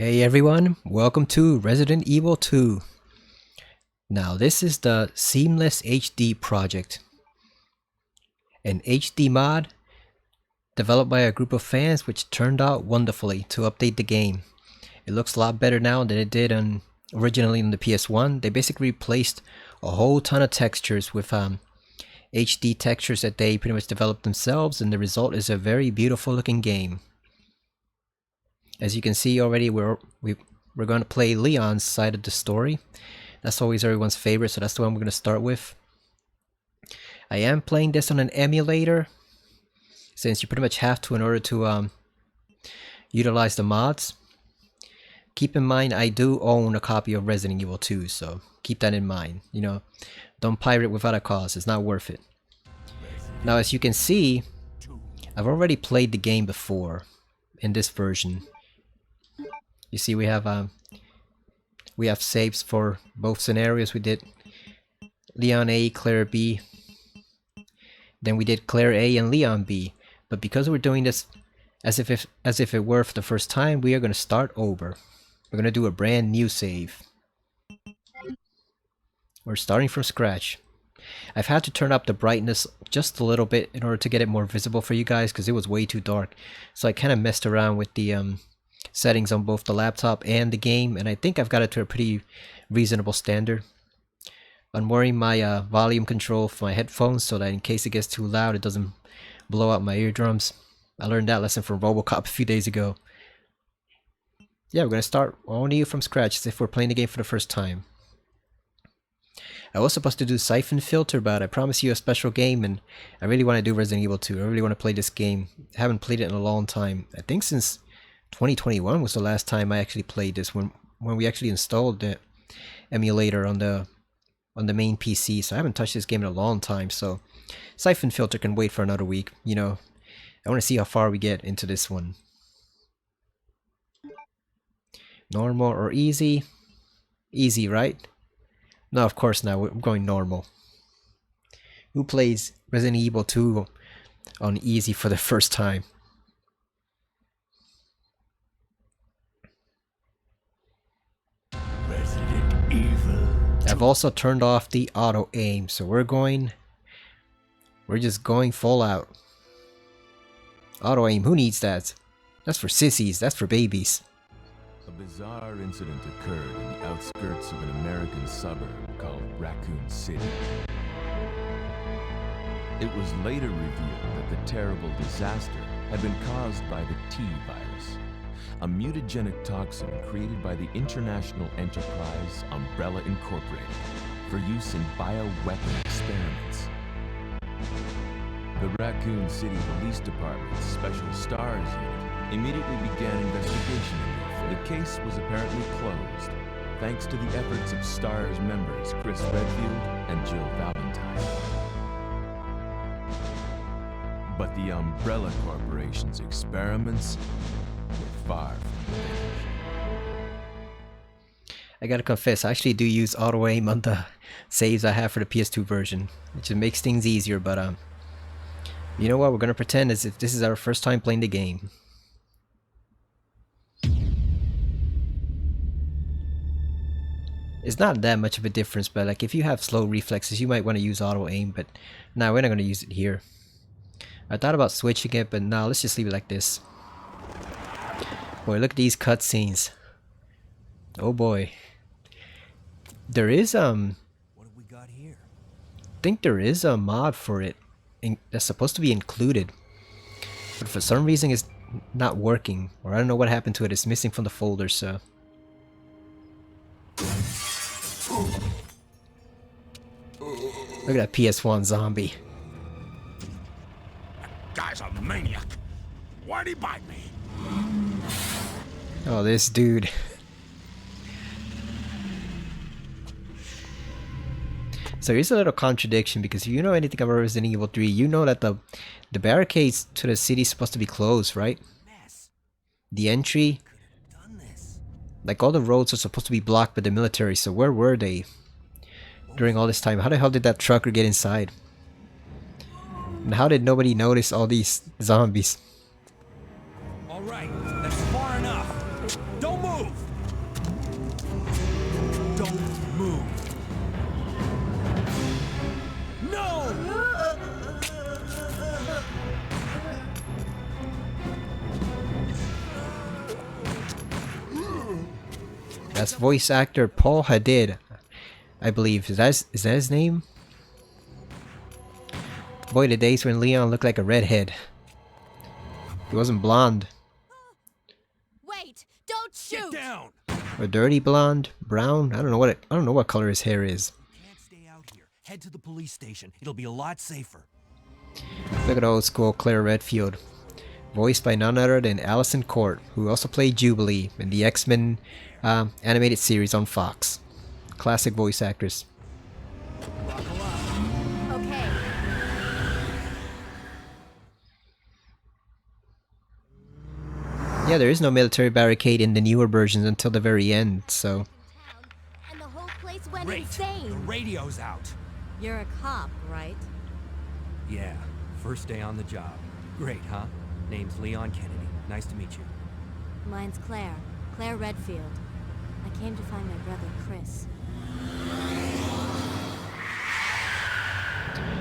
Hey everyone, welcome to Resident Evil 2. Now this is the Seamless HD Project, an HD mod developed by a group of fans which turned out wonderfully to update the game. It looks a lot better now than it did originally on the PS1. They basically replaced a whole ton of textures with HD textures that they pretty much developed themselves, and the result is a very beautiful looking game. As you can see already, we're going to play Leon's side of the story. That's always everyone's favorite, so that's the one we're going to start with. I am playing this on an emulator, since you pretty much have to in order to utilize the mods. Keep in mind, I do own a copy of Resident Evil 2, so keep that in mind. You know, don't pirate without a cause, it's not worth it. Now, as you can see, I've already played the game before in this version. You see, we have saves for both scenarios. We did Leon A, Claire B. Then we did Claire A and Leon B. But because we're doing this as if it were for the first time, we are going to start over. We're going to do a brand new save. We're starting from scratch. I've had to turn up the brightness just a little bit in order to get it more visible for you guys, because it was way too dark. So I kind of messed around with the settings on both the laptop and the game, and I think I've got it to a pretty reasonable standard. I'm wearing my volume control for my headphones so that in case it gets too loud it doesn't blow out my eardrums. I learned that lesson from RoboCop a few days ago. Yeah, we're going to start only from scratch as if we're playing the game for the first time. I was supposed to do Siphon Filter, but I promised you a special game, and I really want to do Resident Evil 2. I really want to play this game. I haven't played it in a long time. I think since 2021 was the last time I actually played this, when we actually installed the emulator on the main PC. So I haven't touched this game in a long time. So Siphon Filter can wait for another week. You know, I want to see how far we get into this one. Normal or easy? Easy, right? No, of course not. We're going normal. Who plays Resident Evil 2 on easy for the first time? Resident Evil 2. I've also turned off the auto aim, so we're just going full out. Auto aim, who needs that? That's for sissies, that's for babies. A bizarre incident occurred in the outskirts of an American suburb called Raccoon City. It was later revealed that the terrible disaster had been caused by the T virus, a mutagenic toxin created by the international enterprise Umbrella Incorporated for use in bioweapon experiments. The Raccoon City Police Department's Special Stars Unit immediately began investigation into it. The case was apparently closed, thanks to the efforts of STARS members Chris Redfield and Jill Valentine. But the Umbrella Corporation's experiments were far from finished. I gotta confess, I actually do use auto aim on the saves I have for the PS2 version, which just makes things easier, but you know what, we're gonna pretend as if this is our first time playing the game. It's not that much of a difference, but like if you have slow reflexes, you might want to use auto aim, but no, we're not going to use it here. I thought about switching it, but no, let's just leave it like this. Boy, look at these cutscenes. Oh boy. There is What have we got here? I think there is a mod for it that's supposed to be included, but for some reason it's not working, or I don't know what happened to it. It's missing from the folder, so look at that PS1 zombie. That guy's a maniac. Why'd he bite me? Oh, this dude. So here's a little contradiction, because if you know anything about Resident Evil 3, you know that the barricades to the city is supposed to be closed, right? The entry, like all the roads are supposed to be blocked by the military, so where were they during all this time? How the hell did that trucker get inside? And how did nobody notice all these zombies? All right, that's far enough. Don't move. That's voice actor Paul Hadid, I believe. Is that his name? Boy, the days when Leon looked like a redhead. He wasn't blonde. Wait! Don't shoot! Get down! Or dirty blonde, brown. I don't know what color his hair is. Can't stay out here. Head to the police station. It'll be a lot safer. Look at old school Claire Redfield, voiced by none other than Allison Court, who also played Jubilee in the X-Men animated series on Fox. Classic voice actress. Okay. Yeah, there is no military barricade in the newer versions until the very end, so... And the whole place went Great. The insane. radio's out. You're a cop, right? Yeah. First day on the job. Great, huh? Name's Leon Kennedy. Nice to meet you. Mine's Claire. Claire Redfield. I came to find my brother, Chris.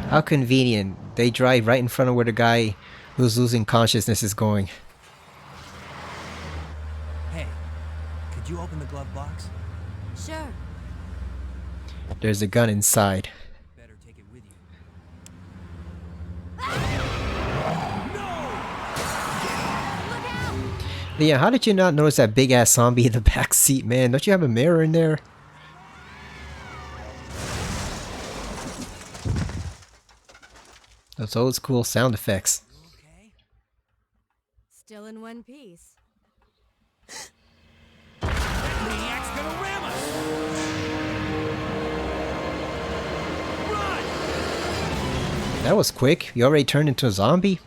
How convenient. They drive right in front of where the guy who's losing consciousness is going. Hey, could you open the glove box? Sure. There's a gun inside. Better take it with you. Yeah, how did you not notice that big ass zombie in the back seat, man? Don't you have a mirror in there? Those old school sound effects. Okay. Still in one piece. Maniac's gonna ram us! Run! That was quick. You already turned into a zombie?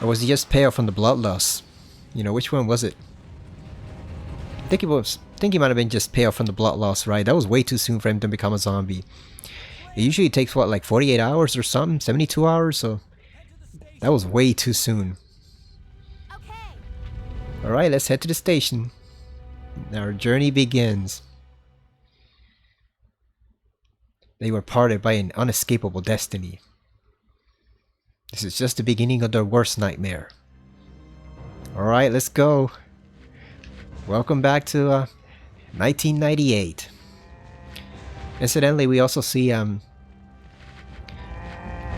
Or was he just pale from the blood loss? You know, which one was it? I think he might have been just pale from the blood loss, right? That was way too soon for him to become a zombie. It usually takes, what, like 48 hours or something? 72 hours? So that was way too soon. Okay. Alright, let's head to the station. Our journey begins. They were parted by an unescapable destiny. This is just the beginning of their worst nightmare. Alright, let's go. Welcome back to 1998. Incidentally, we also see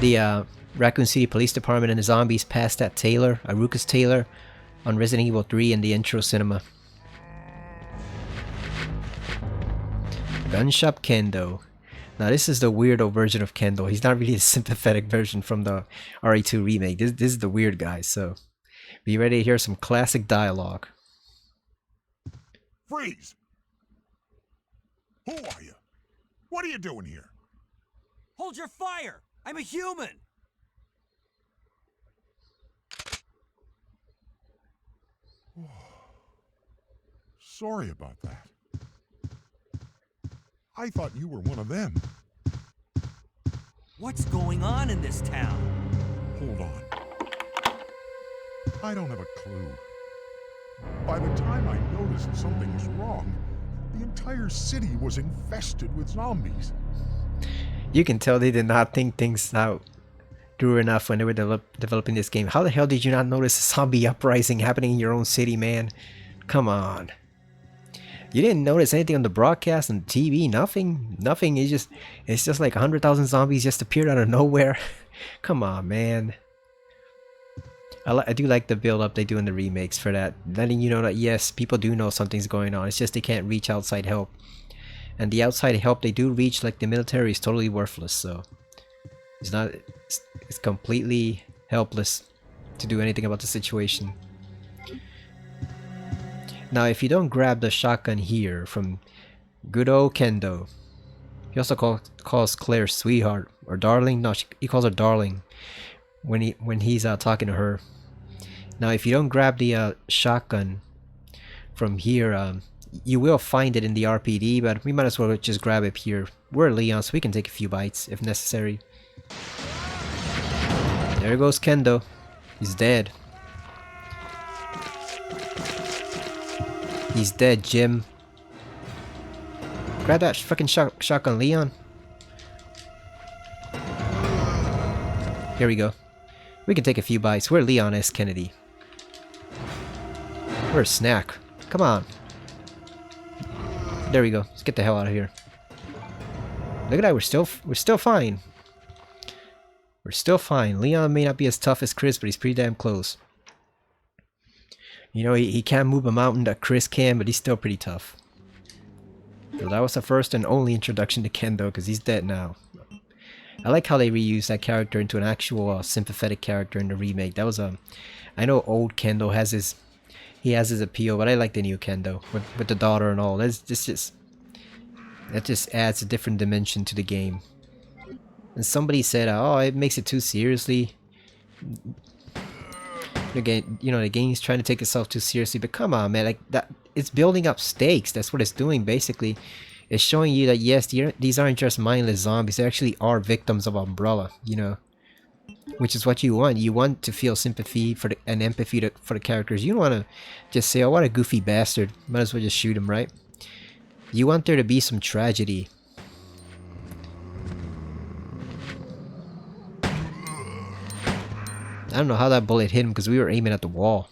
the Raccoon City Police Department and the zombies past that Taylor, Arukas Taylor, on Resident Evil 3 in the intro cinema. Gunshop Kendo. Now this is the weirdo version of Kendo. He's not really the sympathetic version from the RE2 remake. This is the weird guy, so be ready to hear some classic dialogue. Freeze! Who are you? What are you doing here? Hold your fire! I'm a human! Sorry about that. I thought you were one of them. What's going on in this town? Hold on. I don't have a clue. By the time I noticed something was wrong, the entire city was infested with zombies. You can tell they did not think things out through enough when they were developing this game. How the hell did you not notice a zombie uprising happening in your own city, man? Come on. You didn't notice anything on the broadcast, on TV, nothing? Nothing, it's just like 100,000 zombies just appeared out of nowhere. Come on, man. I do like the build-up they do in the remakes for that. Letting you know that, yes, people do know something's going on. It's just they can't reach outside help. And the outside help they do reach, like the military, is totally worthless, so... It's completely helpless to do anything about the situation. Now, if you don't grab the shotgun here from good old Kendo, he also calls Claire sweetheart or darling. No, he calls her darling when he's talking to her. Now, if you don't grab the shotgun from here, you will find it in the RPD, but we might as well just grab it here. We're Leon, so we can take a few bites if necessary. There goes Kendo. He's dead. He's dead, Jim. Grab that fucking shotgun, Leon. Here we go. We can take a few bites. We're Leon S. Kennedy. We're a snack. Come on. There we go. Let's get the hell out of here. Look at that. We're still fine. We're still fine. Leon may not be as tough as Chris, but he's pretty damn close. You know, he can't move a mountain that Chris can, but he's still pretty tough. So that was the first and only introduction to Kendo, because he's dead now. I like how they reused that character into an actual sympathetic character in the remake. That was I know old Kendo has his appeal, but I like the new Kendo with the daughter and all. That just adds a different dimension to the game. And somebody said, "Oh, it makes it too seriously." Again, you know, the game's trying to take itself too seriously, but come on, man! Like that, it's building up stakes. That's what it's doing, basically. It's showing you that yes, these aren't just mindless zombies. They actually are victims of Umbrella. You know, which is what you want. You want to feel sympathy for and empathy for the characters. You don't want to just say, "Oh, what a goofy bastard." Might as well just shoot him, right? You want there to be some tragedy. I don't know how that bullet hit him because we were aiming at the wall.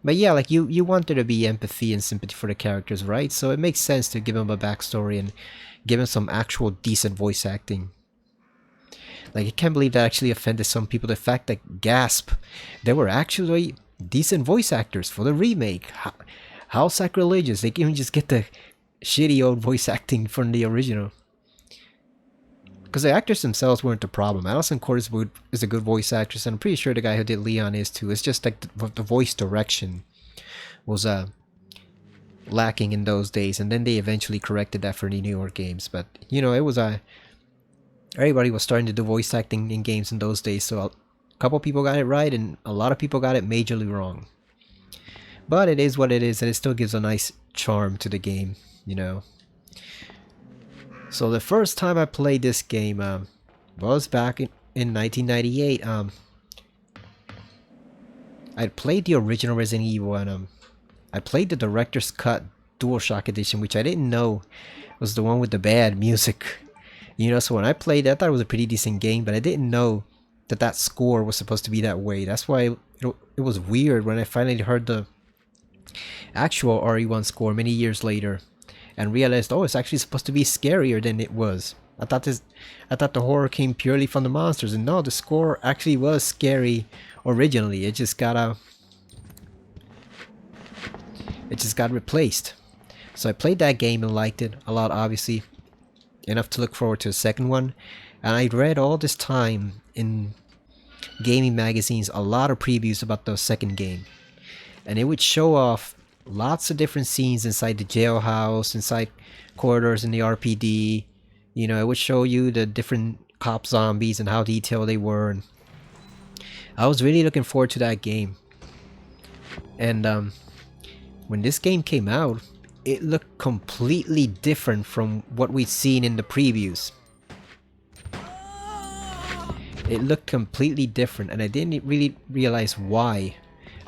But yeah, like you want there to be empathy and sympathy for the characters, right? So it makes sense to give him a backstory and give him some actual decent voice acting. Like, I can't believe that actually offended some people. The fact that, gasp, there were actually decent voice actors for the remake. How sacrilegious. They can even just get the shitty old voice acting from the original. Because the actors themselves weren't the problem. Alison Corswood is a good voice actress, and I'm pretty sure the guy who did Leon is too. It's just like the voice direction was lacking in those days, and then they eventually corrected that for the newer games. But you know, it was everybody was starting to do voice acting in games in those days, so a couple people got it right, and a lot of people got it majorly wrong. But it is what it is, and it still gives a nice charm to the game, you know. So the first time I played this game was back in 1998. I played the original Resident Evil, and I played the Director's Cut DualShock Edition, which I didn't know was the one with the bad music. You know, so when I played it, I thought it was a pretty decent game, but I didn't know that score was supposed to be that way. That's why it was weird when I finally heard the actual RE1 score many years later. And realized, oh, it's actually supposed to be scarier than it was. I thought the horror came purely from the monsters, and no, the score actually was scary originally. It just got replaced. So I played that game and liked it a lot, obviously, enough to look forward to a second one. And I read all this time in gaming magazines a lot of previews about the second game, and it would show off lots of different scenes inside the jailhouse, inside corridors in the RPD. You know, it would show you the different cop zombies and how detailed they were. And I was really looking forward to that game. And when this game came out, it looked completely different from what we'd seen in the previews. It looked completely different, and I didn't really realize why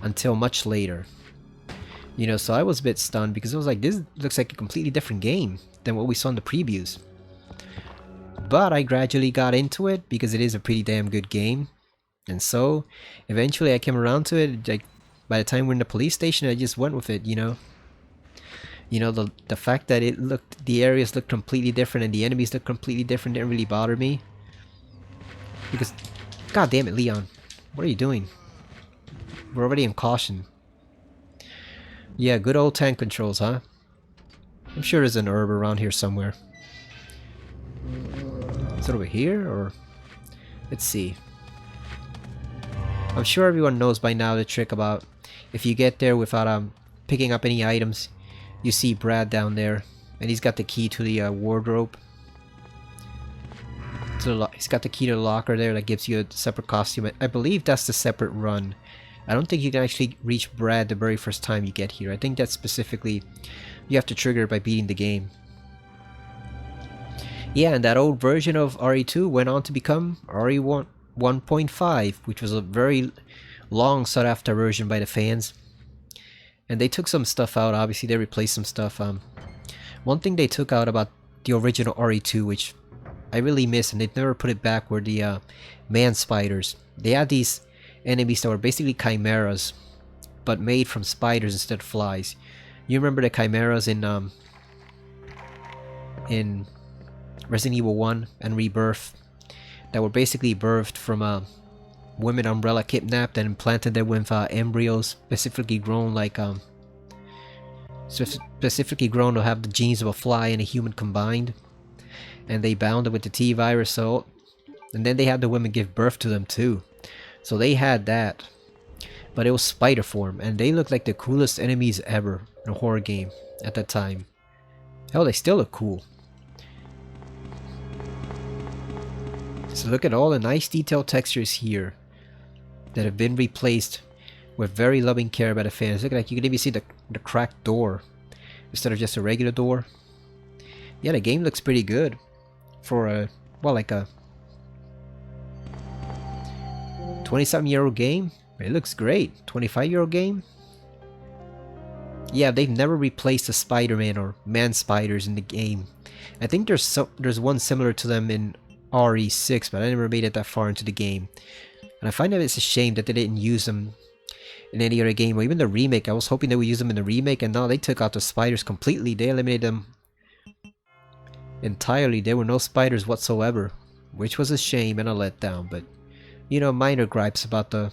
until much later. You know, so I was a bit stunned because I was like, this looks like a completely different game than what we saw in the previews. But I gradually got into it because it is a pretty damn good game. And so, eventually I came around to it. Like, by the time we're in the police station, I just went with it, you know. You know, the fact that the areas looked completely different and the enemies looked completely different didn't really bother me. Because, god damn it, Leon. What are you doing? We're already in caution. Yeah, good old tank controls, huh? I'm sure there's an herb around here somewhere. Is it over here, or... Let's see. I'm sure everyone knows by now the trick about if you get there without picking up any items, you see Brad down there, and he's got the key to the wardrobe. He's got the key to the locker there that gives you a separate costume. I believe that's the separate run. I don't think you can actually reach Brad the very first time you get here. I think that's specifically, you have to trigger it by beating the game. Yeah, and that old version of RE2 went on to become RE1 1.5, which was a very long sought after version by the fans. And they took some stuff out, obviously they replaced some stuff. One thing they took out about the original RE2, which I really miss, and they've never put it back, were the man spiders. They had these enemies that were basically chimeras, but made from spiders instead of flies. You remember the chimeras in in Resident Evil 1 and Rebirth that were basically birthed from women Umbrella kidnapped and implanted them with embryos specifically grown like specifically grown to have the genes of a fly and a human combined, and they bound them with the T virus. So, and then they had the women give birth to them too. So they had that, but it was spider form, and they looked like the coolest enemies ever in a horror game at that time. Hell, they still look cool. So look at all the nice detailed textures here that have been replaced with very loving care by the fans. Look at that, you can even see the cracked door instead of just a regular door. Yeah, the game looks pretty good for a, well, like a 20-something-year-old game. It looks great. 25-year-old game. Yeah, they've never replaced the Spider-Man or man spiders in the game. I think there's one similar to them in RE6, but I never made it that far into the game. And I find that it's a shame that they didn't use them in any other game, or even the remake. I was hoping they would use them in the remake, and no, they took out the spiders completely. They eliminated them entirely. There were no spiders whatsoever, which was a shame and a letdown. But you know, minor gripes about the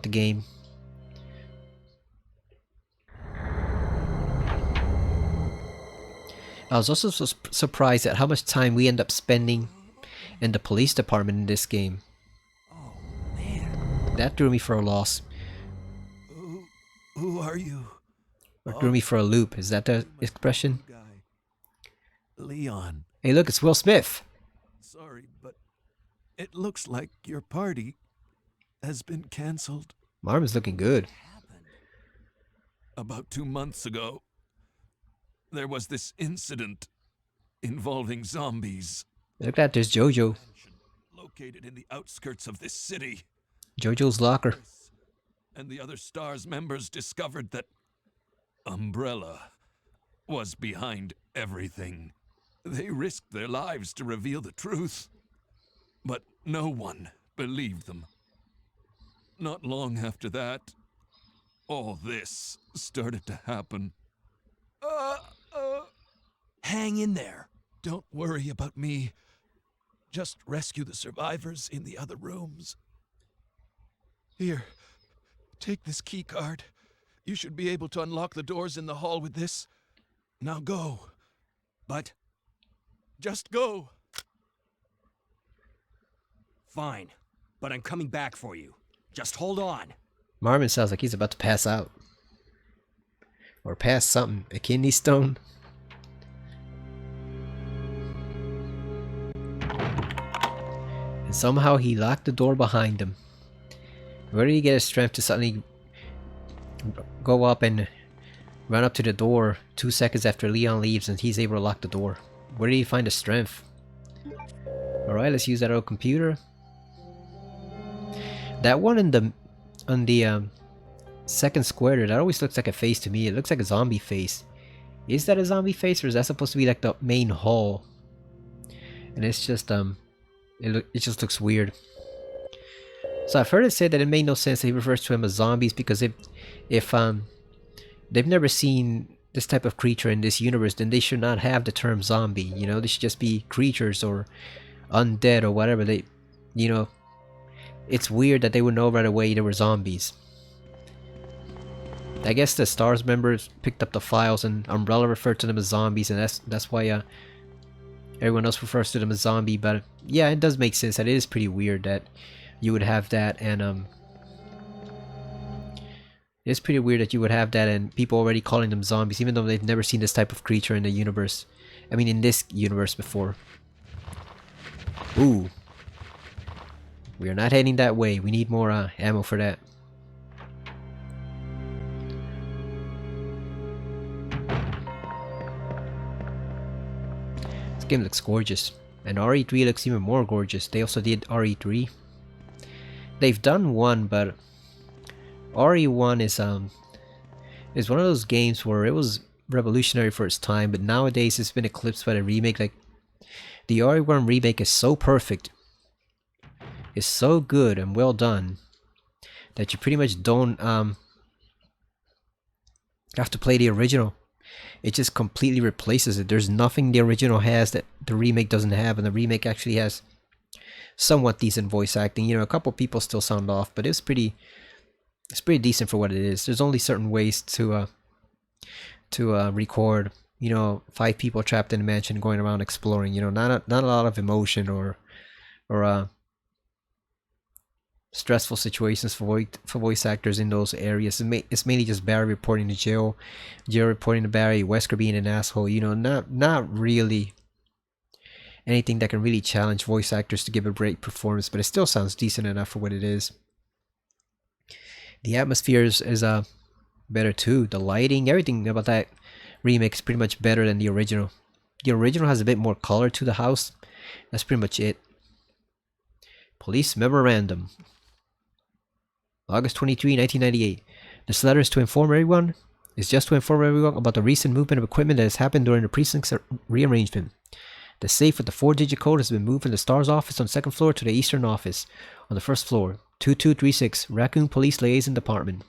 game. I was also surprised at how much time we end up spending in the police department in this game. Oh, man. That threw me for a loss. Who are you? Or threw me for a loop. Is that the expression? Guy. Leon. Hey, look, it's Will Smith. Sorry, but it looks like your party has been cancelled. Marvin's looking good. About 2 months ago, there was this incident involving zombies. Look at that, there's Jojo. Located in the outskirts of this city. Jojo's locker. And the other STARS members discovered that Umbrella was behind everything. They risked their lives to reveal the truth, but no one believed them. Not long after that, all this started to happen. Hang in there. Don't worry about me. Just rescue the survivors in the other rooms. Here, take this key card. You should be able to unlock the doors in the hall with this. Now go. But Just go. fine. But I'm coming back for you. Just hold on. Marvin sounds like he's about to pass out. Or pass something. A kidney stone? And somehow he locked the door behind him. Where did he get his strength to suddenly go up and run up to the door 2 seconds after Leon leaves and he's able to lock the door? Where did he find the strength? Alright, let's use that old computer. That one on the second square there, that always looks like a face to me. It looks like a zombie face. Is that a zombie face, or is that supposed to be like the main hall? And it's just it just looks weird. So I've heard it said that it made no sense that he refers to them as zombies, because if they've never seen this type of creature in this universe, then they should not have the term zombie. You know, they should just be creatures or undead or whatever. They, you know, it's weird that they would know right away they were zombies. I guess the STARS members picked up the files and Umbrella referred to them as zombies, and that's why everyone else refers to them as zombie. But yeah, it does make sense that it is pretty weird that you would have that, and it's pretty weird that you would have that and people already calling them zombies, even though they've never seen this type of creature in the universe. I mean, in this universe before. Ooh. We are not heading that way. We need more ammo for that. This game looks gorgeous. And RE3 looks even more gorgeous. They also did RE3. They've done one, but RE1 is one of those games where it was revolutionary for its time, but nowadays it's been eclipsed by the remake. Like, the RE1 remake is so perfect, it's so good and well done, that you pretty much don't have to play the original. it just completely replaces it. There's nothing the original has that the remake doesn't have, and the remake actually has somewhat decent voice acting. You know, a couple people still sound off, but it's pretty decent for what it is. There's only certain ways to record, you know, 5 people trapped in a mansion going around exploring. You know, not a lot of emotion or stressful situations for voice actors in those areas. It's mainly just Barry reporting to Jill, Jill reporting to Barry, Wesker being an asshole. You know, not really anything that can really challenge voice actors to give a great performance, but it still sounds decent enough for what it is. The atmosphere is better too. The lighting, everything about that remake is pretty much better than the original. The original has a bit more color to the house. That's pretty much it. Police memorandum. August 23, 1998. This letter is to inform everyone. It's just to inform everyone about the recent movement of equipment that has happened during the precinct's rearrangement. The safe with the 4-digit code has been moved from the STARS office on the 2nd floor to the Eastern office on the 1st floor. 2236, Raccoon Police Liaison Department.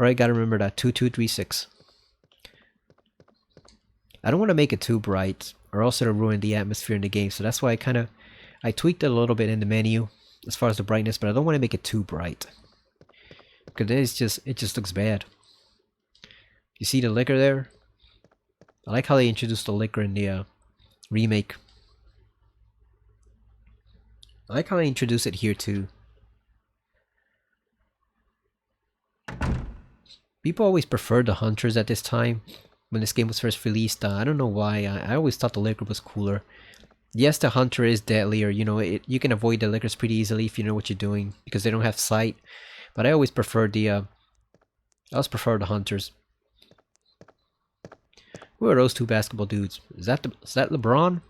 Alright, gotta remember that. 2236. I don't want to make it too bright, or else it'll ruin the atmosphere in the game, so that's why I tweaked it a little bit in the menu as far as the brightness, but I don't want to make it too bright. Because it just looks bad. You see the liquor there? I like how they introduced the liquor in the remake. I like how they introduce it here too. People always preferred the hunters at this time when this game was first released. I don't know why. I always thought the liquor was cooler. Yes, the hunter is deadlier. You know, you can avoid the liquors pretty easily if you know what you're doing because they don't have sight. But I always preferred the hunters. Who are those 2 basketball dudes? Is that LeBron?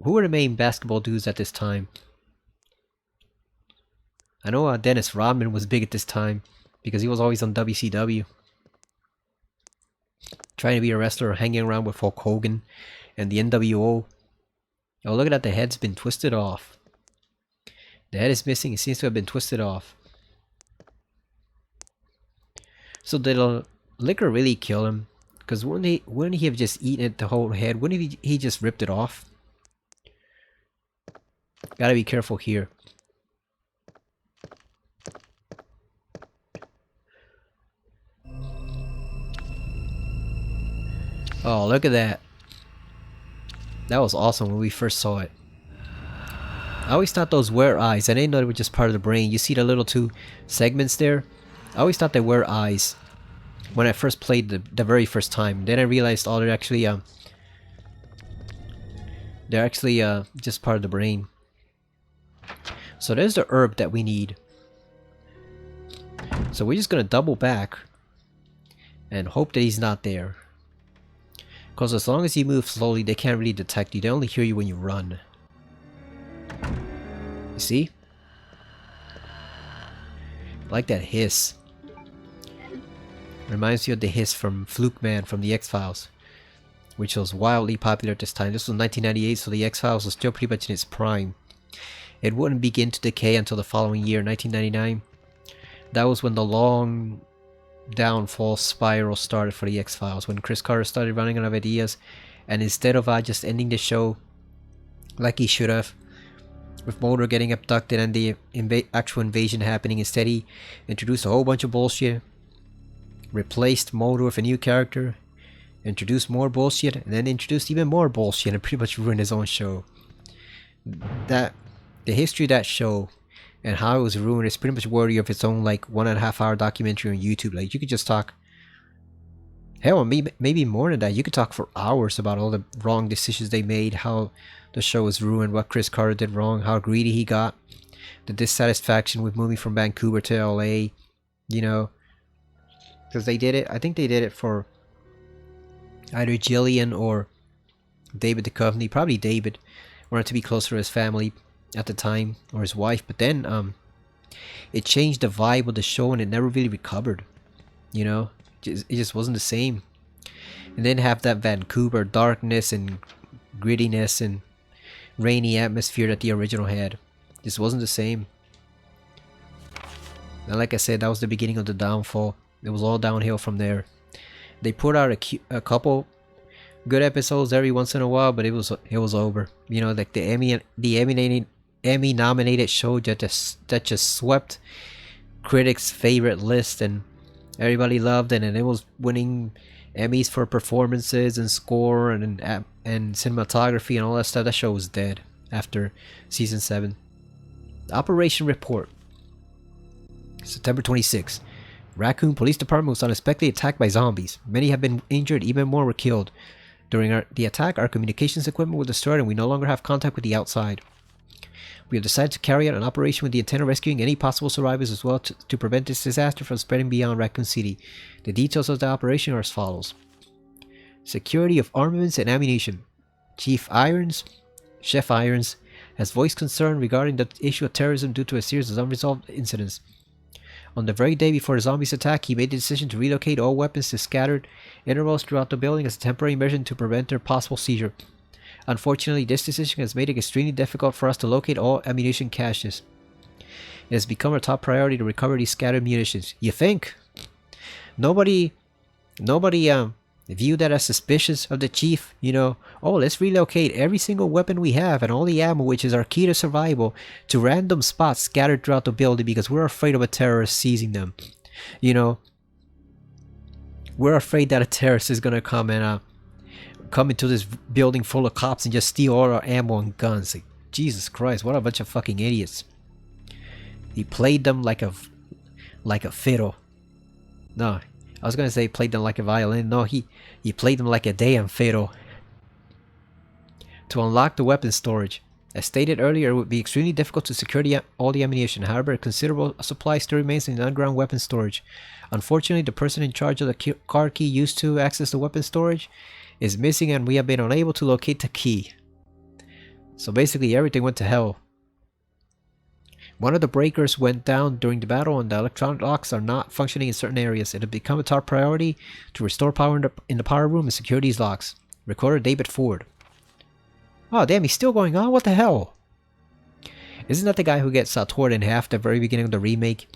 Who were the main basketball dudes at this time? I know Dennis Rodman was big at this time because he was always on WCW. Trying to be a wrestler, hanging around with Hulk Hogan and the NWO. Oh, look at that, the head's been twisted off. The head is missing, it seems to have been twisted off. So did the liquor really kill him? Because wouldn't he have just eaten it, the whole head? Wouldn't he just ripped it off? Gotta be careful here. Oh, look at that. That was awesome when we first saw it. I always thought those were eyes. I didn't know they were just part of the brain. You see the little 2 segments there? I always thought they were eyes when I first played the very first time. Then I realized, oh, they're actually just part of the brain. So there's the herb that we need. So we're just gonna double back and hope that he's not there. Because as long as you move slowly, they can't really detect you. They only hear you when you run. You see? I like that hiss. Reminds you of the hiss from Fluke Man from the X-Files, which was wildly popular at this time. This was 1998, so the X-Files was still pretty much in its prime. It wouldn't begin to decay until the following year, 1999. That was when the long downfall spiral started for the X-Files, when Chris Carter started running out of ideas, and instead of just ending the show like he should have, with Mulder getting abducted and the actual invasion happening, instead he introduced a whole bunch of bullshit, replaced Mulder with a new character, introduced more bullshit, and then introduced even more bullshit and pretty much ruined his own show. The history of that show and how it was ruined is pretty much worthy of its own like 1.5 hour documentary on YouTube. Like, you could just talk, hell, maybe more than that. You could talk for hours about all the wrong decisions they made, how the show was ruined, what Chris Carter did wrong, how greedy he got, the dissatisfaction with moving from Vancouver to LA, you know, because they did it. I think they did it for either Jillian or David Duchovny. Probably David wanted to be closer to his family at the time, or his wife, but then it changed the vibe of the show and it never really recovered, you know. It just wasn't the same. And then have that Vancouver darkness and grittiness and rainy atmosphere that the original had. Just wasn't the same. And like I said, that was the beginning of the downfall. It was all downhill from there. They put out a couple good episodes every once in a while, but it was over. You know, like the Emmy nominated show that just swept critics' favorite list, and everybody loved it, and it was winning Emmys for performances and score and cinematography and all that stuff. That show was dead after season 7. Operation Report. September 26. Raccoon Police Department was unexpectedly attacked by zombies. Many have been injured, even more were killed. During the attack, our communications equipment was destroyed and we no longer have contact with the outside. We have decided to carry out an operation with the intent of rescuing any possible survivors as well to prevent this disaster from spreading beyond Raccoon City. The details of the operation are as follows. Security of armaments and ammunition. Chef Irons, has voiced concern regarding the issue of terrorism due to a series of unresolved incidents. On the very day before the zombies' attack, he made the decision to relocate all weapons to scattered intervals throughout the building as a temporary measure to prevent their possible seizure. Unfortunately, this decision has made it extremely difficult for us to locate all ammunition caches. It has become our top priority to recover these scattered munitions. You think? Nobody viewed that as suspicious of the chief, you know. Oh, let's relocate every single weapon we have and all the ammo, which is our key to survival, to random spots scattered throughout the building because we're afraid of a terrorist seizing them. You know, we're afraid that a terrorist is gonna come into this building full of cops and just steal all our ammo and guns. Like, Jesus Christ, what a bunch of fucking idiots. He played them like a fiddle. No, I was gonna say played them like a violin. No, he played them like a damn fiddle. To unlock the weapon storage. As stated earlier, it would be extremely difficult to secure all the ammunition. However, a considerable supply still remains in the underground weapon storage. Unfortunately, the person in charge of the card key used to access the weapon storage is missing and we have been unable to locate the key. So basically everything went to hell. One of the breakers went down during the battle and the electronic locks are not functioning in certain areas. It had become a top priority to restore power in the power room and secure these locks. Recorder David Ford. Oh damn, he's still going on? What the hell? Isn't that the guy who gets torn in half at the very beginning of the remake?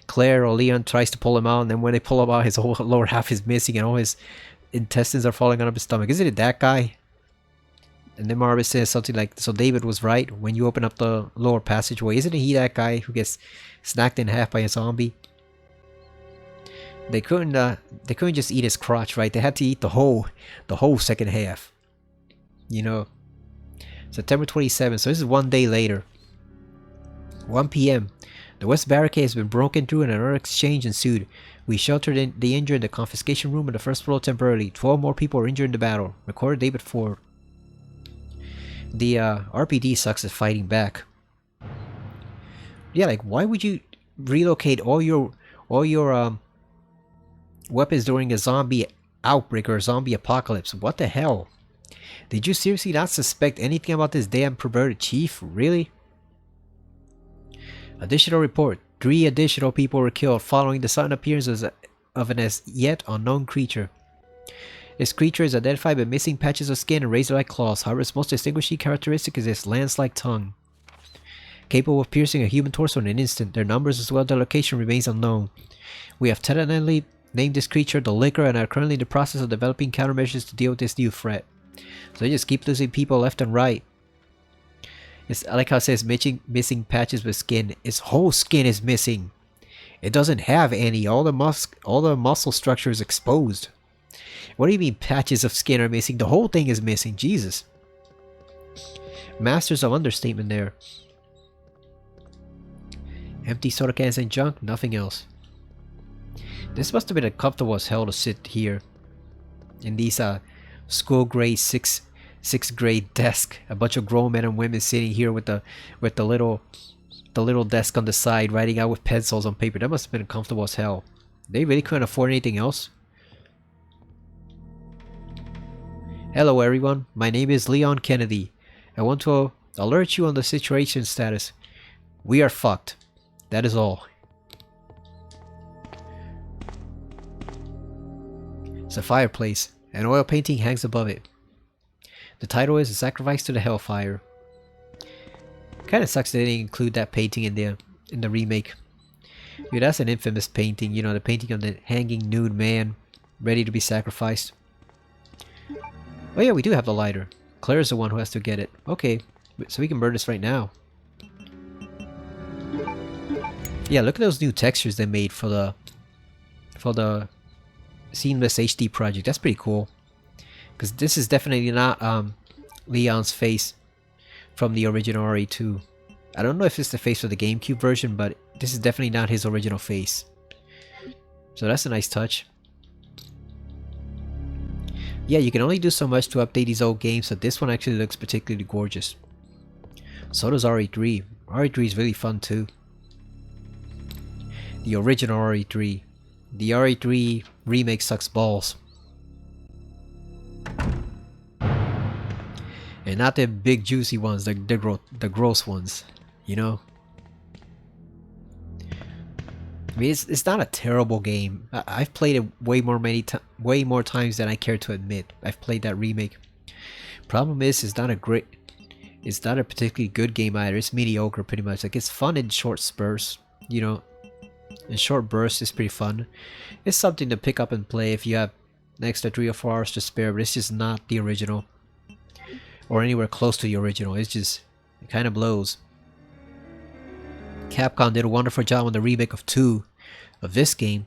Claire or Leon tries to pull him out, and then when they pull him out, his whole lower half is missing and all his intestines are falling out of his stomach. Isn't it that guy? And then Marvis says something like, so David was right when you open up the lower passageway. Isn't he that guy who gets snacked in half by a zombie? They couldn't just eat his crotch, right? They had to eat the whole second half. You know. September 27th, so this is one day later. 1 p.m. The west barricade has been broken through and another exchange ensued. We sheltered the injured in the confiscation room on the first floor temporarily. 12 more people were injured in the battle. Recorder David Ford. The RPD sucks at fighting back. Yeah, like why would you relocate all your weapons during a zombie outbreak or a zombie apocalypse? What the hell? Did you seriously not suspect anything about this damn perverted chief? Really? Additional report. 3 additional people were killed following the sudden appearance of an as yet unknown creature. This creature is identified by missing patches of skin and razor-like claws. However, its most distinguishing characteristic is its lance-like tongue. Capable of piercing a human torso in an instant, their numbers as well as their location remains unknown. We have tentatively named this creature the Licker and are currently in the process of developing countermeasures to deal with this new threat. So they just keep losing people left and right. I like how it says missing patches with skin. Its whole skin is missing. It doesn't have any. All the muscle structure is exposed. What do you mean patches of skin are missing? The whole thing is missing. Jesus. Masters of understatement there. Empty soda cans and junk. Nothing else. This must have been uncomfortable as hell to sit here. In these school grade 6th grade desk. A bunch of grown men and women sitting here with the little desk on the side, writing out with pencils on paper. That must have been uncomfortable as hell. They really couldn't afford anything else. Hello everyone, my name is Leon Kennedy. I want to alert you on the situation status. We are fucked. That is all. It's a fireplace. An oil painting hangs above it. The title is A Sacrifice to the Hellfire. Kinda sucks they didn't include that painting in the remake. Yeah, that's an infamous painting, you know, the painting of the hanging nude man ready to be sacrificed. Oh yeah, we do have the lighter. Claire's the one who has to get it. Okay, so we can burn this right now. Yeah, look at those new textures they made for the Seamless HD project. That's pretty cool. Because this is definitely not Leon's face from the original RE2. I don't know if it's the face of the GameCube version, but this is definitely not his original face. So that's a nice touch. Yeah, you can only do so much to update these old games, so this one actually looks particularly gorgeous. So does RE3. RE3 is really fun too. The original RE3. The RE3 remake sucks balls. And not the big juicy ones, the gross ones, you know? I mean, it's not a terrible game. I've played it way more times than I care to admit. I've played that remake. Problem is, it's not a particularly good game either. It's mediocre pretty much. Like, it's fun in short spurts, you know. In short bursts, it's pretty fun. It's something to pick up and play if you have an extra 3 or 4 hours to spare, but it's just not the original. Or anywhere close to the original. It's just, it kind of blows. Capcom did a wonderful job on the remake of 2 of this game.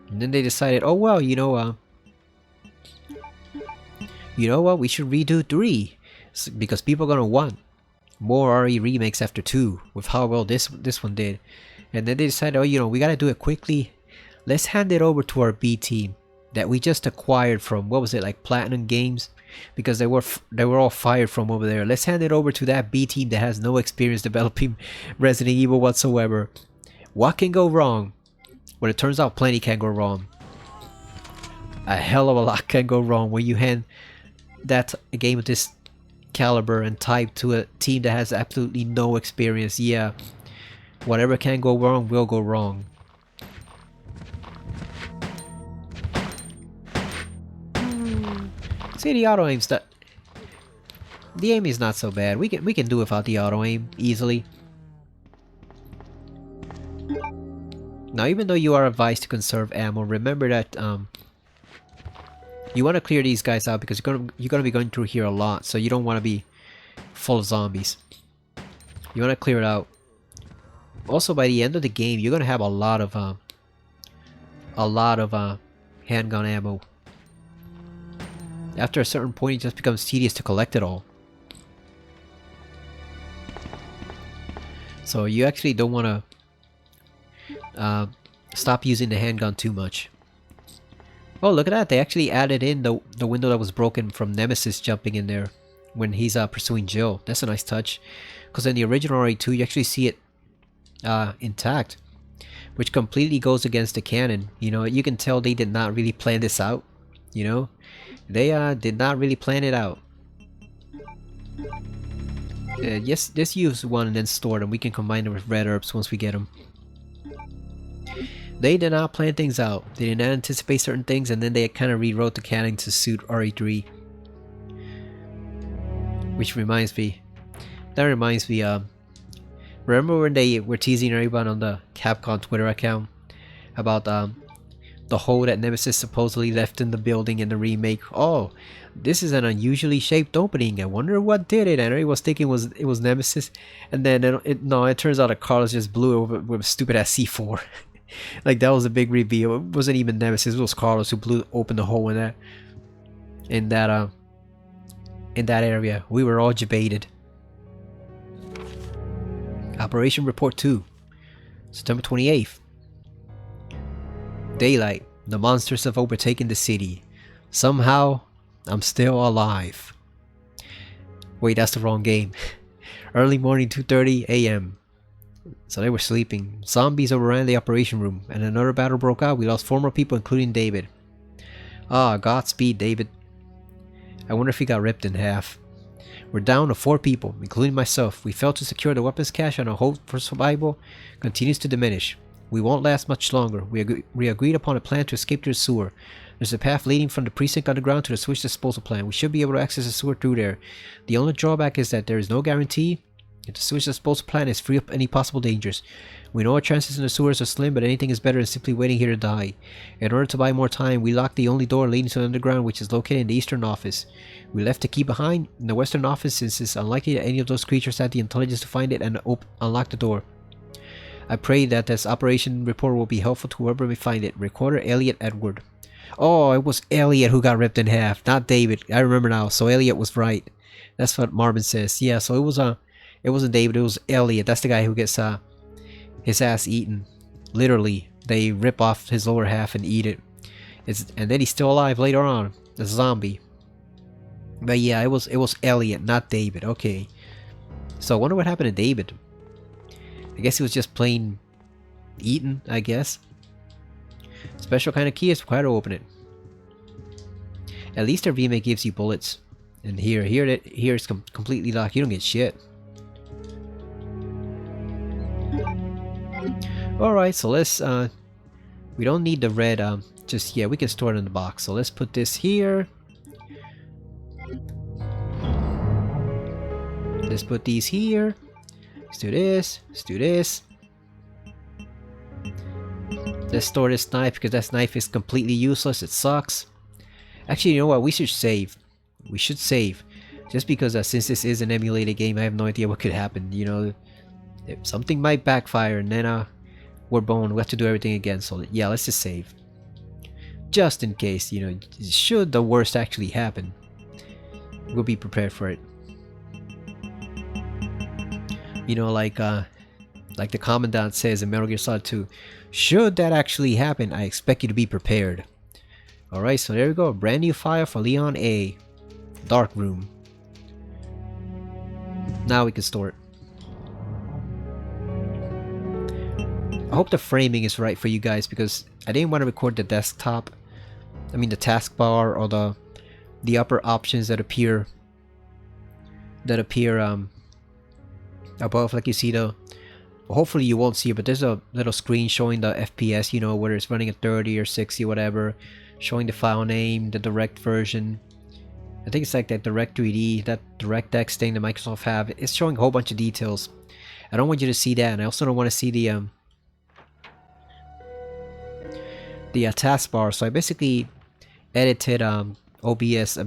And then they decided, oh well, you know what, we should redo 3. Because people are going to want more RE remakes after 2 with how well this one did. And then they decided, oh, you know, we got to do it quickly. Let's hand it over to our B team that we just acquired from, what was it, like Platinum Games? Because they were all fired from over there. Let's hand it over to that B team that has no experience developing Resident Evil whatsoever. What can go wrong? Well, it turns out plenty can go wrong. A hell of a lot can go wrong when you hand a game of this caliber and type to a team that has absolutely no experience. Yeah, whatever can go wrong will go wrong. See, the auto aim's the aim is not so bad. We can do without the auto aim easily. Now, even though you are advised to conserve ammo, remember that you want to clear these guys out because you're gonna be going through here a lot, so you don't want to be full of zombies. You want to clear it out. Also, by the end of the game, you're gonna have a lot of handgun ammo. After a certain point, it just becomes tedious to collect it all. So you actually don't want to stop using the handgun too much. Oh, look at that! They actually added in the window that was broken from Nemesis jumping in there when he's pursuing Jill. That's a nice touch. Because in the original RE2, you actually see it intact, which completely goes against the canon. You know, you can tell they did not really plan this out. You know, they did not really plan it out. Just use one and then store them. We can combine them with red herbs once we get them. They did not plan things out. They did not anticipate certain things, and then they kind of rewrote the canon to suit RE3. Which reminds me, remember when they were teasing everyone on the Capcom Twitter account about the hole that Nemesis supposedly left in the building in the remake? Oh, this is an unusually shaped opening. I wonder what did it. And everyone was thinking it was Nemesis, and then it turns out that Carlos just blew it with a stupid ass C4. Like, that was a big reveal. It wasn't even Nemesis. It was Carlos who opened the hole in that area. We were all debated. Operation Report 2, September 28th. Daylight. The monsters have overtaken the city. Somehow, I'm still alive. Wait, that's the wrong game. Early morning, 2:30 a.m. So they were sleeping. Zombies overran the operation room, and another battle broke out. We lost 4 more people, including David. Ah, Godspeed, David. I wonder if he got ripped in half. We're down to 4 people, including myself. We failed to secure the weapons cache, and our hope for survival continues to diminish. We won't last much longer. We agreed upon a plan to escape through the sewer. There's a path leading from the precinct underground to the sewage disposal plant. We should be able to access the sewer through there. The only drawback is that there is no guarantee If the sewage disposal plan is free up any possible dangers. We know our chances in the sewers are slim, but anything is better than simply waiting here to die. In order to buy more time, we locked the only door leading to the underground, which is located in the eastern office. We left the key behind in the western office since it's unlikely that any of those creatures had the intelligence to find it and unlock the door. I pray that this operation report will be helpful to whoever may find it. Recorder Elliot Edward. Oh, it was Elliot who got ripped in half, not David. I remember now. So Elliot was right. That's what Marvin says. Yeah, so it wasn't David, it was Elliot. That's the guy who gets his ass eaten. Literally, they rip off his lower half and eat it. And then he's still alive later on, a zombie. But yeah, it was Elliot, not David. Okay. So I wonder what happened to David. I guess he was just plain eaten, I guess. Special kind of key is required to open it. At least our VMA gives you bullets. And here it's completely locked. You don't get shit. Alright, so let's we don't need the red just yet. We can store it in the box. So let's put this here. Let's put these here. Let's do this. Let's do this. Let's store this knife because that knife is completely useless. It sucks. Actually, you know what? We should save. We should save. Just because since this is an emulated game, I have no idea what could happen. You know, if something might backfire and then we're boned. We have to do everything again. So yeah, let's just save. Just in case, you know, should the worst actually happen, we'll be prepared for it. You know, like the Commandant says in Metal Gear Solid 2, should that actually happen, I expect you to be prepared. Alright, so there we go. Brand new file for Leon A. Dark room. Now we can store it. I hope the framing is right for you guys because I didn't want to record the desktop. I mean the taskbar or the upper options that appear above, like you see the. Hopefully you won't see it, but there's a little screen showing the FPS, you know, whether it's running at 30 or 60, whatever, showing the file name, the direct version. I think it's like that Direct 3D, that DirectX thing that Microsoft have. It's showing a whole bunch of details. I don't want you to see that, and I also don't want to see the taskbar. So I basically edited OBS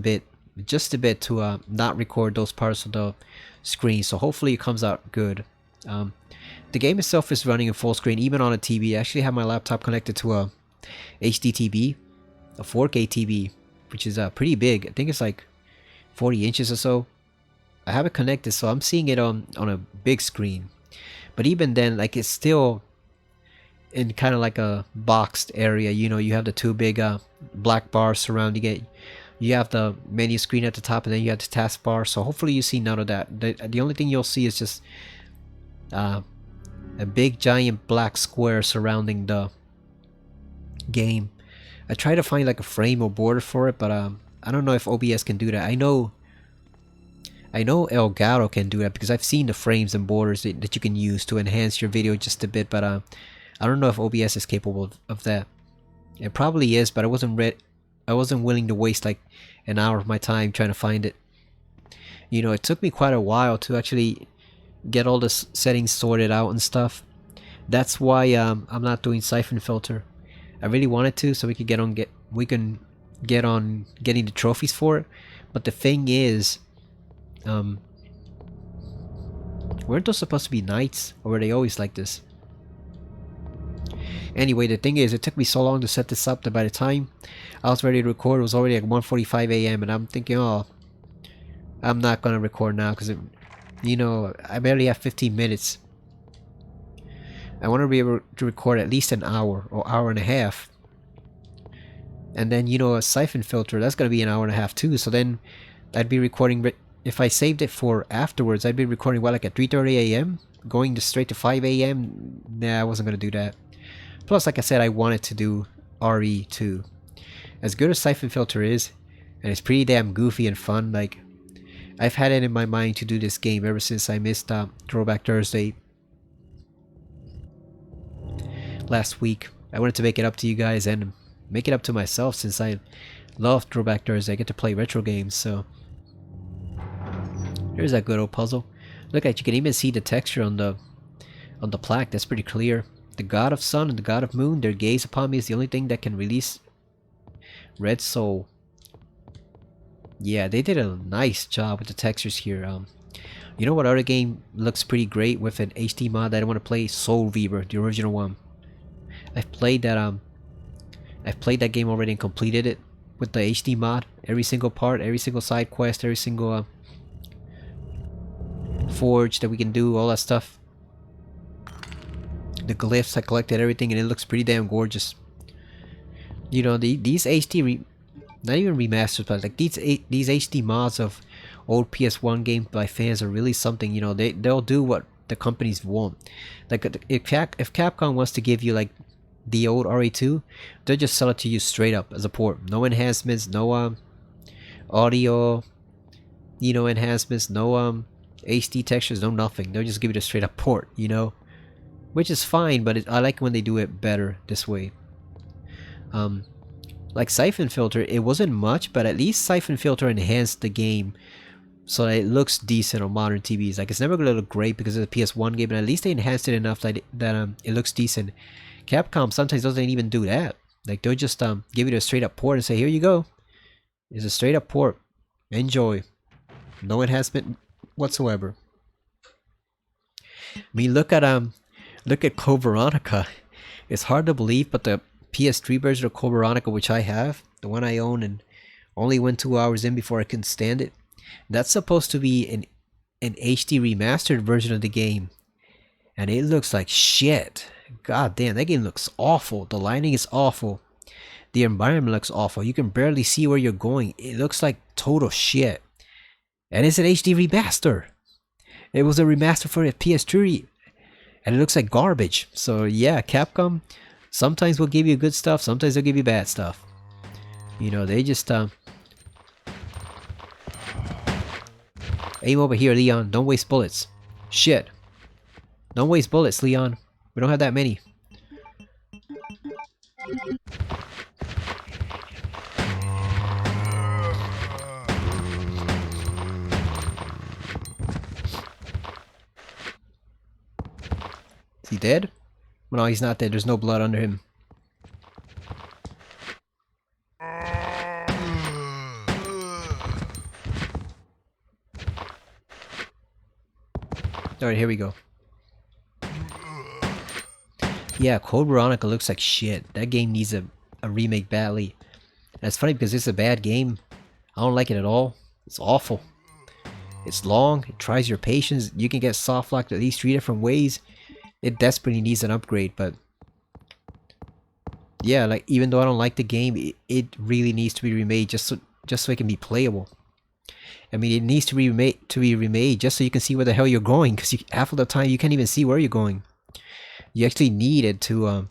just a bit to not record those parts of the screen. So hopefully it comes out good. The game itself is running in full screen, even on a TV. I actually have my laptop connected to a HD TV, a 4K TV, which is pretty big. I think it's like 40 inches or so. I have it connected, so I'm seeing it on a big screen. But even then, like, it's still in kind of like a boxed area. You know, you have the two big black bars surrounding it. You have the menu screen at the top, and then you have the taskbar. So hopefully you see none of that. The only thing you'll see is just a big giant black square surrounding the game. I try to find like a frame or border for it, but I don't know if OBS can do that. I know Elgato can do that because I've seen the frames and borders that you can use to enhance your video just a bit, but I don't know if OBS is capable of that. It probably is, but I wasn't willing to waste like an hour of my time trying to find it. You know, it took me quite a while to actually get all the settings sorted out and stuff. That's why I'm not doing siphon filter. I really wanted to, so we can get on getting the trophies for it. But the thing is, weren't those supposed to be nights, or were they always like this? Anyway, the thing is, it took me so long to set this up that by the time I was ready to record, it was already like 1:45 a.m. and I'm thinking, oh, I'm not gonna record now because you know, I barely have 15 minutes. I want to be able to record at least an hour or hour and a half. And then, you know, a siphon filter, that's going to be an hour and a half too. So then I'd be recording, if I saved it for afterwards, I'd be recording, what, like at 3:30 a.m.? Going straight to 5 a.m.? Nah, I wasn't going to do that. Plus, like I said, I wanted to do RE2. As good as siphon filter is, and it's pretty damn goofy and fun, like, I've had it in my mind to do this game ever since I missed Throwback Thursday last week. I wanted to make it up to you guys and make it up to myself since I love Throwback Thursday. I get to play retro games, so here's that good old puzzle. Look at, you can even see the texture on the plaque. That's pretty clear. The god of sun and the god of moon, their gaze upon me is the only thing that can release red soul. Yeah, they did a nice job with the textures here. You know what other game looks pretty great with an HD mod that I want to play? Soul Reaver, the original one. I've played that game already and completed it with the HD mod. Every single part, every single side quest, every single forge that we can do, all that stuff. The glyphs, I collected everything and it looks pretty damn gorgeous. You know, these HD not even remasters, but like these HD mods of old PS1 games by fans are really something. You know, they'll do what the companies want. Like if Capcom wants to give you like the old RE2, they'll just sell it to you straight up as a port. No enhancements, no audio, you know, enhancements, no HD textures, no nothing. They'll just give you the straight up port, you know, which is fine, but I like when they do it better this way. Like Siphon Filter, it wasn't much, but at least Siphon Filter enhanced the game so that it looks decent on modern TVs. Like, it's never gonna look great because it's a PS1 game, but at least they enhanced it enough that it looks decent. Capcom sometimes doesn't even do that. Like, they'll just give you a straight up port and say, here you go. It's a straight up port. Enjoy. No enhancement whatsoever. I mean, look at Code Veronica. It's hard to believe, but the PS3 version of Code Veronica, which I have, the one I own, and only went 2 hours in before I couldn't stand it. That's supposed to be an HD remastered version of the game, and it looks like shit. God damn, that game looks awful. The lighting is awful. The environment looks awful. You can barely see where you're going. It looks like total shit. And it's an HD remaster. It was a remaster for the PS3, and it looks like garbage. So yeah, Capcom sometimes will give you good stuff, sometimes they'll give you bad stuff. You know, they just aim over here, Leon. Don't waste bullets. Shit. Don't waste bullets, Leon. We don't have that many. Is he dead? No, he's not dead. There's no blood under him. Alright, here we go. Yeah, Code Veronica looks like shit. That game needs a remake badly. And it's funny because it's a bad game. I don't like it at all. It's awful. It's long. It tries your patience. You can get soft locked at least 3 different ways. It desperately needs an upgrade, but yeah, like, even though I don't like the game, it really needs to be remade just so it can be playable. I mean, it needs to be remade just so you can see where the hell you're going, because half of the time you can't even see where you're going. You actually need it to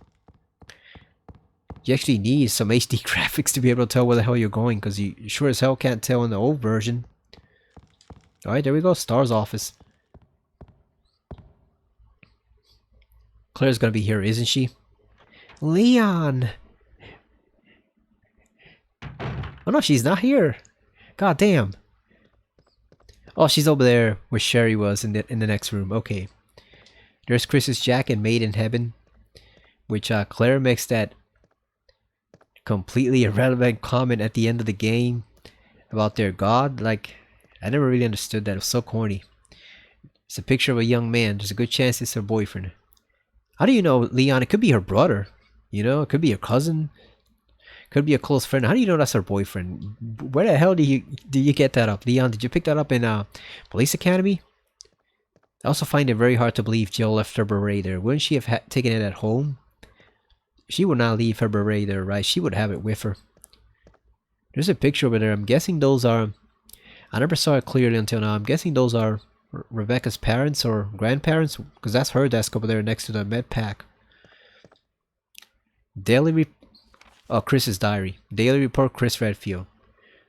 you actually need some HD graphics to be able to tell where the hell you're going, because you sure as hell can't tell in the old version. Alright, there we go. Star's office. Claire's gonna be here, isn't she? Leon! Oh no, she's not here. God damn. Oh, she's over there where Sherry was in the next room. Okay. There's Chris's jacket, Made in Heaven, which Claire makes that completely irrelevant comment at the end of the game about their god. Like, I never really understood that. It was so corny. It's a picture of a young man. There's a good chance it's her boyfriend. How do you know, Leon? It could be her brother. You know, it could be your cousin. Could be a close friend. How do you know that's her boyfriend? Where the hell do you get that up, Leon? Did you pick that up in Police Academy? I also find it very hard to believe Jill left her beret there. Wouldn't she have taken it at home? She would not leave her beret there, right? She would have it with her. There's a picture over there. I'm guessing those are... I never saw it clearly until now. I'm guessing those are Rebecca's parents or grandparents, because that's her desk over there next to the med pack. Chris's diary. Daily report, Chris Redfield.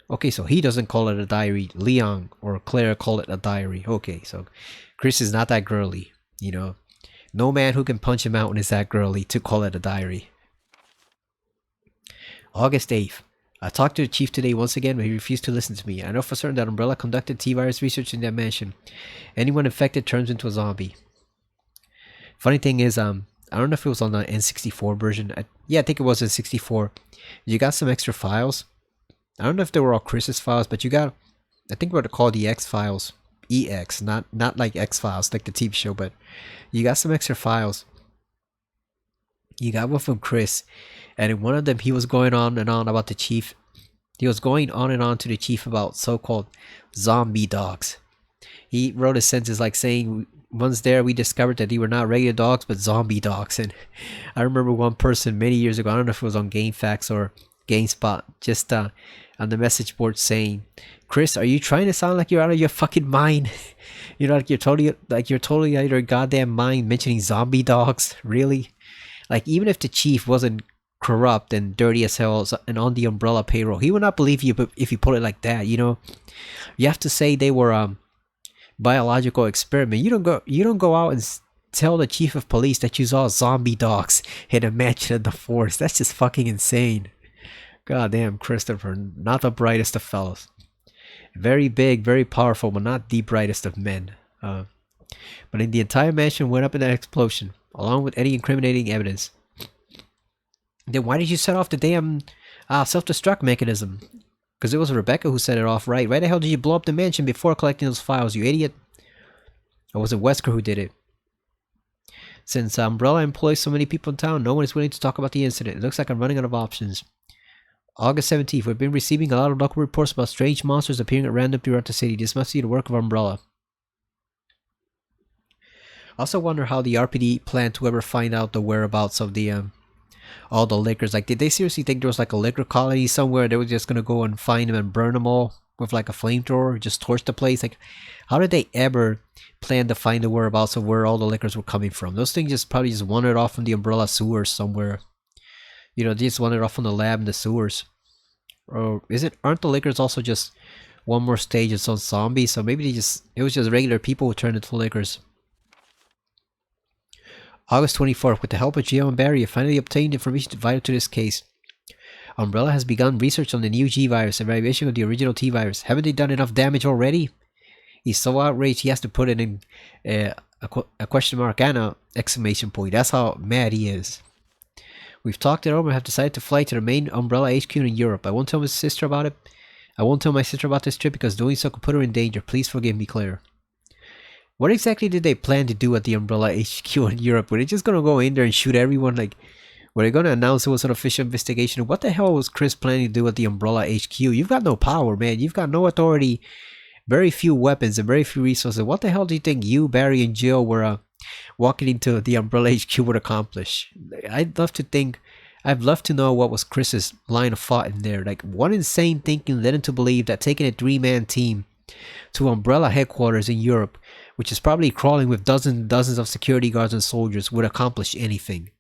Okay, so he doesn't call it a diary. Leon or Claire call it a diary. Okay, so Chris is not that girly, you know. No man who can punch him out is that girly to call it a diary. August 8th. I talked to the chief today once again, but he refused to listen to me. I know for certain that Umbrella conducted T-virus research in that mansion. Anyone infected turns into a zombie. Funny thing is, I don't know if it was on the N64 version. Yeah, I think it was in 64. You got some extra files. I don't know if they were all Chris's files, but you got, I think what they're called the X files. EX, not like X Files, like the TV show, but you got some extra files. You got one from Chris, and in one of them he was going on and on about the chief. He was going on and on to the chief about so-called zombie dogs. He wrote a sentence like saying, once there we discovered that they were not regular dogs but zombie dogs. And I remember one person many years ago, I don't know if it was on GameFAQs or GameSpot, just on the message board saying, Chris, are you trying to sound like you're out of your fucking mind? You know, you're totally out of your goddamn mind mentioning zombie dogs. Really? Like, even if the chief wasn't corrupt and dirty as hell and on the Umbrella payroll, he would not believe you if you put it like that. You know, you have to say they were biological experiment. You don't go out and tell the chief of police that you saw zombie dogs in a mansion of the forest. That's just fucking insane. Goddamn, Christopher, not the brightest of fellows. Very big, very powerful, but not the brightest of men. But the entire mansion went up in that explosion, along with any incriminating evidence. Then why did you set off the damn self-destruct mechanism? Because it was Rebecca who set it off, right? Why the hell did you blow up the mansion before collecting those files, you idiot? Or was it Wesker who did it? Since Umbrella employs so many people in town, no one is willing to talk about the incident. It looks like I'm running out of options. August 17th, we've been receiving a lot of local reports about strange monsters appearing at random throughout the city. This must be the work of Umbrella. I also wonder how the RPD planned to ever find out the whereabouts of the all the liquors. Like, did they seriously think there was like a liquor colony somewhere? They were just gonna go and find them and burn them all with like a flamethrower, just torch the place? Like, how did they ever plan to find the whereabouts of where all the liquors were coming from? Those things just probably just wandered off from the Umbrella sewers somewhere. You know, they just wandered off from the lab in the sewers. Or aren't the liquors also just one more stage of some zombies? So maybe it was just regular people who turned into liquors. August 24th, with the help of Gio and Barry, I finally obtained information vital to this case. Umbrella has begun research on the new G-Virus and evaluation of the original T-Virus. Haven't they done enough damage already? He's so outraged he has to put it in a question mark and an exclamation point. That's how mad he is. We've talked it over and have decided to fly to the main Umbrella HQ in Europe. I won't tell my sister about it. I won't tell my sister about this trip because doing so could put her in danger. Please forgive me, Claire. What exactly did they plan to do at the Umbrella HQ in Europe? Were they just gonna go in there and shoot everyone? Like, were they gonna announce it was an official investigation? What the hell was Chris planning to do at the Umbrella HQ? You've got no power, man. You've got no authority, very few weapons, and very few resources. What the hell do you think you, Barry, and Jill were walking into the Umbrella HQ would accomplish? I'd love to know what was Chris's line of thought in there. Like, what insane thinking led him to believe that taking a 3-man team to Umbrella headquarters in Europe, which is probably crawling with dozens and dozens of security guards and soldiers, would accomplish anything?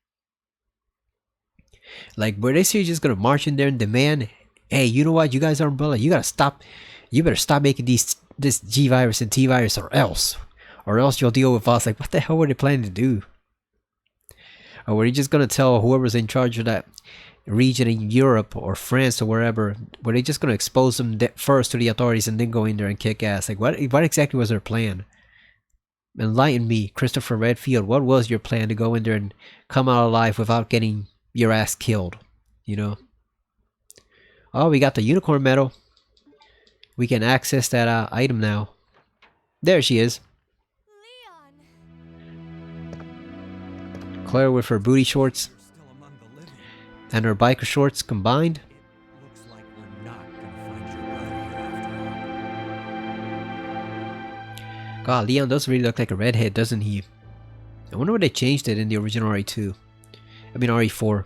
Like, were they seriously just gonna march in there and demand, hey, you know what, you guys are Umbrella, you better stop making this G-Virus and T-Virus or else you'll deal with us? Like, what the hell were they planning to do? Or were they just gonna tell whoever's in charge of that region in Europe or France or wherever, were they just gonna expose them first to the authorities and then go in there and kick ass? Like, what exactly was their plan? Enlighten me, Christopher Redfield. What was your plan to go in there and come out alive without getting your ass killed? You know? Oh, we got the unicorn medal. We can access that item now. There she is. Leon! Claire with her booty shorts You're still among the living. and her biker shorts combined. It looks like we're not gonna find your brother here after all. God, Leon does really look like a redhead, doesn't he? I wonder why they changed it in the original RE2. I mean RE4.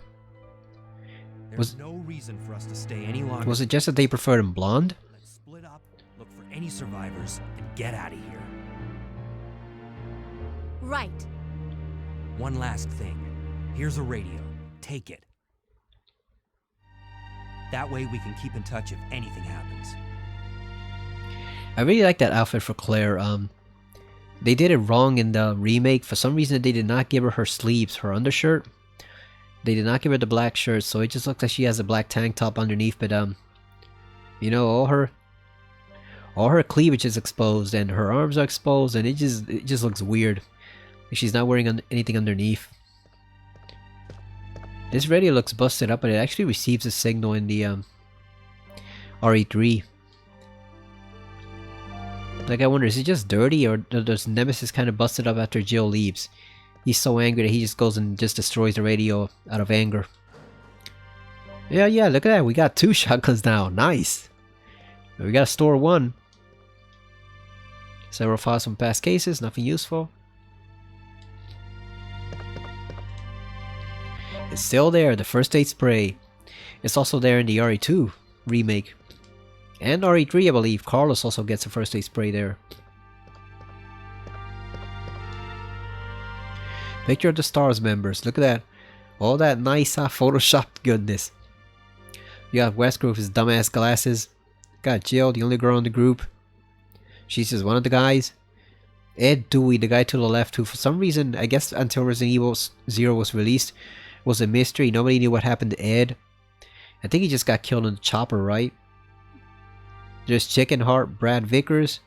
There's no reason for us to stay any longer. Was it just that they preferred him blonde? Let's split up, look for any survivors, and get out of here. Right. One last thing. Here's a radio. Take it. That way we can keep in touch if anything happens. I really like that outfit for Claire. They did it wrong in the remake. For some reason, they did not give her sleeves, her undershirt. They did not give her the black shirt, so it just looks like she has a black tank top underneath. But You know, all her cleavage is exposed and her arms are exposed, and it just looks weird. She's not wearing anything underneath. This radio looks busted up, but it actually receives a signal in the RE3. Like, I wonder, is it just dirty, or does Nemesis kind of busted up after Jill leaves? He's so angry that he just goes and just destroys the radio out of anger. Yeah, look at that. We got 2 shotguns now. Nice. We gotta store 1. Several files from past cases, nothing useful. It's still there, the first aid spray. It's also there in the RE2 remake. And RE3, I believe. Carlos also gets a first aid spray there. Picture of the STARS members. Look at that. All that nice photoshopped goodness. You got Wesker with his dumbass glasses. Got Jill, the only girl in the group. She's just one of the guys. Ed Dewey, the guy to the left, who for some reason, I guess until Resident Evil 0 was released, was a mystery. Nobody knew what happened to Ed. I think he just got killed in the chopper, right? There's Chicken Heart, Brad Vickers.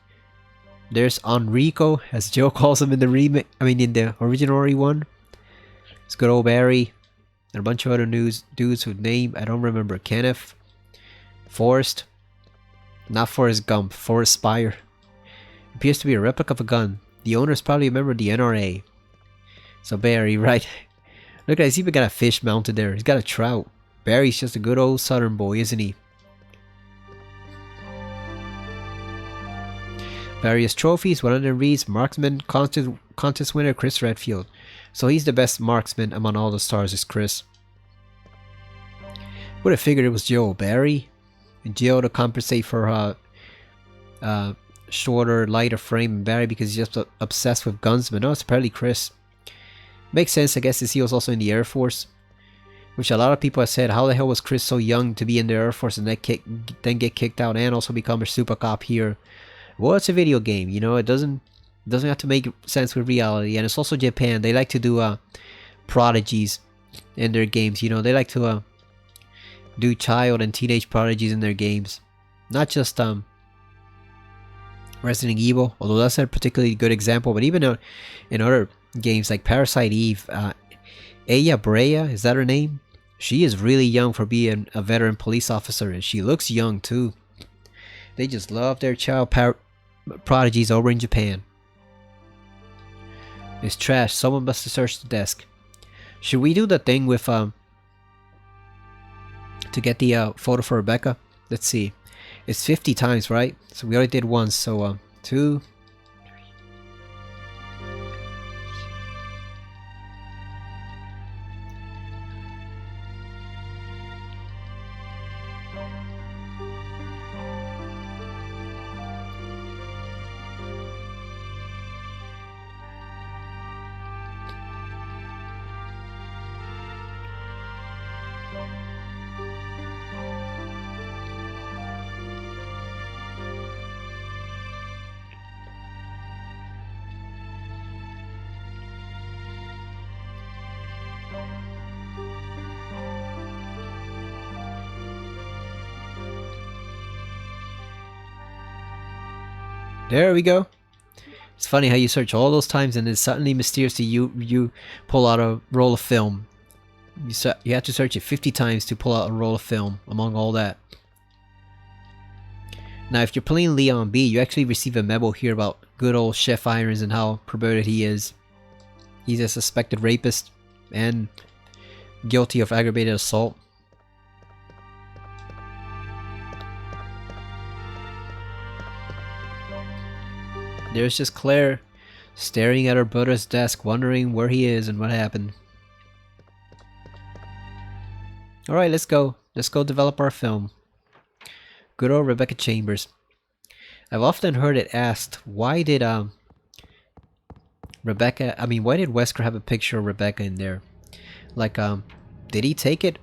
There's Enrico, as Joe calls him in the remake. I mean, in the original RE1. It's good old Barry. And a bunch of other dudes whose name I don't remember. Kenneth. Forrest. Not Forrest Gump. Forrest Spire. Appears to be a replica of a gun. The owners probably remember the NRA. So Barry, right? Look at, he's even got a fish mounted there. He's got a trout. Barry's just a good old southern boy, isn't he? Various trophies. One of them reads Marksman Contest winner Chris Redfield. So he's the best marksman among all the stars, is Chris. Would have figured it was Jill. Barry? And Jill to compensate for her shorter, lighter frame, and Barry because he's just obsessed with guns. But no, it's apparently Chris. Makes sense, I guess, as he was also in the Air Force. Which a lot of people have said, how the hell was Chris so young to be in the Air Force and then get kicked out and also become a super cop here? Well, it's a video game, you know, it doesn't have to make sense with reality. And it's also Japan. They like to do prodigies in their games, you know. They like to do child and teenage prodigies in their games. Not just Resident Evil, although that's a particularly good example, but even in other games like Parasite Eve, Aya Brea, is that her name? She is really young for being a veteran police officer, and she looks young too. They just love their child prodigies over in Japan. It's trash. Someone must have searched the desk. Should we do the thing with to get the photo for Rebecca? Let's see. It's 50 times, right? So we already did once. So 2. There we go. It's funny how you search all those times and then suddenly mysteriously you pull out a roll of film. You have to search it 50 times to pull out a roll of film among all that. Now if you're playing Leon B, you actually receive a memo here about good old Chef Irons and how perverted he is. He's a suspected rapist and guilty of aggravated assault. There's just Claire staring at her brother's desk, wondering where he is and what happened. Alright, let's go. Let's go develop our film. Good old Rebecca Chambers. I've often heard it asked, why did why did Wesker have a picture of Rebecca in there? Like, did he take it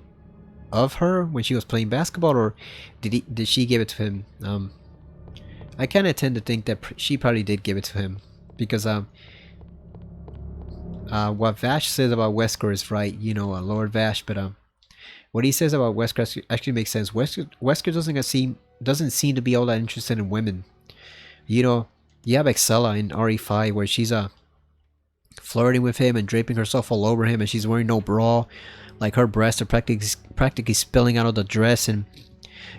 of her when she was playing basketball, or did she give it to him? I kind of tend to think that she probably did give it to him, because what Vash says about Wesker is right, you know, Lord Vash, but what he says about Wesker actually makes sense. Wesker doesn't seem doesn't seem to be all that interested in women. You know, you have Excella in RE5 where she's flirting with him and draping herself all over him, and she's wearing no bra. Like her breasts are practically spilling out of the dress. And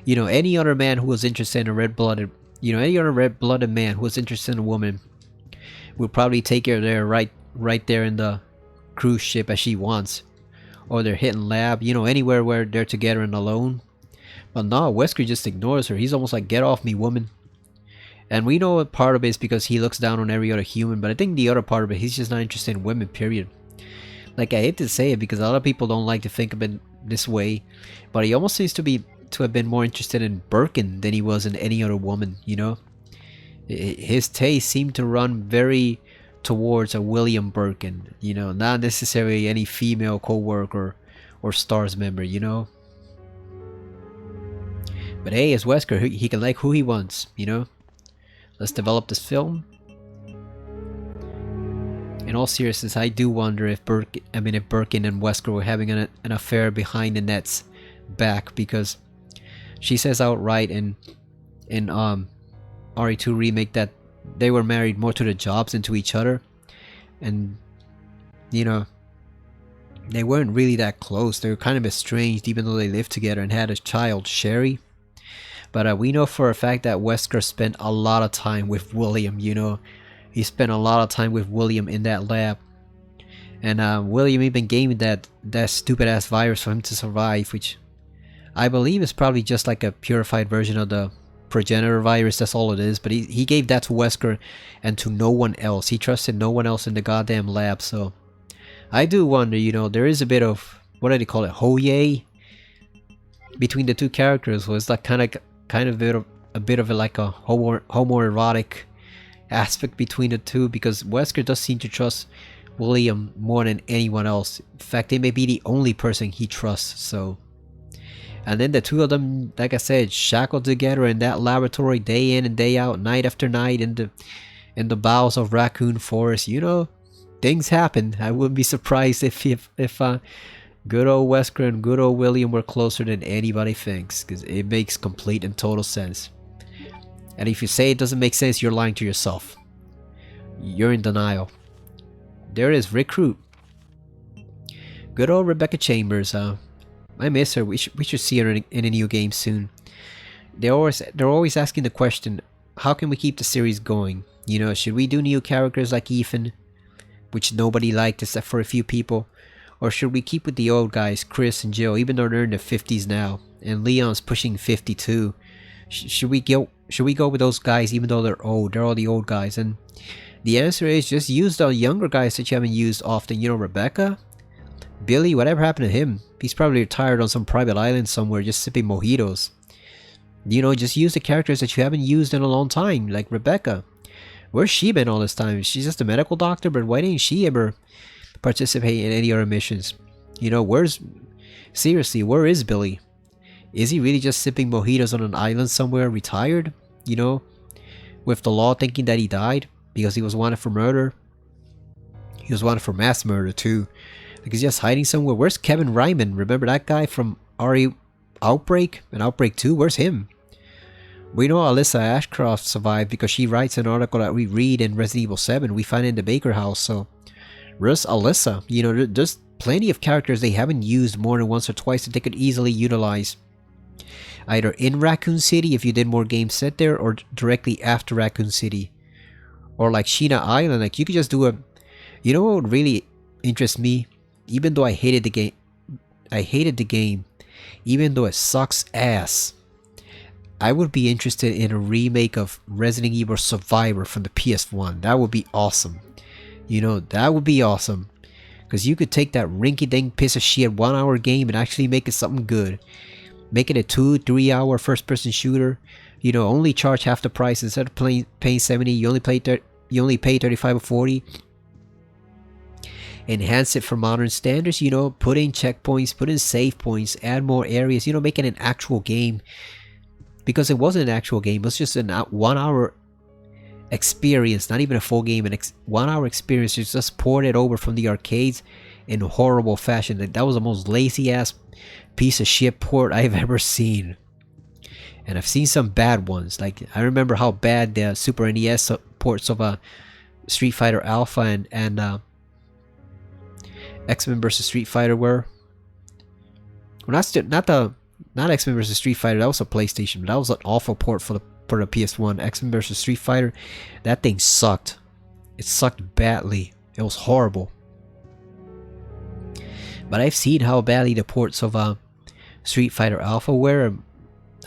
you know, any other man who was interested in a red-blooded, you know, any other red-blooded man who was interested in a woman would probably take her there right there in the cruise ship as she wants, or they're hitting lab, you know, anywhere where they're together and alone. But no, Wesker just ignores her. He's almost like, get off me, woman. And we know part of it is because he looks down on every other human, but I think the other part of it, he's just not interested in women, period. Like, I hate to say it because a lot of people don't like to think of it this way, but he almost seems to have been more interested in Birkin than he was in any other woman, you know? His taste seemed to run very towards a William Birkin, you know, not necessarily any female co-worker or STARS member, you know? But hey, as Wesker, he can like who he wants, you know? Let's develop this film. In all seriousness, I do wonder if Birkin and Wesker were having an affair behind the nets back, because she says outright in RE2 remake that they were married more to the jobs than to each other, and you know, they weren't really that close. They were kind of estranged, even though they lived together and had a child, Sherry. But we know for a fact that Wesker spent a lot of time with William, you know. He spent a lot of time with William in that lab. And William even gave him that stupid ass virus for him to survive, which I believe is probably just like a purified version of the progenitor virus. That's all it is. But he gave that to Wesker and to no one else. He trusted no one else in the goddamn lab. So I do wonder, you know, there is a bit of, what do they call it, hoye between the two characters. Was like kind of a bit of like a homoerotic aspect between the two, because Wesker does seem to trust William more than anyone else. In fact, they may be the only person he trusts. So, and then the two of them, like I said, shackled together in that laboratory day in and day out, night after night, in the bowels of Raccoon Forest. You know, things happen. I wouldn't be surprised if good old Wesker and good old William were closer than anybody thinks, because it makes complete and total sense. And if you say it doesn't make sense, you're lying to yourself. You're in denial. There it is, Recruit. Good old Rebecca Chambers. I miss her. We should see her in a new game soon. They're always asking the question, how can we keep the series going? You know, should we do new characters like Ethan, which nobody liked except for a few people? Or should we keep with the old guys, Chris and Jill, even though they're in their 50s now, and Leon's pushing 52? Should we go with those guys even though they're old? They're all the old guys. And the answer is just use the younger guys that you haven't used often. You know, Rebecca, Billy, whatever happened to him? He's probably retired on some private island somewhere just sipping mojitos. You know, just use the characters that you haven't used in a long time, like Rebecca. Where's she been all this time? She's just a medical doctor, but why didn't she ever participate in any other missions? You know, seriously, where is Billy? Is he really just sipping mojitos on an island somewhere, retired? You know, with the law thinking that he died because he was wanted for murder. He was wanted for mass murder too. Like, he's just hiding somewhere. Where's Kevin Ryman? Remember that guy from RE Outbreak and Outbreak 2? Where's him? We know Alyssa Ashcroft survived because she writes an article that we read in Resident Evil 7. We find it in the Baker house. So where's Alyssa? You know, there's plenty of characters they haven't used more than once or twice that they could easily utilize. Either in Raccoon City if you did more games set there, or directly after Raccoon City. Or like Sheena Island, like you could just do a... You know what would really interest me? Even though I hated the game, even though it sucks ass, I would be interested in a remake of Resident Evil Survivor from the PS1. That would be awesome. You know, that would be awesome. Because you could take that rinky-dink piece of shit 1 hour game and actually make it something good. Make it a 2-3 hour first person shooter. You know, only charge half the price. Instead of paying 70, you only pay 35 or 40. Enhance it for modern standards, you know, put in checkpoints, put in save points, add more areas, you know, make it an actual game. Because it wasn't an actual game, it was just a 1 hour experience, not even a full game, an 1 hour experience. Just poured it over from the arcades in horrible fashion. Like, that was the most lazy ass piece of shit port I've ever seen. and I've seen some bad ones. Like I remember how bad the Super NES ports of Street Fighter Alpha and X-Men vs Street Fighter were. Well, not X-Men vs Street Fighter. That was a PlayStation, but that was an awful port for the PS1. X-Men vs Street Fighter, that thing sucked. It sucked badly. It was horrible. But I've seen how badly the ports of Street Fighter Alpha were.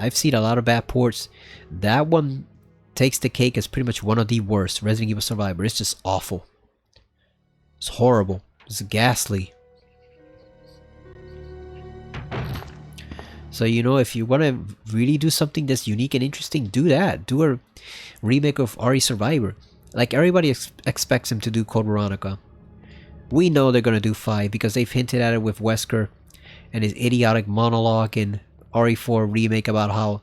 I've seen a lot of bad ports. That one takes the cake as pretty much one of the worst. Resident Evil Survivor. It's just awful. It's horrible. It's ghastly. So, you know, if you want to really do something that's unique and interesting, do that. Do a remake of RE Survivor. Like everybody expects him to do Code Veronica. We know they're going to do 5 because they've hinted at it with Wesker and his idiotic monologue in RE4 remake about how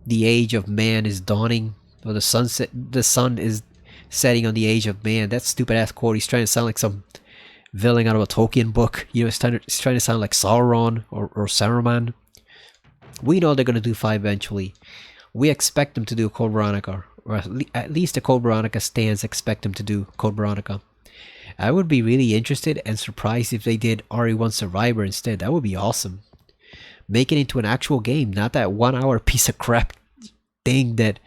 the age of man is dawning, or the sun is setting on the age of man. That stupid ass quote. He's trying to sound like some villain out of a Tolkien book. You know, he's trying to sound like Sauron or Saruman. We know they're going to do 5 eventually. We expect them to do Code Veronica, or at least the Code Veronica stands expect them to do Code Veronica. I would be really interested and surprised if they did RE1 Survivor instead. That would be awesome. Make it into an actual game, not that 1 hour piece of crap thing that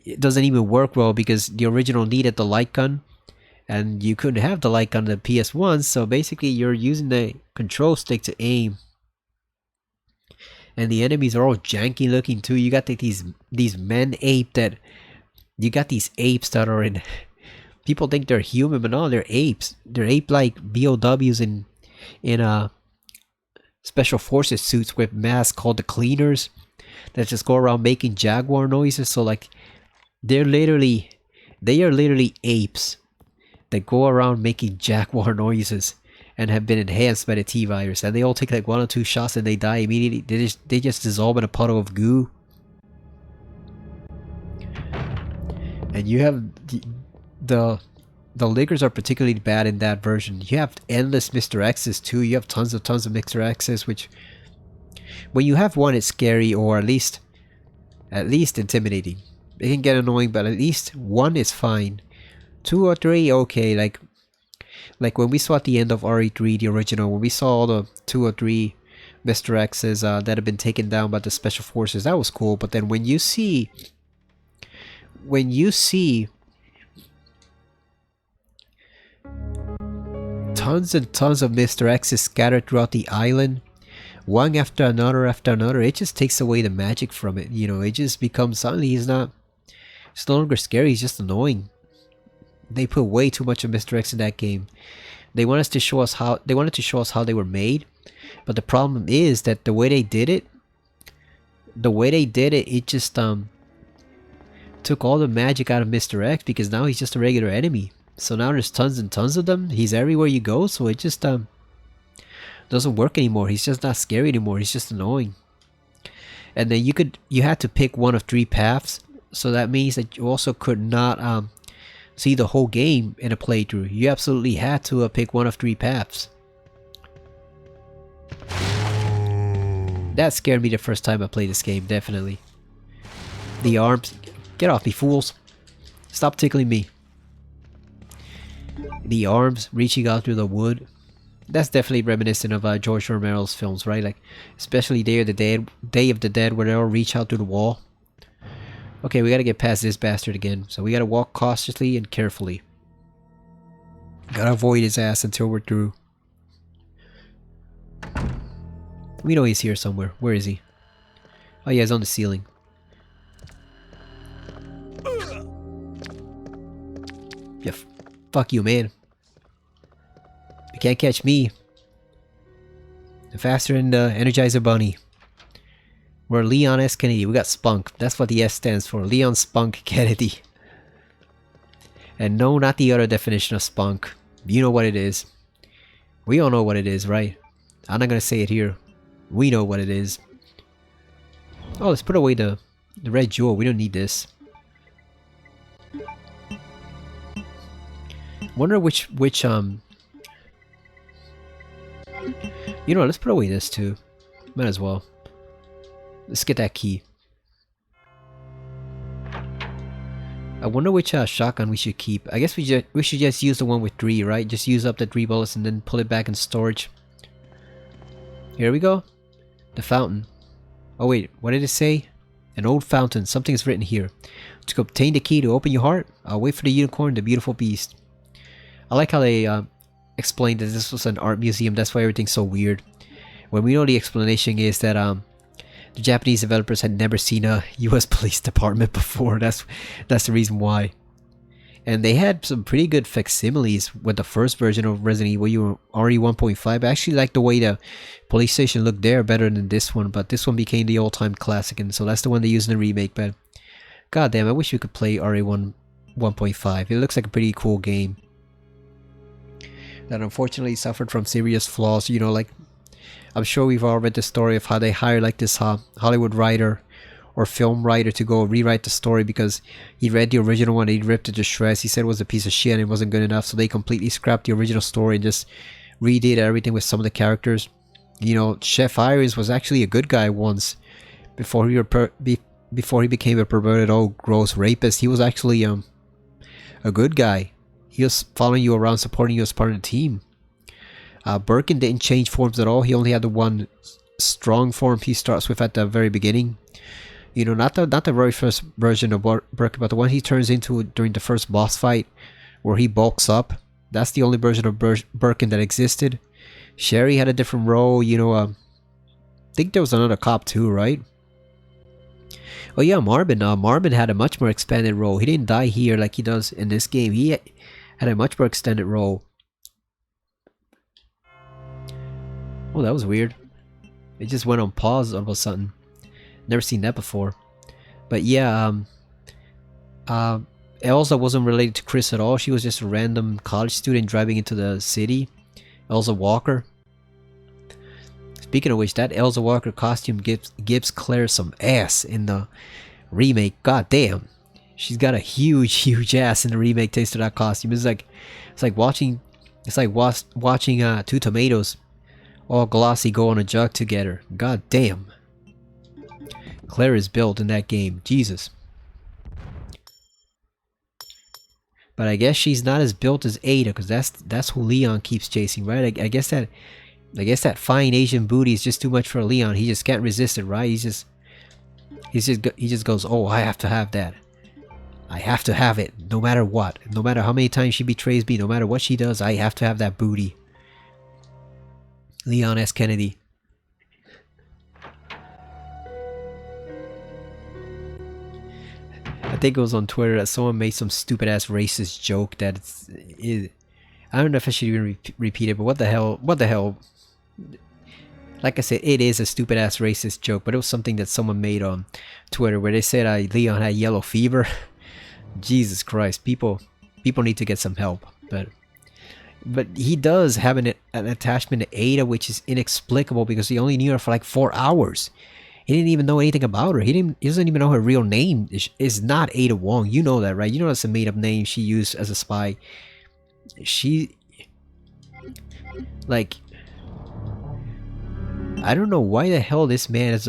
it doesn't even work well because the original needed the light gun and you couldn't have the light gun on the PS1, so basically you're using the control stick to aim. And the enemies are all janky looking too. You got these men ape that you got these apes that are in. People think they're human, but no, they're apes. They're ape-like BOWs in special forces suits with masks called the cleaners that just go around making jaguar noises. So like, they are literally apes that go around making jaguar noises and have been enhanced by the T virus. And they all take like 1 or 2 shots and they die immediately. They just dissolve in a puddle of goo. And you have the Lickers are particularly bad in that version. You have endless Mr. X's too. You have tons of Mr. X's, which when you have one, it's scary, or at least intimidating. It can get annoying, but at least 1 is fine. 2 or 3, okay. Like when we saw at the end of RE3, the original, when we saw all the 2 or 3 Mr. X's that have been taken down by the special forces, that was cool. But then when you see tons and tons of Mr. X's scattered throughout the island, one after another, it just takes away the magic from it. You know, it just becomes suddenly it's no longer scary, he's just annoying. They put way too much of Mr. X in that game. They wanted to show us how they were made, but the problem is that the way they did it, it just took all the magic out of Mr. X, because now he's just a regular enemy. So now there's tons and tons of them. He's everywhere you go, so it just doesn't work anymore. He's just not scary anymore. He's just annoying. And then you had to pick one of 3 paths, so that means that you also could not see the whole game in a playthrough. You absolutely had to pick one of 3 paths. That scared me the first time I played this game, definitely. The arms, get off me, fools! Stop tickling me. The arms reaching out through the wood. That's definitely reminiscent of George Romero's films, right? Like, especially Day of the Dead, where they all reach out through the wall. Okay, we gotta get past this bastard again. So we gotta walk cautiously and carefully. Gotta avoid his ass until we're through. We know he's here somewhere. Where is he? Oh yeah, he's on the ceiling. Yeah, fuck you, man. You can't catch me. I'm faster than the Energizer Bunny. We're Leon S. Kennedy. We got Spunk. That's what the S stands for. Leon Spunk Kennedy. And no, not the other definition of spunk. You know what it is. We all know what it is, right? I'm not gonna say it here. We know what it is. Oh, let's put away the red jewel. We don't need this. Wonder which you know, let's put away this too. Might as well. Let's get that key. I wonder which shotgun we should keep. I guess we should just use the one with 3, right? Just use up the 3 bullets and then pull it back in storage. Here we go. The fountain. Oh wait, what did it say? An old fountain. Something is written here. To obtain the key to open your heart, I'll wait for the unicorn, the beautiful beast. I like how they explained that this was an art museum. That's why everything's so weird. When we know the explanation is that the Japanese developers had never seen a U.S. police department before. That's the reason why. And they had some pretty good facsimiles with the first version of Resident Evil RE1.5. I actually like the way the police station looked there better than this one, but this one became the all-time classic, and so that's the one they used in the remake. But goddamn, I wish we could play RE1.5. It looks like a pretty cool game that unfortunately suffered from serious flaws. You know, like, I'm sure we've all read the story of how they hired like this Hollywood writer or film writer to go rewrite the story because he read the original one and he ripped it to shreds. He said it was a piece of shit and it wasn't good enough, so they completely scrapped the original story and just redid everything with some of the characters. You know, Chef Irons was actually a good guy once before he became a perverted old gross rapist. He was actually a good guy. He was following you around, supporting you as part of the team. Birkin didn't change forms at all. He only had the one strong form he starts with at the very beginning. You know, not the very first version of Birkin, but the one he turns into during the first boss fight, where he bulks up. That's the only version of Birkin that existed. Sherry had a different role. You know, I think there was another cop too, right? Oh yeah, Marvin. Marvin had a much more expanded role. He didn't die here like he does in this game. He had a much more extended role. Oh, that was weird. It just went on pause all of a sudden. Never seen that before. But yeah, Elsa wasn't related to Chris at all. She was just a random college student driving into the city. Elsa Walker. Speaking of which, that Elsa Walker costume gives Claire some ass in the remake. God damn. She's got a huge ass in the remake thanks to that costume. It's like watching two tomatoes all glossy go on a jug together. God damn. Claire is built in that game. Jesus. But I guess she's not as built as Ada, because that's who Leon keeps chasing, right? I guess that fine Asian booty is just too much for Leon. He just can't resist it, right? He just goes, oh, I have to have that. I have to have it, no matter what. No matter how many times she betrays me, no matter what she does, I have to have that booty. Leon S. Kennedy. I think it was on Twitter that someone made some stupid ass racist joke that I don't know if I should even repeat it, but what the hell? Like I said, it is a stupid ass racist joke, but it was something that someone made on Twitter where they said Leon had yellow fever. Jesus Christ, people need to get some help. But he does have an attachment to Ada, which is inexplicable because he only knew her for like 4 hours. He didn't even know anything about her. He doesn't even know her real name is not Ada Wong. You know that, right? You know that's a made-up name she used as a spy. I don't know why the hell this man is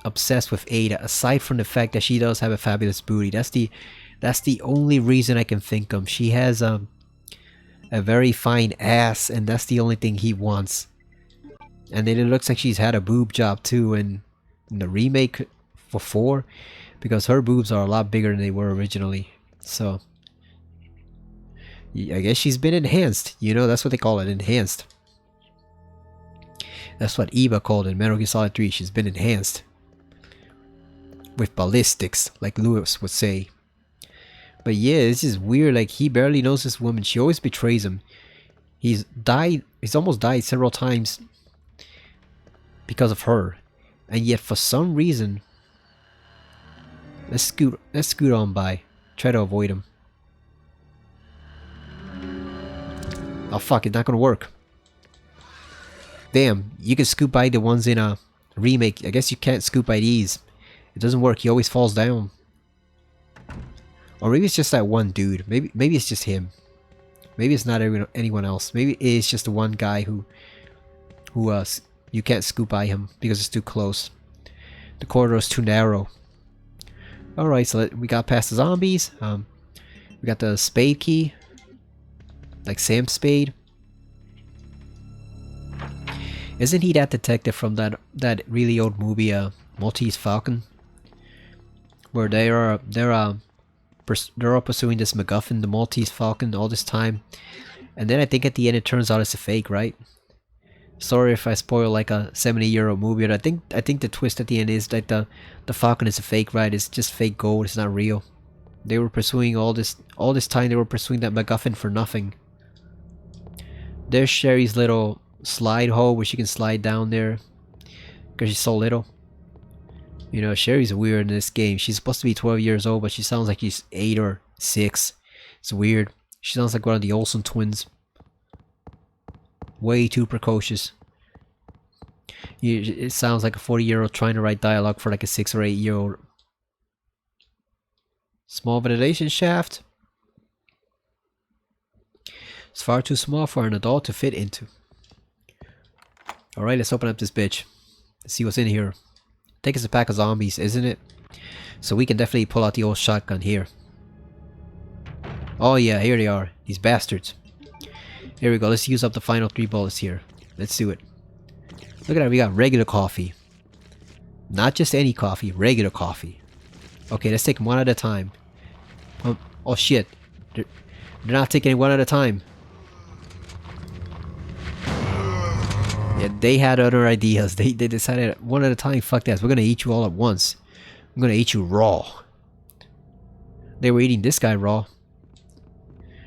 obsessed with Ada, aside from the fact that she does have a fabulous booty. That's the only reason I can think of. She has a very fine ass, and that's the only thing he wants. And then it looks like she's had a boob job too in the remake for 4, because her boobs are a lot bigger than they were originally. So I guess she's been enhanced. You know, that's what they call it, enhanced. That's what Eva called it in Metal Gear Solid 3. She's been enhanced with ballistics, like Lewis would say. But yeah, it's just weird. Like, he barely knows this woman. She always betrays him. He's almost died several times because of her. And yet, for some reason, let's scoot on by. Try to avoid him. Oh fuck! It's not gonna work. Damn, you can scoot by the ones in a remake. I guess you can't scoot by these. It doesn't work. He always falls down. Or maybe it's just that one dude. Maybe it's just him. Maybe it's not anyone else. Maybe it's just the one guy who you can't scoot by him because it's too close. The corridor is too narrow. Alright, so we got past the zombies. We got the Spade key. Like Sam Spade. Isn't he that detective from that really old movie, Maltese Falcon? Where they're all pursuing this MacGuffin, the Maltese Falcon, all this time. And then I think at the end it turns out it's a fake, right? Sorry if I spoil like a 70-year-old movie, but I think the twist at the end is that the Falcon is a fake, right? It's just fake gold, it's not real. They were pursuing all this time, they were pursuing that MacGuffin for nothing. There's Sherry's little slide hole where she can slide down there because she's so little. You know, Sherry's weird in this game. She's supposed to be 12 years old, but she sounds like she's 8 or 6. It's weird. She sounds like one of the Olsen twins. Way too precocious. It sounds like a 40-year-old trying to write dialogue for like a 6 or 8-year-old. Small ventilation shaft. It's far too small for an adult to fit into. Alright, let's open up this bitch. Let's see what's in here. I think it's a pack of zombies, isn't it? So we can definitely pull out the old shotgun here. Oh yeah, here they are. These bastards. Here we go. Let's use up the final 3 bullets here. Let's do it. Look at that. We got regular coffee. Not just any coffee. Regular coffee. Okay, let's take them one at a time. Oh shit. They're not taking it one at a time. Yeah, they had other ideas. They decided one at a time, fuck that. We're gonna eat you all at once. I'm gonna eat you raw. They were eating this guy raw.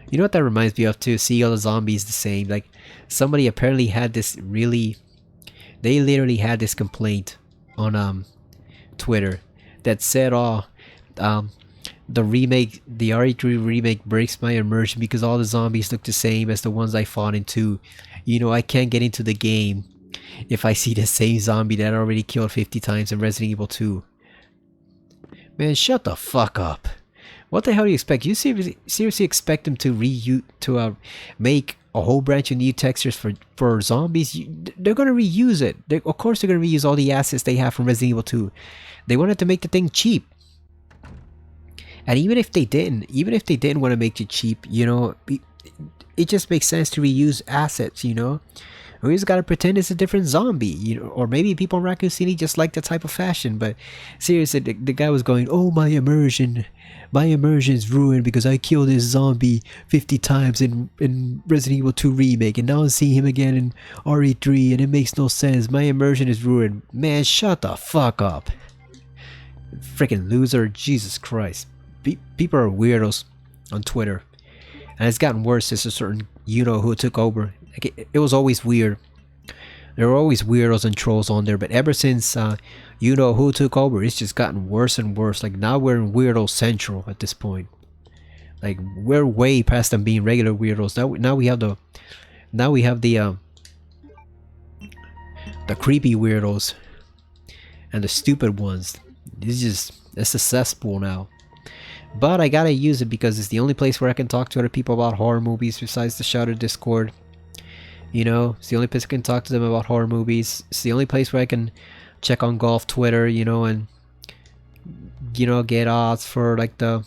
You know what that reminds me of too? See all the zombies the same. Like, somebody apparently had this really... They literally had this complaint on Twitter that said, oh, the remake, the RE3 remake breaks my immersion because all the zombies look the same as the ones I fought in 2. You know, I can't get into the game if I see the same zombie that I already killed 50 times in Resident Evil 2. Man, shut the fuck up. What the hell do you expect? You seriously expect them to make a whole bunch of new textures for zombies? They're gonna reuse it. Of course they're gonna reuse all the assets they have from Resident Evil 2. They wanted to make the thing cheap. And even if they didn't want to make it cheap, you know, it just makes sense to reuse assets, you know? We just gotta pretend it's a different zombie, you know, or maybe people in Raccoon City just like that type of fashion. But seriously, the guy was going, "Oh, my immersion is ruined because I killed this zombie 50 times in Resident Evil 2 remake, and now I'm seeing him again in RE3, and it makes no sense. My immersion is ruined." Man, shut the fuck up, freaking loser! Jesus Christ, people are weirdos on Twitter, and it's gotten worse since a certain you-know-who took over. Like, it was always weird. There were always weirdos and trolls on there, but ever since you-know-who took over, it's just gotten worse and worse. Like, now we're in Weirdo Central at this point. Like, we're way past them being regular weirdos. Now we have the creepy weirdos and the stupid ones. It's a cesspool now. But I gotta use it because it's the only place where I can talk to other people about horror movies besides the Shouted Discord. You know, it's the only place I can talk to them about horror movies. It's the only place where I can check on golf Twitter, you know, and, you know, get odds for like the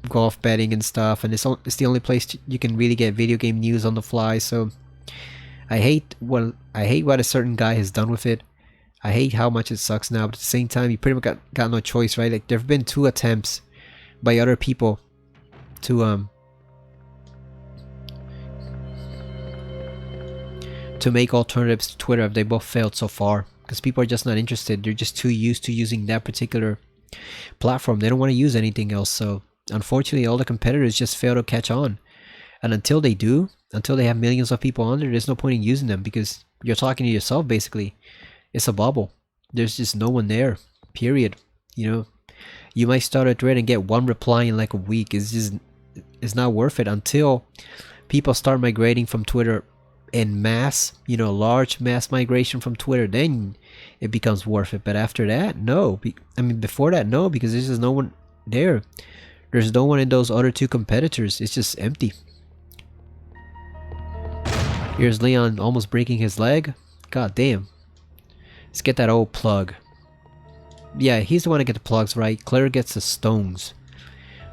golf betting and stuff. And it's the only place you can really get video game news on the fly. So I hate what a certain guy has done with it. I hate how much it sucks now, but at the same time, you pretty much got no choice, right? Like, there have been 2 attempts by other people to make alternatives to Twitter. They both failed so far because people are just not interested. They're just too used to using that particular platform. They don't want to use anything else. So unfortunately, all the competitors just fail to catch on. And until they do, until they have millions of people on there, there's no point in using them because you're talking to yourself basically. It's a bubble. There's just no one there. Period. You know, you might start a thread and get 1 reply in like a week. It's not worth it until people start migrating from Twitter in mass, you know, large mass migration from Twitter. Then it becomes worth it. But after that, no. I mean, before that, no, because there's just no one there. There's no one in those other 2 competitors. It's just empty. Here's Leon almost breaking his leg. God damn. Let's get that old plug. Yeah, he's the one to get the plugs right. Claire gets the stones.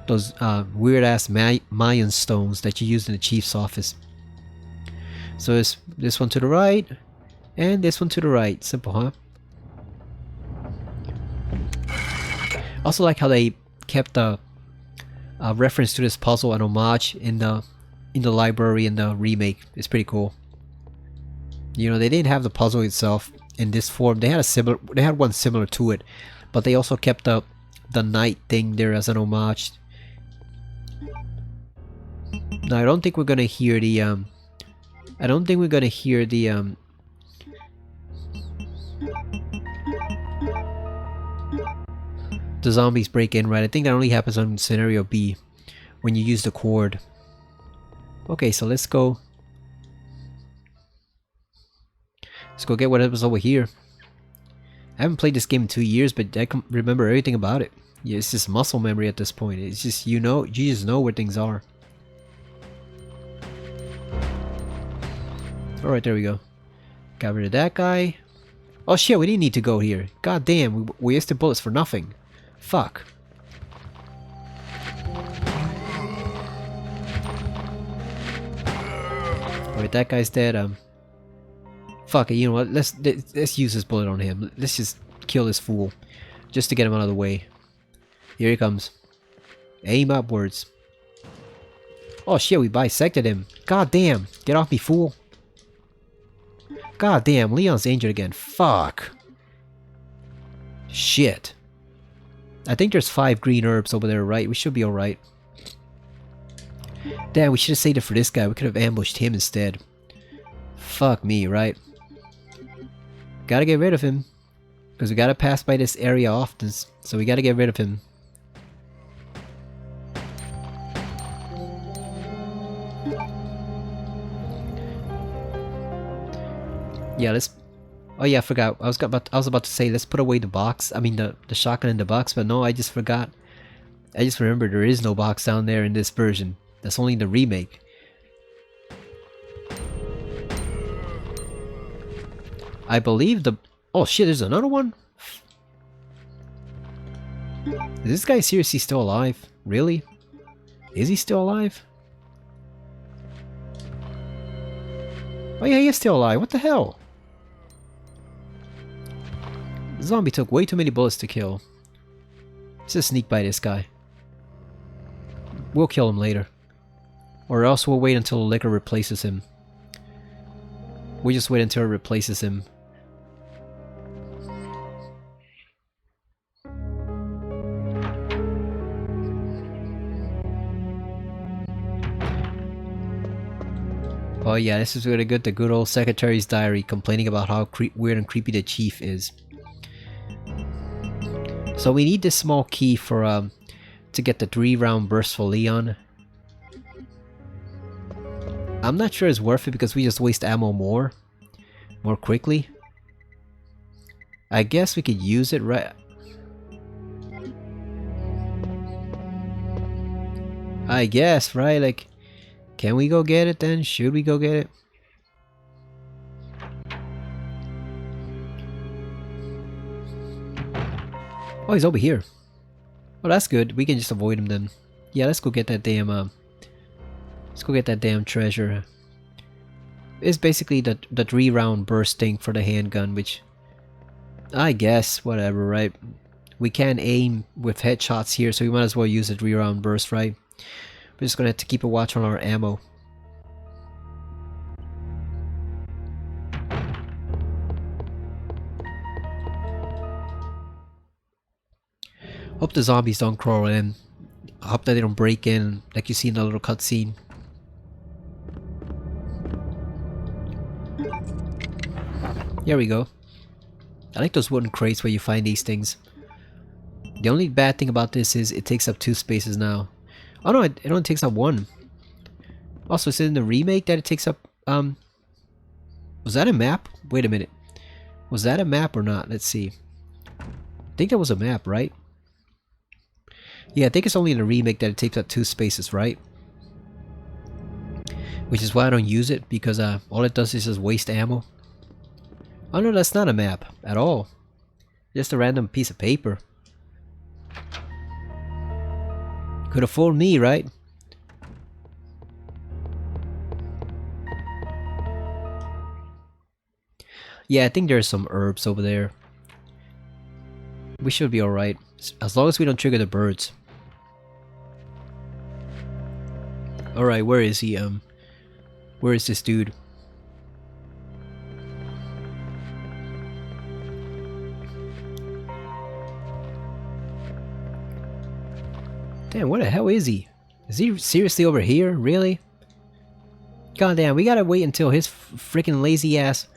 those weird ass Mayan stones that you use in the chief's office. So it's this one to the right, and this one to the right. Simple, huh? Also like how they kept a reference to this puzzle and homage in the library in the remake. It's pretty cool. You know, they didn't have the puzzle itself in this form. They had one similar to it, but they also kept the knight thing there as an homage. Now I don't think we're gonna hear the the zombies break in, right? I think that only happens on scenario B when you use the cord. Okay, so let's go get whatever's over here. I haven't played this game in 2 years, but I can remember everything about it. Yeah, it's just muscle memory at this point. It's just, you just know where things are. Alright, there we go. Got rid of that guy. Oh shit, we didn't need to go here. God damn, we wasted bullets for nothing. Fuck. Alright, that guy's dead. Fuck it, you know what? Let's use this bullet on him. Let's just kill this fool. Just to get him out of the way. Here he comes. Aim upwards. Oh shit, we bisected him. God damn. Get off me, fool. God damn, Leon's injured again. Fuck. Shit. I think there's 5 green herbs over there, right? We should be alright. Damn, we should have saved it for this guy. We could have ambushed him instead. Fuck me, right? Gotta get rid of him. Because we gotta pass by this area often. So we gotta get rid of him. Yeah, let's... Oh yeah, I forgot. I was about to say, let's put away the box. I mean, the shotgun in the box, but no, I just forgot. I just remembered there is no box down there in this version. That's only the remake. I believe the... Oh shit, there's another one? Is this guy seriously still alive? Really? Is he still alive? Oh yeah, he is still alive. What the hell? The zombie took way too many bullets to kill. Let's just sneak by this guy. We'll kill him later. Or else we'll wait until the liquor replaces him. We just wait until it replaces him. Oh yeah, this is really good. The good old secretary's diary complaining about how weird and creepy the chief is. So we need this small key for to get the 3-round burst for Leon. I'm not sure it's worth it because we just waste ammo more quickly. I guess we could use it, right? I guess, right? Like, can we go get it then? Should we go get it? Oh, he's over here. Oh, that's good. We can just avoid him then. Yeah, let's go get that damn let's go get that damn treasure. It's basically the 3-round burst thing for the handgun, which I guess whatever, right? We can aim with headshots here, so we might as well use the 3-round burst, right? We're just gonna have to keep a watch on our ammo. Hope the zombies don't crawl in. I hope that they don't break in like you see in the little cutscene. Here we go. I like those wooden crates where you find these things. The only bad thing about this is it takes up 2 spaces now. Oh no, it only takes up 1. Also, is it in the remake that it takes up... Was that a map? Wait a minute. Was that a map or not? Let's see. I think that was a map, right? Yeah, I think it's only in the remake that it takes up 2 spaces, right? Which is why I don't use it, because all it does is just waste ammo. Oh no, that's not a map at all. Just a random piece of paper. Could have fooled me, right? Yeah, I think there's some herbs over there. We should be alright. As long as we don't trigger the birds. Alright, where is he? Where is this dude? Damn, where the hell is he? Is he seriously over here? Really? God damn, we gotta wait until his freaking lazy ass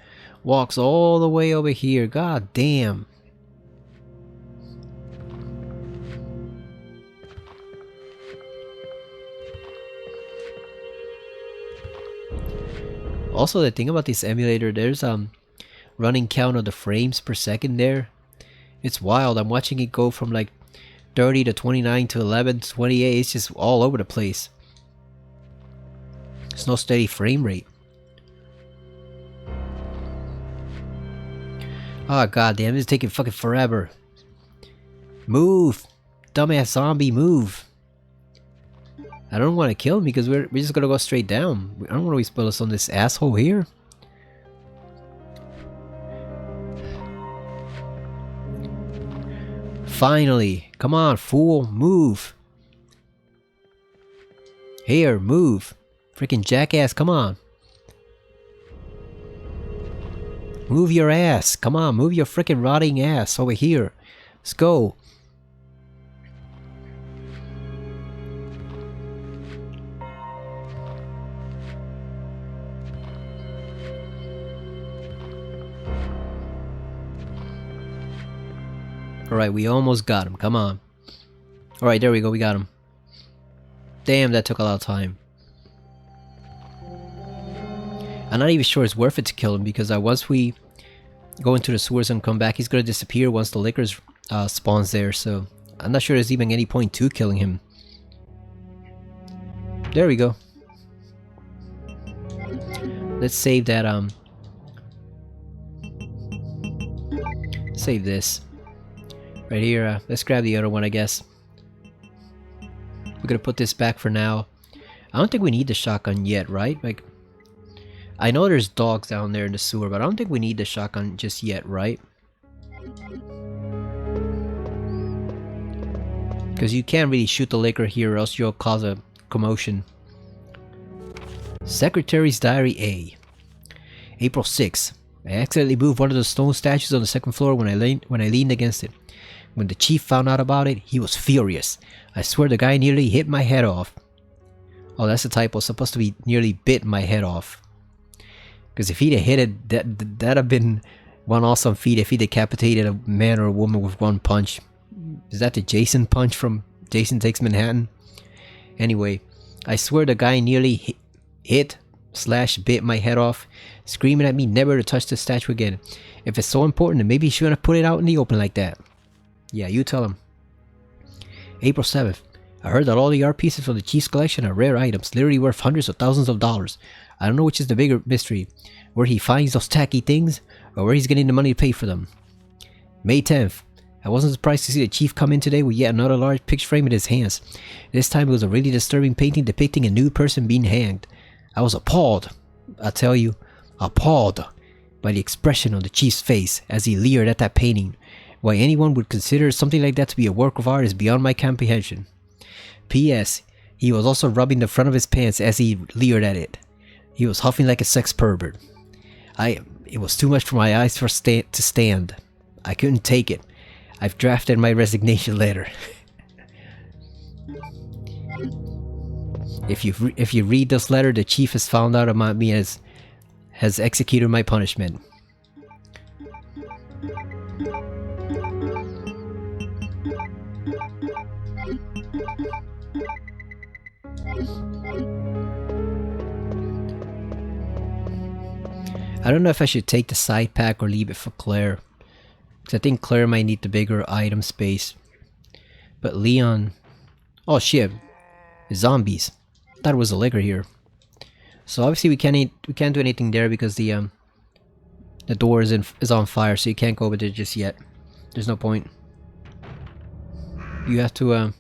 walks all the way over here. God damn. Also, the thing about this emulator, there's running count of the frames per second there. It's wild. I'm watching it go from like 30 to 29 to 11 to 28. It's just all over the place. There's no steady frame rate. Oh god damn, this is taking fucking forever. Move! Dumbass zombie, move! I don't want to kill him because we're just gonna go straight down. I don't want to waste bullets on this asshole here. Finally! Come on, fool! Move! Here, move! Freaking jackass, come on! Move your ass! Come on, move your freaking rotting ass over here! Let's go! Alright, we almost got him. Come on. Alright, there we go. We got him. Damn, that took a lot of time. I'm not even sure it's worth it to kill him because once we go into the sewers and come back, he's gonna disappear once the liquors spawns there. So I'm not sure there's even any point to killing him. There we go. Let's save that. Save this. Right here, let's grab the other one, I guess. We're gonna put this back for now. I don't think we need the shotgun yet, right? Like, I know there's dogs down there in the sewer, but I don't think we need the shotgun just yet, right? Because you can't really shoot the liquor here or else you'll cause a commotion. Secretary's Diary A. April 6th. I accidentally moved one of the stone statues on the second floor when I leaned against it. When the chief found out about it, he was furious. I swear the guy nearly hit my head off. Oh, that's a typo. It's supposed to be nearly bit my head off. Because if he'd have hit it, that'd have been one awesome feat if he decapitated a man or a woman with one punch. Is that the Jason punch from Jason Takes Manhattan? Anyway, I swear the guy nearly hit/bit my head off, screaming at me never to touch the statue again. If it's so important, then maybe he shouldn't have put it out in the open like that. Yeah, you tell him. April 7th. I heard that all the art pieces from the chief's collection are rare items, literally worth hundreds of thousands of dollars. I don't know which is the bigger mystery, where he finds those tacky things, or where he's getting the money to pay for them. May 10th. I wasn't surprised to see the chief come in today with yet another large picture frame in his hands. This time it was a really disturbing painting depicting a nude person being hanged. I was appalled. I tell you, appalled by the expression on the chief's face as he leered at that painting. Why anyone would consider something like that to be a work of art is beyond my comprehension. P.S. He was also rubbing the front of his pants as he leered at it. He was huffing like a sex pervert. It was too much for my eyes to stand. I couldn't take it. I've drafted my resignation letter. If you read this letter, the chief has found out about me has executed my punishment. I don't know if I should take the side pack or leave it for Claire. Because I think Claire might need the bigger item space. But Leon... Oh shit. Zombies. I thought it was a liquor here. So obviously we can't do anything there because the door is on fire, so you can't go over there just yet. There's no point. You have to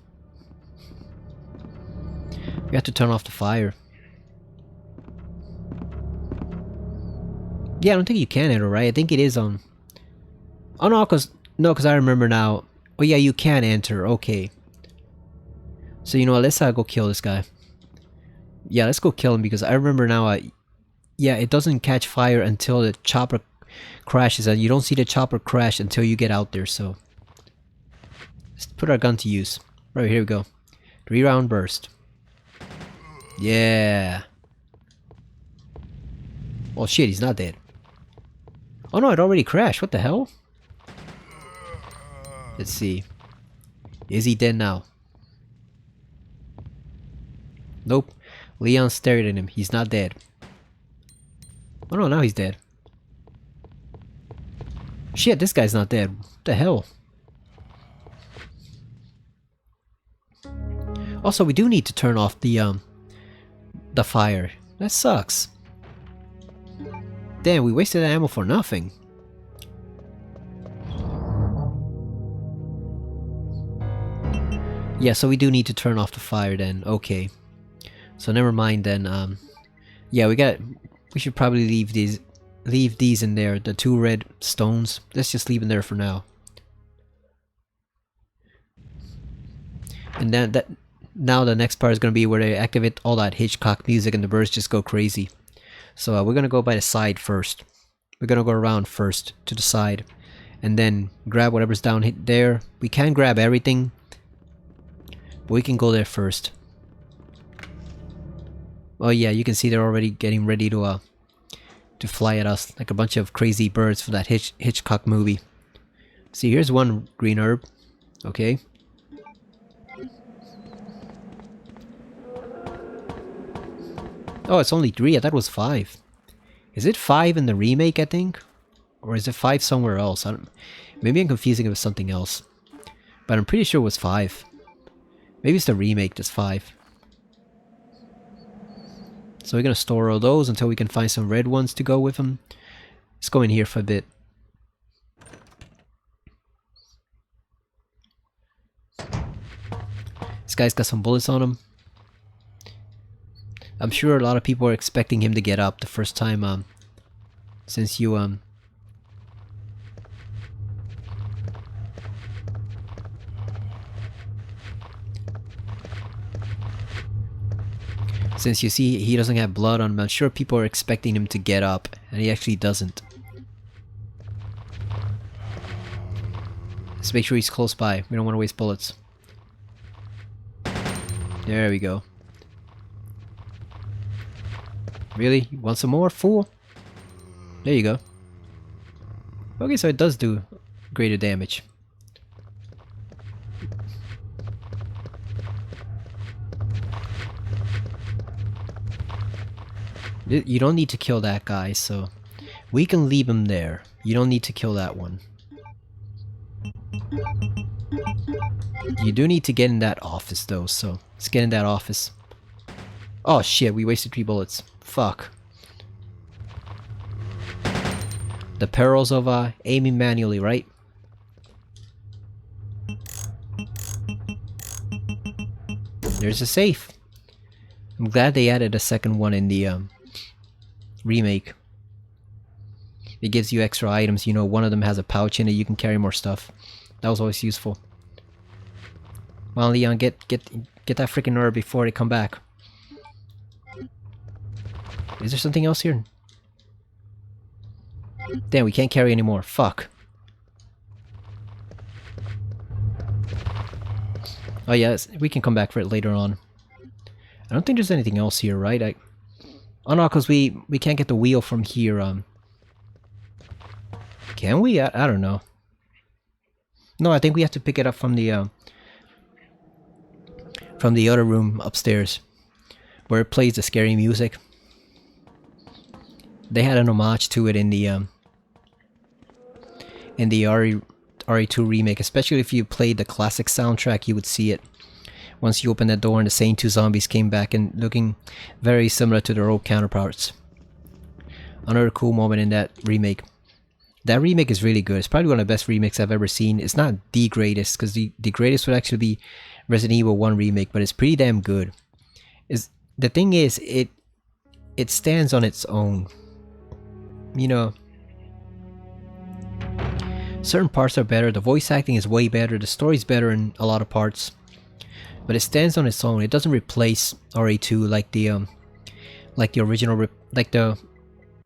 We have to turn off the fire. Yeah, I don't think you can enter, right? I think it is on... Oh no, cause I remember now. Oh yeah, you can enter, okay. So you know what, let's go kill this guy. Yeah, let's go kill him because I remember now, yeah, it doesn't catch fire until the chopper crashes, and you don't see the chopper crash until you get out there, so... Let's put our gun to use. Right, here we go. 3-round burst. Yeah. Oh shit, he's not dead. Oh no, it already crashed. What the hell? Let's see. Is he dead now? Nope. Leon stared at him. He's not dead. Oh no, now he's dead. Shit, this guy's not dead. What the hell? Also, we do need to turn off the fire. That sucks. Damn, we wasted ammo for nothing. Yeah, so we do need to turn off the fire then. Okay. So never mind then. Yeah, we should probably leave these in there. The 2 red stones. Let's just leave them there for now. And then now the next part is gonna be where they activate all that Hitchcock music and the birds just go crazy. So we're gonna go by the side first. We're gonna go around first to the side, and then grab whatever's down there. We can grab everything, but we can go there first. Oh yeah, you can see they're already getting ready to fly at us like a bunch of crazy birds from that Hitchcock movie. See, here's one green herb. Okay. Oh, it's only 3. I thought it was 5. Is it 5 in the remake, I think? Or is it 5 somewhere else? Maybe I'm confusing it with something else. But I'm pretty sure it was 5. Maybe it's the remake that's 5. So we're gonna store all those until we can find some red ones to go with them. Let's go in here for a bit. This guy's got some bullets on him. I'm sure a lot of people are expecting him to get up the first time, since you, since you see he doesn't have blood on him, I'm sure people are expecting him to get up, and he actually doesn't. Let's make sure he's close by. We don't want to waste bullets. There we go. Really? You want some more, fool? There you go. Okay, so it does do greater damage. You don't need to kill that guy, so we can leave him there. You don't need to kill that one. You do need to get in that office though, so let's get in that office. Oh shit, we wasted 3 bullets. Fuck. The perils of aiming manually, right? There's a safe. I'm glad they added a second one in the remake. It gives you extra items. You know, one of them has a pouch in it. You can carry more stuff. That was always useful. Well, Leon, get that freaking herb before they come back. Is there something else here? Damn, we can't carry anymore. Fuck. Oh yeah, we can come back for it later on. I don't think there's anything else here, right? Oh no, because we can't get the wheel from here. Can we? I don't know. No, I think we have to pick it up from the other room upstairs, where it plays the scary music. They had an homage to it in the RE2 remake, especially if you played the classic soundtrack, you would see it. Once you open that door and the same 2 zombies came back and looking very similar to their old counterparts. Another cool moment in that remake. That remake is really good. It's probably one of the best remakes I've ever seen. It's not the greatest, because the greatest would actually be Resident Evil 1 remake, but it's pretty damn good. is the thing is it stands on its own. You know, certain parts are better, the voice acting is way better, the story's better in a lot of parts, but it stands on its own. It doesn't replace RE2 like the original, like the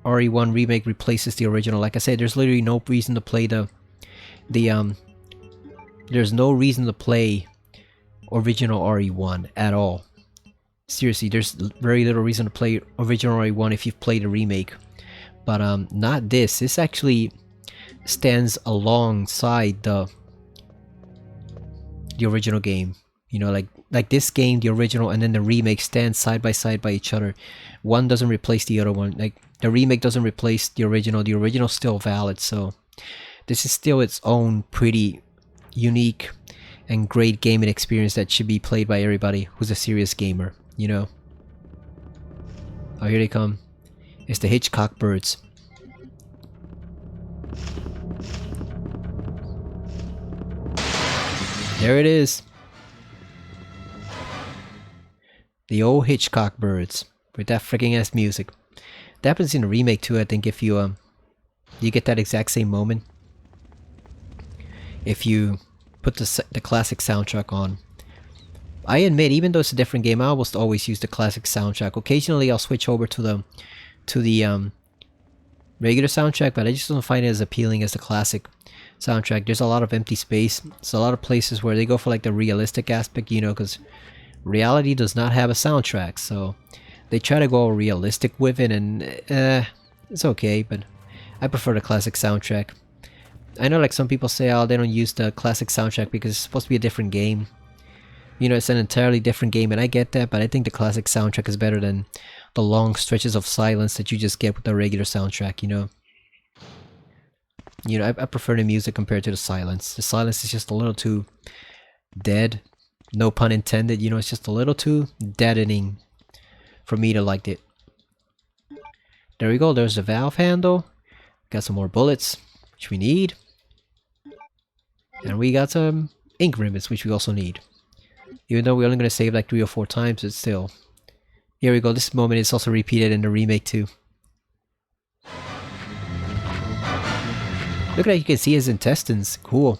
RE1 remake replaces the original. Like I said, there's literally no reason to play there's no reason to play original RE1 at all. Seriously, there's very little reason to play original RE1 if you've played a remake. But not this. This actually stands alongside the original game. You know, like this game, the original, and then the remake stand side by side by each other. One doesn't replace the other one. Like the remake doesn't replace the original. The original's still valid. So this is still its own pretty unique and great gaming experience that should be played by everybody who's a serious gamer. You know. Oh, here they come. It's the Hitchcock birds. There it is. The old Hitchcock birds with that freaking ass music. That happens in the remake too, I think, if you get that exact same moment. If you put the classic soundtrack on. I admit, even though it's a different game, I almost always use the classic soundtrack. Occasionally I'll switch over to the regular soundtrack, but I just don't find it as appealing as the classic soundtrack. There's a lot of empty space. There's a lot of places where they go for like the realistic aspect, you know, because reality does not have a soundtrack, so they try to go realistic with it, and it's okay, but I prefer the classic soundtrack. I know like some people say, oh, they don't use the classic soundtrack because it's supposed to be a different game. You know, it's an entirely different game, and I get that, but I think the classic soundtrack is better than the long stretches of silence that you just get with the regular soundtrack, you know? You know, I prefer the music compared to the silence. The silence is just a little too dead. No pun intended, you know, it's just a little too deadening for me to like it. There we go, there's the valve handle. Got some more bullets, which we need. And we got some ink ribbons, which we also need. Even though we're only going to save like 3 or 4 times, it's still... Here we go, this moment is also repeated in the remake too. Look at that, you can see his intestines. Cool.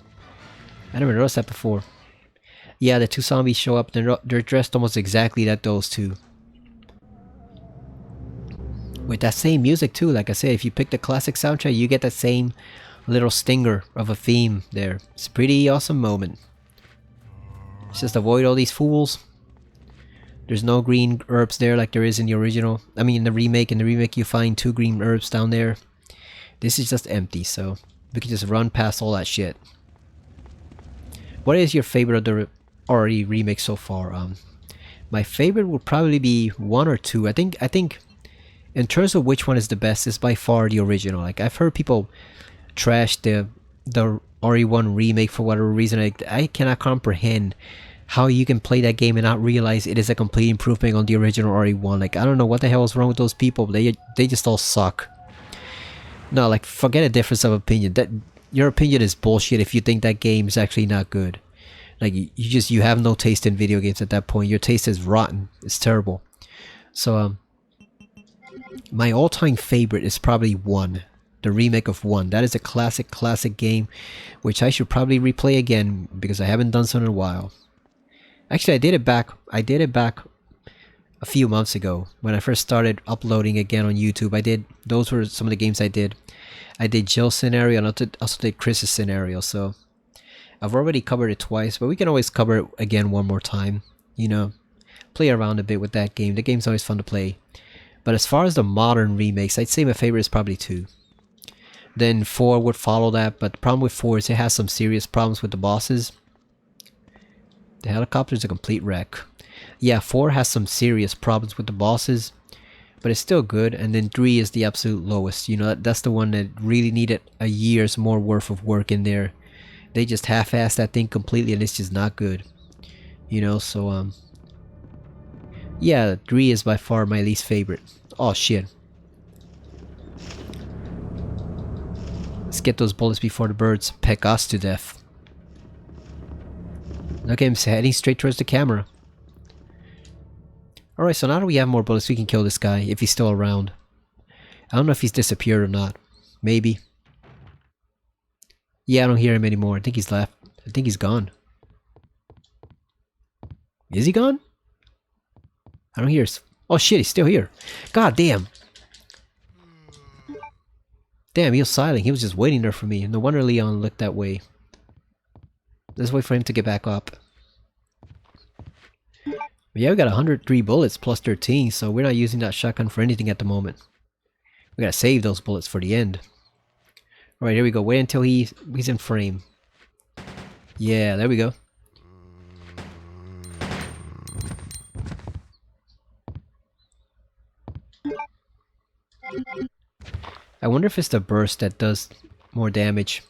I never noticed that before. Yeah, the 2 zombies show up, they're dressed almost exactly like those 2. With that same music too, like I said, if you pick the classic soundtrack, you get that same little stinger of a theme there. It's a pretty awesome moment. Let's just avoid all these fools. There's no green herbs there like there is in the original. I mean in the remake. In the remake you find 2 green herbs down there. This is just empty, so we can just run past all that shit. What is your favorite of the RE remake so far? My favorite would probably be 1 or 2. I think in terms of which one is the best, is by far the original. Like I've heard people trash the RE1 remake for whatever reason. I cannot comprehend how you can play that game and not realize it is a complete improvement on the original RE1. Like I don't know what the hell is wrong with those people. They just all suck. No, like forget a difference of opinion. That your opinion is bullshit if you think that game is actually not good. Like you have no taste in video games at that point. Your taste is rotten. It's terrible. So my all-time favorite is probably 1. The remake of 1. That is a classic game, which I should probably replay again because I haven't done so in a while. Actually, I did it back a few months ago when I first started uploading again on YouTube. Those were some of the games I did. I did Jill's scenario and I also did Chris's scenario. So I've already covered it twice, but we can always cover it again one more time. You know, play around a bit with that game. The game's always fun to play. But as far as the modern remakes, I'd say my favorite is probably 2. Then 4 would follow that, but the problem with 4 is it has some serious problems with the bosses. The helicopter's a complete wreck. Yeah, 4 has some serious problems with the bosses, but it's still good. And then 3 is the absolute lowest. You know, that's the one that really needed a year's more worth of work in there. They just half-assed that thing completely and it's just not good. You know, so yeah, 3 is by far my least favorite. Oh shit. Let's get those bullets before the birds peck us to death. Okay, I'm heading straight towards the camera. Alright, so now that we have more bullets, we can kill this guy if he's still around. I don't know if he's disappeared or not. Maybe. Yeah, I don't hear him anymore. I think he's left. I think he's gone. Is he gone? I don't hear his... Oh shit, he's still here. God damn. Damn, he was silent. He was just waiting there for me. No wonder Leon looked that way. Let's wait for him to get back up. But yeah, we got 103 bullets plus 13, so we're not using that shotgun for anything at the moment. We gotta save those bullets for the end. Alright, here we go. Wait until he's in frame. Yeah, there we go. I wonder if it's the burst that does more damage.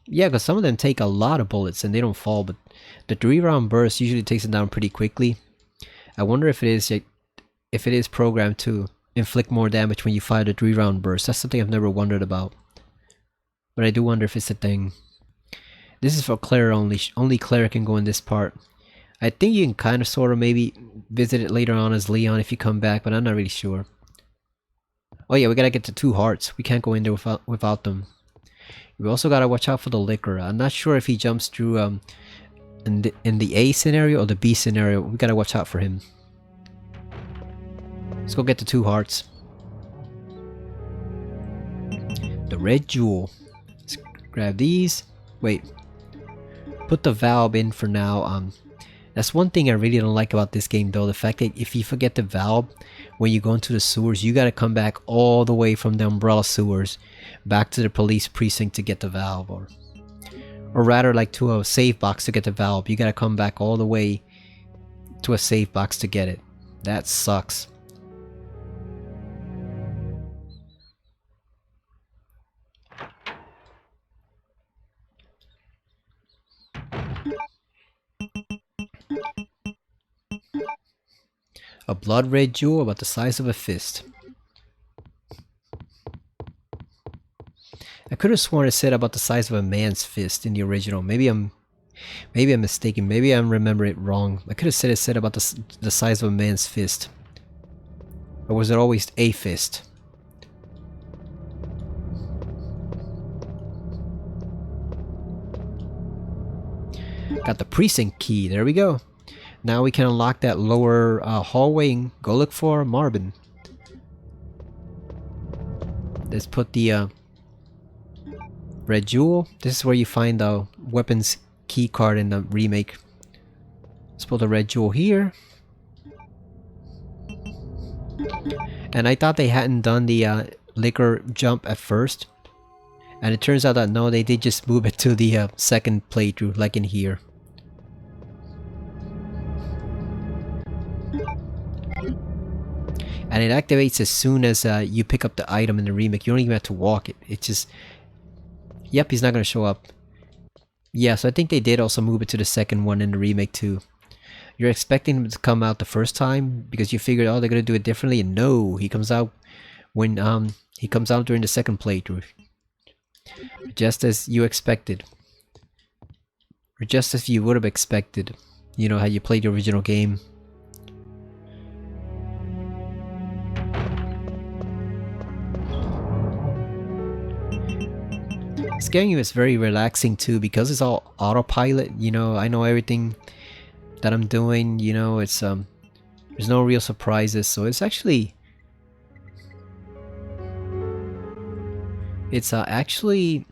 Yeah, because some of them take a lot of bullets and they don't fall, but the 3-round burst usually takes it down pretty quickly. I wonder if it is programmed to inflict more damage when you fire the 3-round burst. That's something I've never wondered about. But I do wonder if it's a thing. This is for Claire only. Only Claire can go in this part. I think you can kind of sort of maybe visit it later on as Leon if you come back, but I'm not really sure. Oh yeah, we gotta get the 2 hearts. We can't go in there without them. We also gotta watch out for the liquor. I'm not sure if he jumps through in the A scenario or the B scenario. We gotta watch out for him. Let's go get the 2 hearts. The red jewel. Let's grab these. Wait. Put the valve in for now. That's one thing I really don't like about this game though. The fact that if you forget the valve when you go into the sewers, you gotta come back all the way from the Umbrella sewers back to the police precinct to get the valve. Or rather like to a save box to get the valve. You gotta come back all the way to a save box to get it. That sucks. A blood red jewel about the size of a fist. I could have sworn it said about the size of a man's fist in the original. Maybe I'm mistaken. Maybe I'm remembering it wrong. I could have said it said about the size of a man's fist. Or was it always a fist? Got the precinct key. There we go. Now we can unlock that lower hallway and go look for Marvin. Let's put the red jewel. This is where you find the weapons key card in the remake. Let's put the red jewel here. And I thought they hadn't done the liquor jump at first. And it turns out that no, they did just move it to the second playthrough, like in here. And it activates as soon as you pick up the item in the remake. You don't even have to walk it. It just... Yep, he's not going to show up. Yeah, so I think they did also move it to the second one in the remake too. You're expecting him to come out the first time because you figured, oh, they're going to do it differently. And no, he comes out when he comes out during the second playthrough. Just as you expected. Or just as you would have expected. You know, how you played the original game. This game is very relaxing too because it's all autopilot. You know, I know everything that I'm doing. You know, it's there's no real surprises, so it's actually actually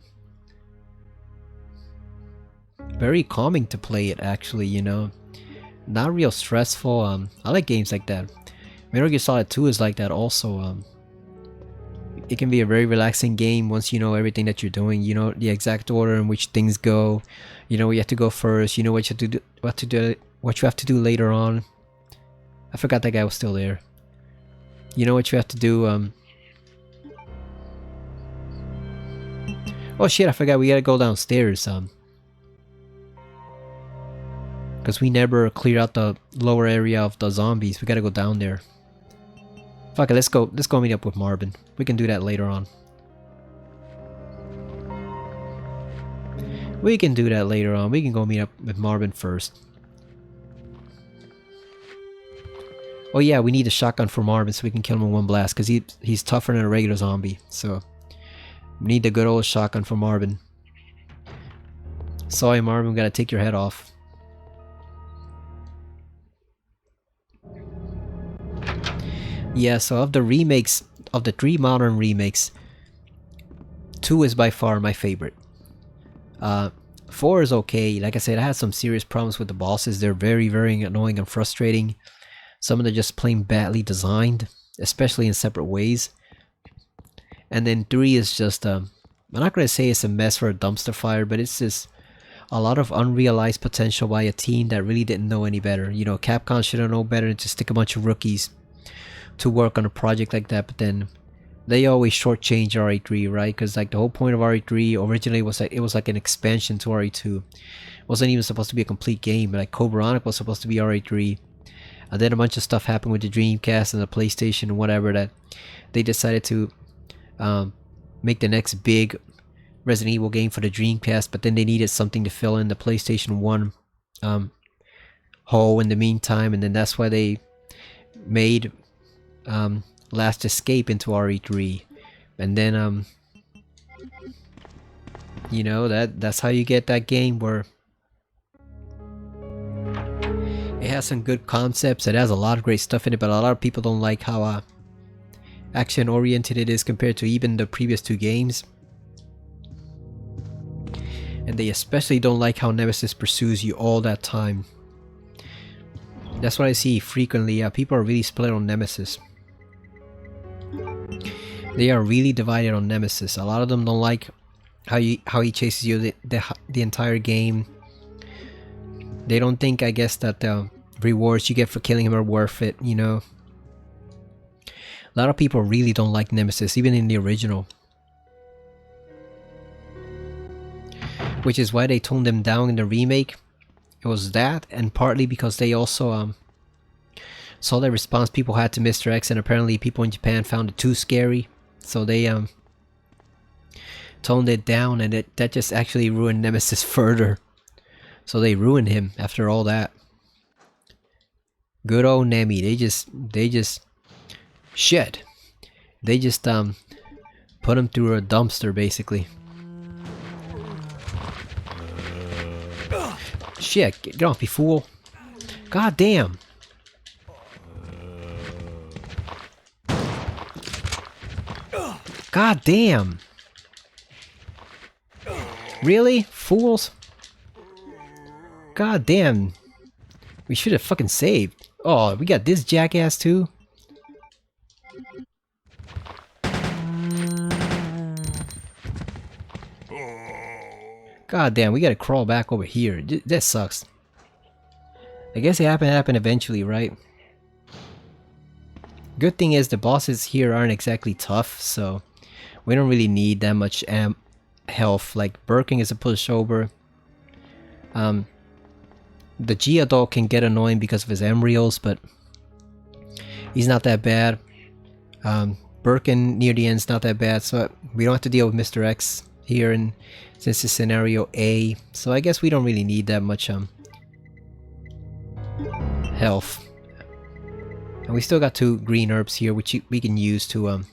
very calming to play it. Actually, you know, not real stressful. I like games like that. Metal Gear Solid 2 is like that also. It can be a very relaxing game once you know everything that you're doing. You know the exact order in which things go. You know where you have to go first. You know what you have to do. What you have to do later on. I forgot that guy was still there. You know what you have to do. Oh shit! I forgot. We gotta go downstairs. Because we never cleared out the lower area of the zombies. We gotta go down there. Fuck it, let's go meet up with Marvin. We can do that later on. We can do that later on. We can go meet up with Marvin first. Oh yeah, we need a shotgun for Marvin so we can kill him in one blast, because he's tougher than a regular zombie. So we need the good old shotgun for Marvin. Sorry Marvin, we gotta take your head off. Yeah, so of the remakes, of the 3 modern remakes, 2 is by far my favorite. 4 is okay. Like I said, I had some serious problems with the bosses. They're very, very annoying and frustrating. Some of them are just plain badly designed, especially in separate ways. And then 3 is just, I'm not going to say it's a mess or a dumpster fire, but it's just a lot of unrealized potential by a team that really didn't know any better. You know, Capcom should have known better than to stick a bunch of rookies to work on a project like that, but then they always shortchange RE3, right? Because like the whole point of RE3 originally was like, it was like an expansion to RE2. It wasn't even supposed to be a complete game, but like Code Veronica was supposed to be RE3. And then a bunch of stuff happened with the Dreamcast and the PlayStation and whatever, that they decided to make the next big Resident Evil game for the Dreamcast, but then they needed something to fill in the PlayStation 1 hole in the meantime, and then that's why they made Last Escape into RE3. And then you know, that's how you get that game where it has some good concepts, it has a lot of great stuff in it, but a lot of people don't like how action oriented it is compared to even the previous 2 games. And they especially don't like how Nemesis pursues you all that time. That's what I see frequently. People are really split on Nemesis. They are really divided on Nemesis. A lot of them don't like how he chases you the entire game. They don't think, I guess, that the rewards you get for killing him are worth it, you know. A lot of people really don't like Nemesis, even in the original. Which is why they toned them down in the remake. It was that, and partly because they also saw the response people had to Mr. X, and apparently people in Japan found it too scary. So they toned it down, and that just actually ruined Nemesis further. So they ruined him after all that. Good old Nemi, they just shit. They just put him through a dumpster basically. Shit, get off me, fool. God damn. God damn. Really? Fools? God damn. We should have fucking saved. Oh, we got this jackass too? God damn, we gotta crawl back over here. That sucks. I guess it happened eventually, right? Good thing is the bosses here aren't exactly tough, so we don't really need that much health. Like Birkin is a pushover. The Geodol can get annoying because of his embryos, but he's not that bad. Birkin near the end's not that bad, so we don't have to deal with Mr. X here, and since it's scenario A, so I guess we don't really need that much health. And we still got 2 green herbs here, which we can use to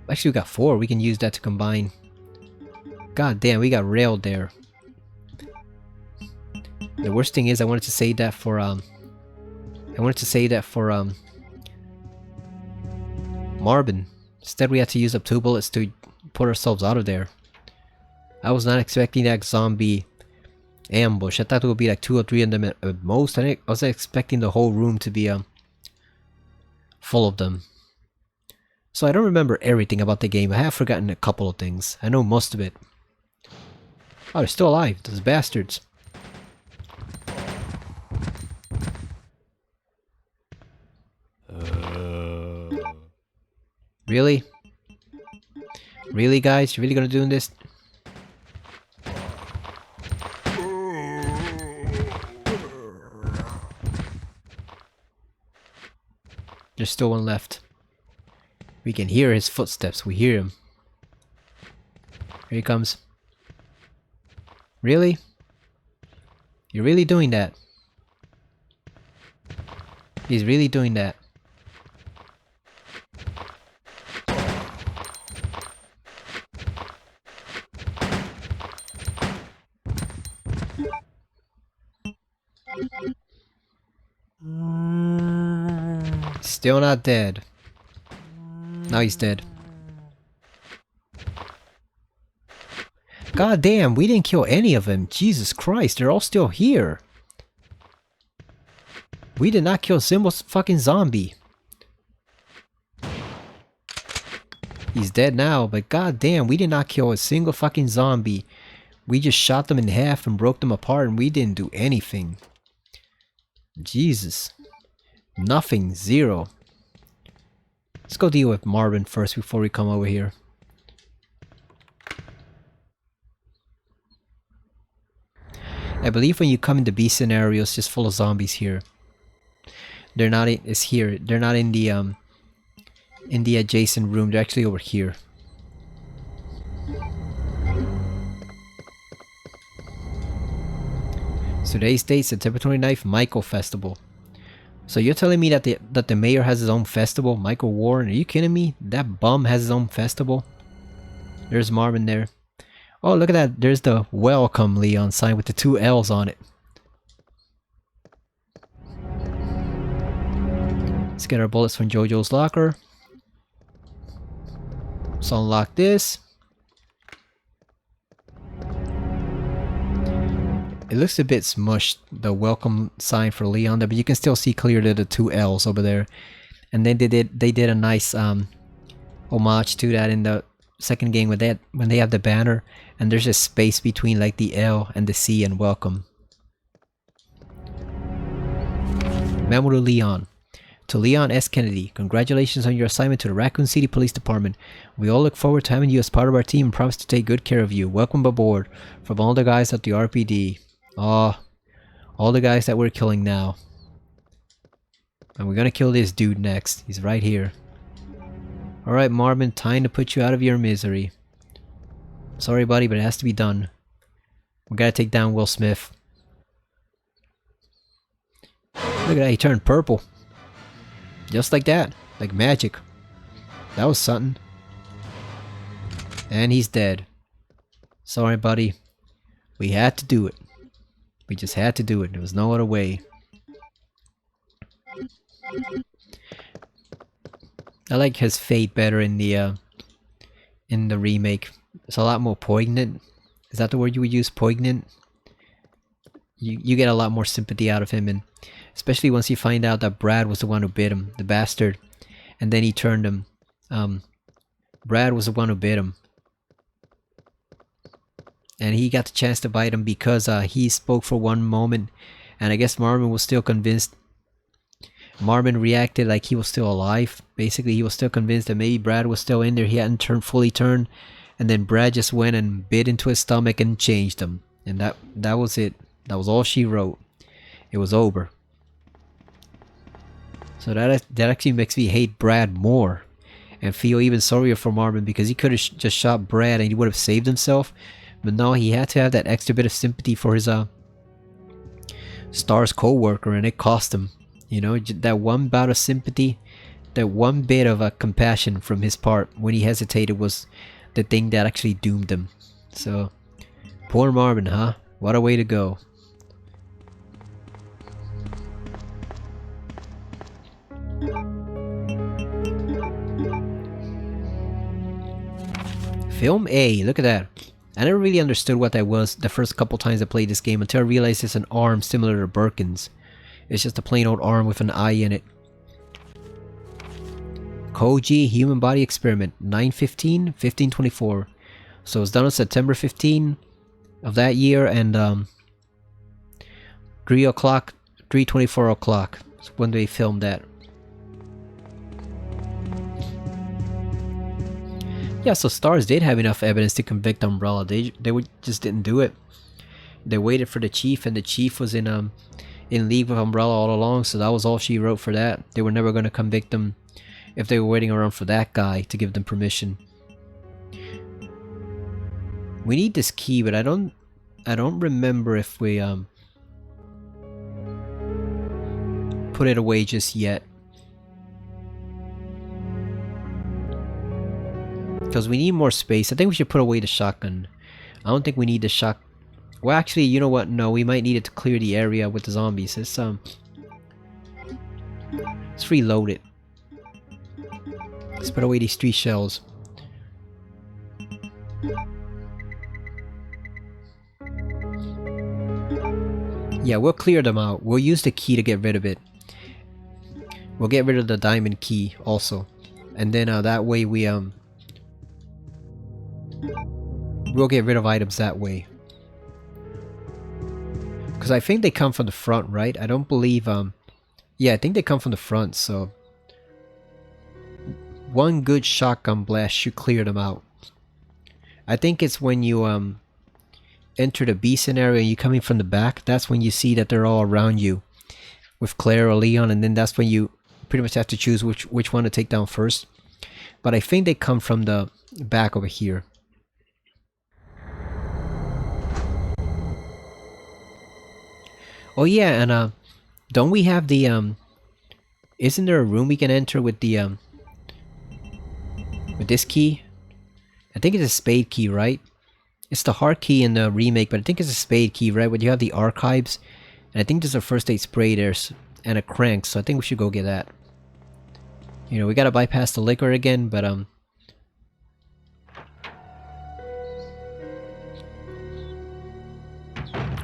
actually we got 4. We can use that to combine. God damn, we got railed there. The worst thing is I wanted to save that for Marvin. Instead we had to use up 2 bullets to put ourselves out of there. I was not expecting that zombie ambush. I thought it would be like 2 or 3 of them at most. I was expecting the whole room to be full of them. So I don't remember everything about the game. I have forgotten a couple of things. I know most of it. Oh, they're still alive, those bastards. Really? Really, guys? You really gonna do this? There's still one left. We can hear his footsteps. We hear him. Here he comes. Really? You're really doing that? He's really doing that. Still not dead. Now he's dead. God damn, we didn't kill any of them. Jesus Christ, they're all still here. We did not kill a single fucking zombie. He's dead now, but god damn, we did not kill a single fucking zombie. We just shot them in half and broke them apart and we didn't do anything. Jesus. Nothing. Zero. Let's go deal with Marvin first before we come over here. I believe when you come in the B scenario, it's just full of zombies here. They're not in, it's here. They're not in the adjacent room. They're actually over here. Today's date, September 29th, Michael Festival. So you're telling me that the mayor has his own festival? Michael Warren? Are you kidding me? That bum has his own festival? There's Marvin there. Oh, look at that. There's the welcome Leon sign with the 2 L's on it. Let's get our bullets from JoJo's locker. Let's unlock this. It looks a bit smushed, the welcome sign for Leon there, but you can still see clearly the 2 L's over there. And then they did a nice homage to that in the second game when they have the banner and there's a space between like the L and the C and welcome. Memo to Leon. To Leon S. Kennedy, congratulations on your assignment to the Raccoon City Police Department. We all look forward to having you as part of our team and promise to take good care of you. Welcome aboard. From all the guys at the RPD. Oh, all the guys that we're killing now. And we're gonna kill this dude next. He's right here. Alright Marvin, time to put you out of your misery. Sorry buddy, but it has to be done. We gotta take down Will Smith. Look at that, he turned purple. Just like that. Like magic. That was something. And he's dead. Sorry buddy. We had to do it. We just had to do it. There was no other way. I like his fate better in the remake. It's a lot more poignant. Is that the word you would use? Poignant? You get a lot more sympathy out of him, and especially once you find out that Brad was the one who bit him, the bastard, and then he turned him. Brad was the one who bit him. And he got the chance to bite him because he spoke for one moment, and I guess Marvin was still convinced. Marvin reacted like he was still alive. Basically, he was still convinced that maybe Brad was still in there. He hadn't fully turned, and then Brad just went and bit into his stomach and changed him. And that was it. That was all she wrote. It was over. So that actually makes me hate Brad more, and feel even sorrier for Marvin because he could have just shot Brad and he would have saved himself. But no, he had to have that extra bit of sympathy for his Star's co-worker, and it cost him. You know, that one bout of sympathy, that one bit of compassion from his part when he hesitated was the thing that actually doomed him. So, poor Marvin, huh? What a way to go. Film A, look at that. I never really understood what that was the first couple times I played this game until I realized it's an arm similar to Birkin's. It's just a plain old arm with an eye in it. Koji Human Body Experiment 9/15/1524. So it was done on September 15 of that year, and 3:24 o'clock is when they filmed that. Yeah, so Stars did have enough evidence to convict Umbrella. They just didn't do it. They waited for the chief, and the chief was in league with Umbrella all along, so that was all she wrote for that. They were never going to convict them if they were waiting around for that guy to give them permission. We need this key, but I don't remember if we put it away just yet. Because we need more space. I think we should put away the shotgun. I don't think we need the shot. Well, actually, you know what? No, we might need it to clear the area with the zombies. Let's reload it. Let's put away these 3 shells. Yeah, we'll clear them out. We'll use the key to get rid of it. We'll get rid of the diamond key also. And then that way we'll get rid of items that way. Because I think they come from the front, right? I don't believe, yeah, I think they come from the front, so... One good shotgun blast should clear them out. I think it's when you, enter the B scenario and you're coming from the back, that's when you see that they're all around you. With Claire or Leon, and then that's when you pretty much have to choose which one to take down first. But I think they come from the back over here. Oh yeah, and don't we have the isn't there a room we can enter with the with this key? I think it's a spade key, right? It's the heart key in the remake, but I think it's a spade key, right? When you have the archives, and I think there's a first aid spray there and a crank, so I think we should go get that. You know, we gotta bypass the liquor again, but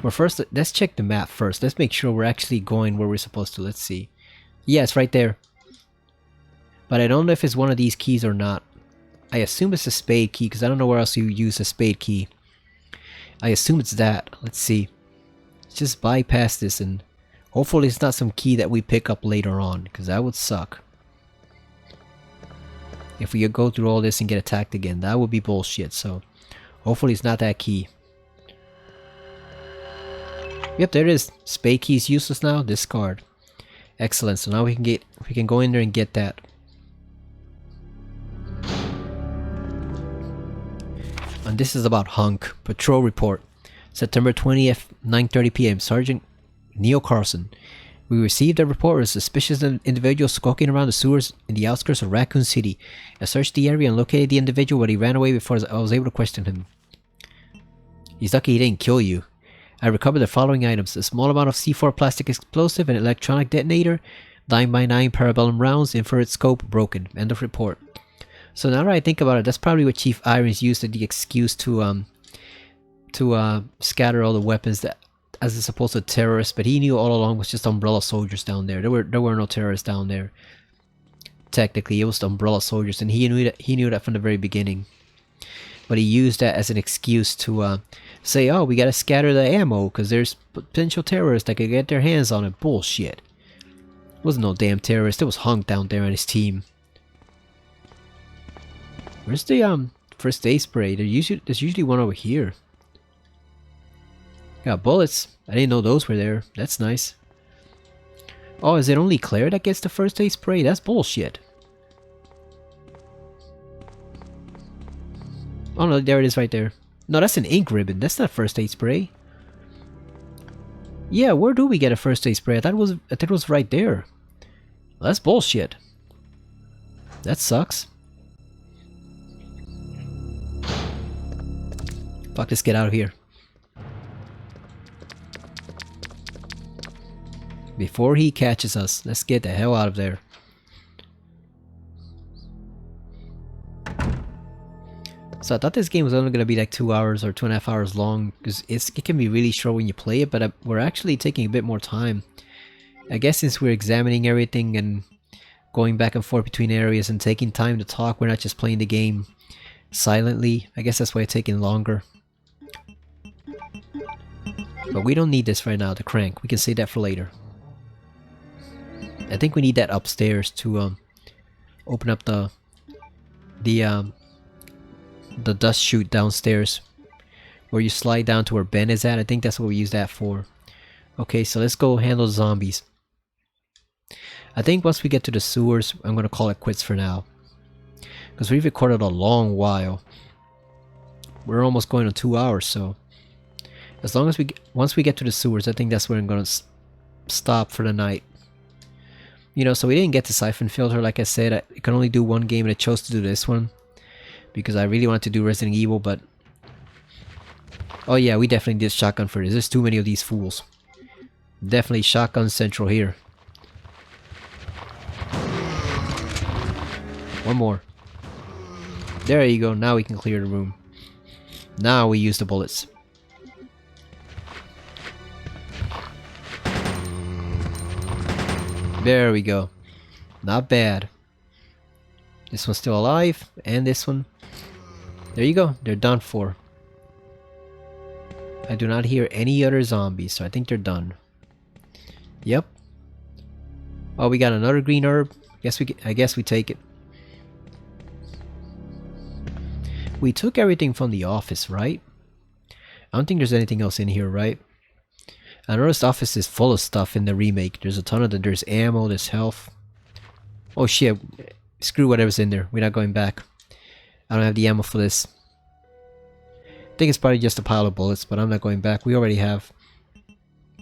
well, first, let's check the map first. Let's make sure we're actually going where we're supposed to. Let's see. Yeah, it's right there. But I don't know if it's one of these keys or not. I assume it's a spade key, because I don't know where else you use a spade key. I assume it's that. Let's see. Let's just bypass this, and hopefully it's not some key that we pick up later on, because that would suck. If we go through all this and get attacked again, that would be bullshit, so hopefully it's not that key. Yep, there it is. Spade key is useless now. Discard. Excellent. So now we can go in there and get that. And this is about Hunk. Patrol report. September 20th, 9:30 p.m. Sergeant Neil Carlson. We received a report of a suspicious individual skulking around the sewers in the outskirts of Raccoon City. I searched the area and located the individual, but he ran away before I was able to question him. He's lucky he didn't kill you. I recovered the following items: a small amount of C4 plastic explosive, an electronic detonator, 9x9 parabellum rounds, infrared scope, broken. End of report. So now that I think about it, that's probably what Chief Irons used as the excuse to scatter all the weapons that as it's supposed to terrorists, but he knew all along it was just Umbrella soldiers down there. There were no terrorists down there. Technically, it was the Umbrella soldiers, and he knew that from the very beginning. But he used that as an excuse to say, oh, we gotta scatter the ammo because there's potential terrorists that could get their hands on it. Bullshit. It wasn't no damn terrorist. It was Hunk down there on his team. Where's the first aid spray? There's usually one over here. Got bullets. I didn't know those were there. That's nice. Oh, is it only Claire that gets the first aid spray? That's bullshit. Oh no, there it is right there. No, that's an ink ribbon. That's not first aid spray. Yeah, where do we get a first aid spray? I thought it was right there. Well, that's bullshit. That sucks. Fuck, let's get out of here. Before he catches us, let's get the hell out of there. So I thought this game was only going to be like 2 hours or 2.5 hours long, because it can be really short when you play it, but we're actually taking a bit more time. I guess since we're examining everything and going back and forth between areas and taking time to talk, we're not just playing the game silently. I guess that's why it's taking longer. But we don't need this right now, the crank. We can save that for later. I think we need that upstairs to open up the dust chute downstairs, where you slide down to where Ben is at. I think that's what we use that for. Okay, so let's go handle the zombies. I think once we get to the sewers, I'm gonna call it quits for now, because we've recorded a long while. We're almost going on 2 hours, so as long as once we get to the sewers, I think that's where I'm gonna stop for the night. You know, so we didn't get the siphon filter. Like I said, I could only do one game and I chose to do this one because I really wanted to do Resident Evil, but oh yeah, we definitely did shotgun for this. There's too many of these fools. Definitely shotgun central here. One more. There you go, now we can clear the room. Now we use the bullets. There we go. Not bad. This one's still alive, and this one. There you go, they're done for. I do not hear any other zombies, so I think they're done. Yep. Oh, we got another green herb. I guess we take it. We took everything from the office, right? I don't think there's anything else in here, right? I noticed the office is full of stuff in the remake. There's a ton of them. There's ammo, there's health. Oh shit. Screw whatever's in there. We're not going back. I don't have the ammo for this. I think it's probably just a pile of bullets, but I'm not going back. We already have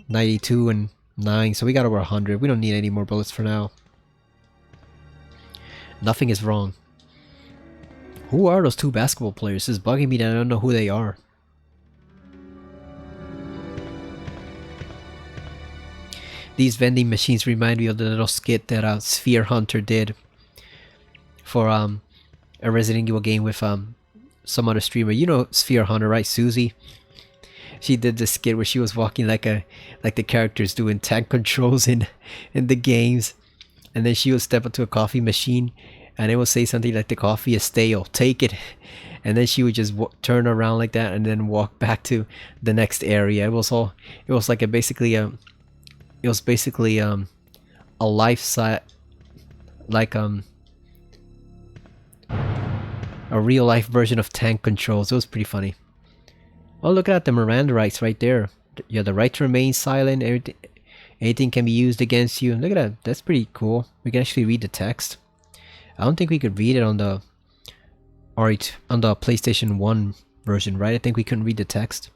92 and 9, so we got over 100. We don't need any more bullets for now. Nothing is wrong. Who are those two basketball players? It's bugging me that I don't know who they are. These vending machines remind me of the little skit that Sphere Hunter did for a Resident Evil game with some other streamer. You know Sphere Hunter, right? Susie. She did this skit where she was walking like the characters doing tank controls in the games, and then she would step up to a coffee machine, and it would say something like, "The coffee is stale, take it," and then she would just turn around like that and then walk back to the next area. It was basically a life size, like a real life version of tank controls. It was pretty funny. Oh, look at the Miranda rights right there. You have the right to remain silent. Anything can be used against you. Look at that. That's pretty cool. We can actually read the text. I don't think we could read it on the PlayStation 1 version, right? I think we couldn't read the text.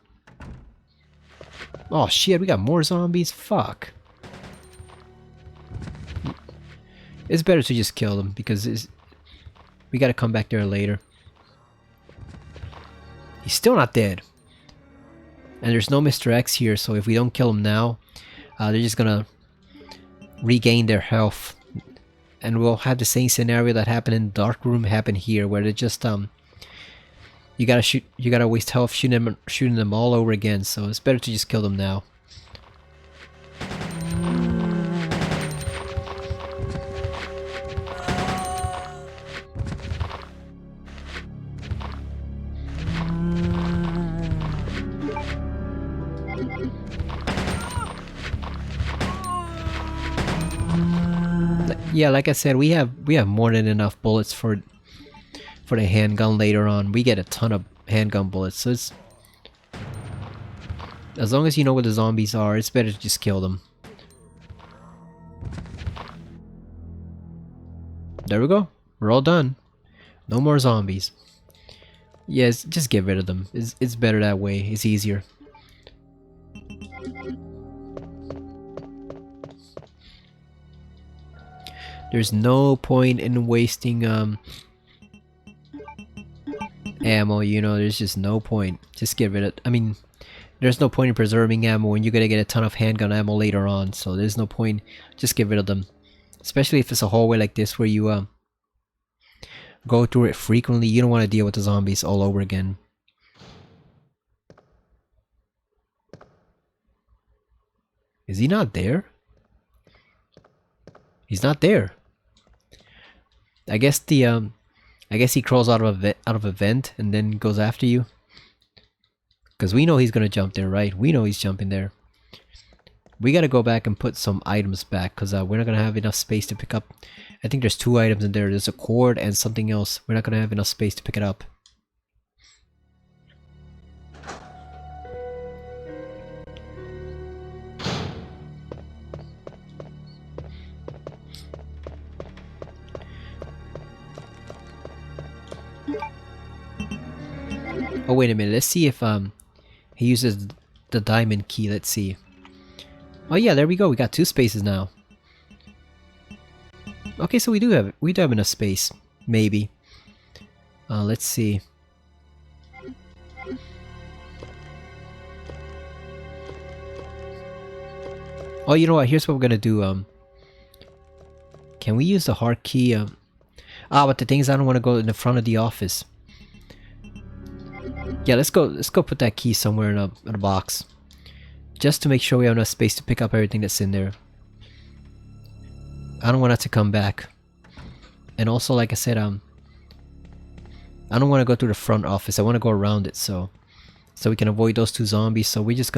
Oh shit, we got more zombies? Fuck. It's better to just kill them because we gotta come back there later. He's still not dead. And there's no Mr. X here, so if we don't kill him now, they're just gonna regain their health. And we'll have the same scenario that happened in Dark Room happen here, where they just you gotta waste health shooting them all over again, so it's better to just kill them now. Yeah, like I said, we have more than enough bullets for the handgun later on. We get a ton of handgun bullets, so it's, as long as you know where the zombies are, it's better to just kill them. There we go. We're all done. No more zombies. Yes, just get rid of them. It's better that way. It's easier. There's no point in wasting ammo, you know, there's just no point. Just get rid of it. I mean, there's no point in preserving ammo when you're gonna get a ton of handgun ammo later on, so there's no point. Just get rid of them. Especially if it's a hallway like this where you go through it frequently. You don't want to deal with the zombies all over again. Is he not there? He's not there. I guess he crawls out of a vent and then goes after you. Because we know he's gonna jump there, right? We know he's jumping there. We gotta go back and put some items back because we're not gonna have enough space to pick up. I think there's 2 items in there. There's a cord and something else. We're not gonna have enough space to pick it up. Oh wait a minute, let's see if he uses the diamond key. Let's see. Oh yeah, there we go, we got 2 spaces now. Okay, so we do have enough space. Maybe. Let's see. Oh, you know what? Here's what we're gonna do. Can we use the hard key? But the thing is, I don't want to go in the front of the office. Yeah, let's go. Let's go put that key somewhere in a box, just to make sure we have enough space to pick up everything that's in there. I don't want it to come back. And also, like I said, I don't want to go through the front office. I want to go around it, so we can avoid those two zombies. So we just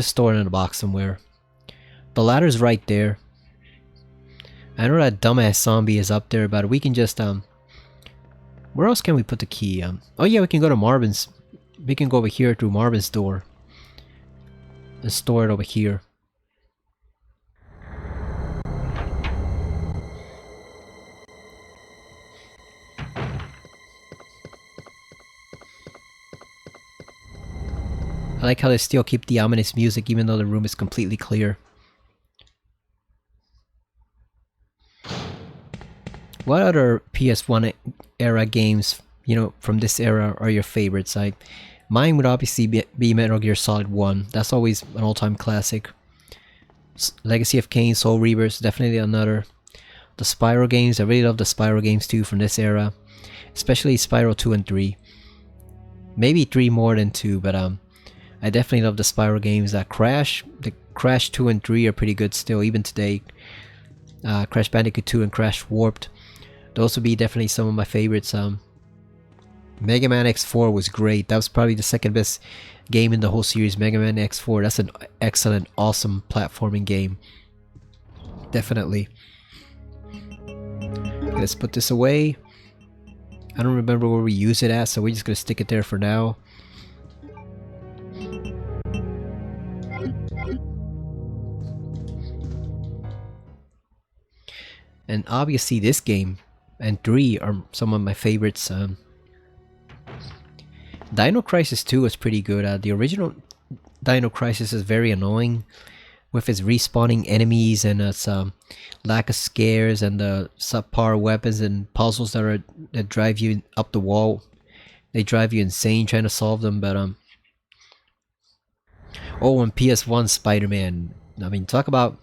store it in a box somewhere. The ladder's right there. I know that dumbass zombie is up there, but we can just where else can we put the key? Oh yeah, we can go to Marvin's. We can go over here through Marvin's door and store it over here. I like how they still keep the ominous music even though the room is completely clear. What other PS1 era games, you know, from this era are your favorites? Mine would obviously be Metal Gear Solid 1. That's always an all-time classic. Legacy of Kain, Soul Reavers, definitely another. The Spyro games, I really love the Spyro games too from this era. Especially Spyro 2 and 3. Maybe 3 more than 2, but I definitely love the Spyro games. The Crash 2 and 3 are pretty good still, even today. Crash Bandicoot 2 and Crash Warped. Those would be definitely some of my favorites. Mega Man X4 was great. That was probably the second best game in the whole series. Mega Man X4. That's an excellent, awesome platforming game. Definitely. Let's put this away. I don't remember where we use it at, so we're just gonna stick it there for now. And obviously this game and 3 are some of my favorites. Dino Crisis 2 was pretty good. The original Dino Crisis is very annoying with its respawning enemies and its lack of scares and the subpar weapons and puzzles that drive you up the wall. They drive you insane trying to solve them. But oh, and PS1 Spider-Man. I mean, talk about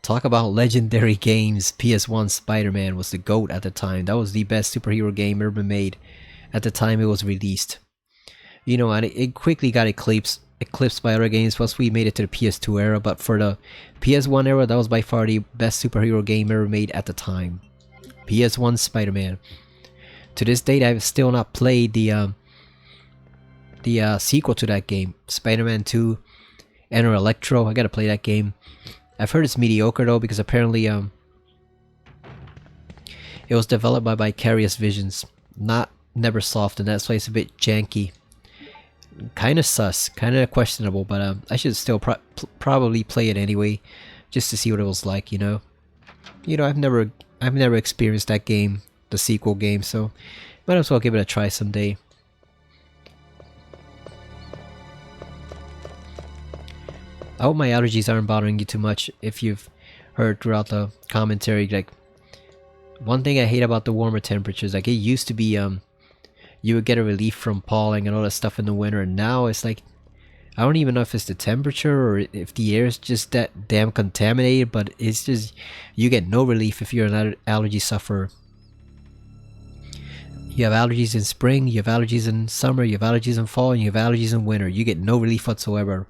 legendary games. PS1 Spider-Man was the GOAT at the time. That was the best superhero game ever made at the time it was released. You know, and it quickly got eclipsed by other games once we made it to the PS2 era, but for the PS1 era, that was by far the best superhero game ever made at the time. PS1 Spider-Man. To this date, I've still not played the sequel to that game, Spider-Man 2 Enter Electro. I gotta play that game. I've heard it's mediocre though, because apparently it was developed by Vicarious Visions, not Neversoft, and that's why it's a bit janky. Kind of sus, kind of questionable, but I should still probably play it anyway, just to see what it was like, you know. You know, I've never experienced that game, the sequel game, so might as well give it a try someday. I hope my allergies aren't bothering you too much. If you've heard throughout the commentary, like, one thing I hate about the warmer temperatures, like, it used to be you would get a relief from pollen and all that stuff in the winter, and now it's like, I don't even know if it's the temperature or if the air is just that damn contaminated, but it's just, you get no relief if you're an allergy sufferer. You have allergies in spring, you have allergies in summer, you have allergies in fall, and you have allergies in winter. You get no relief whatsoever.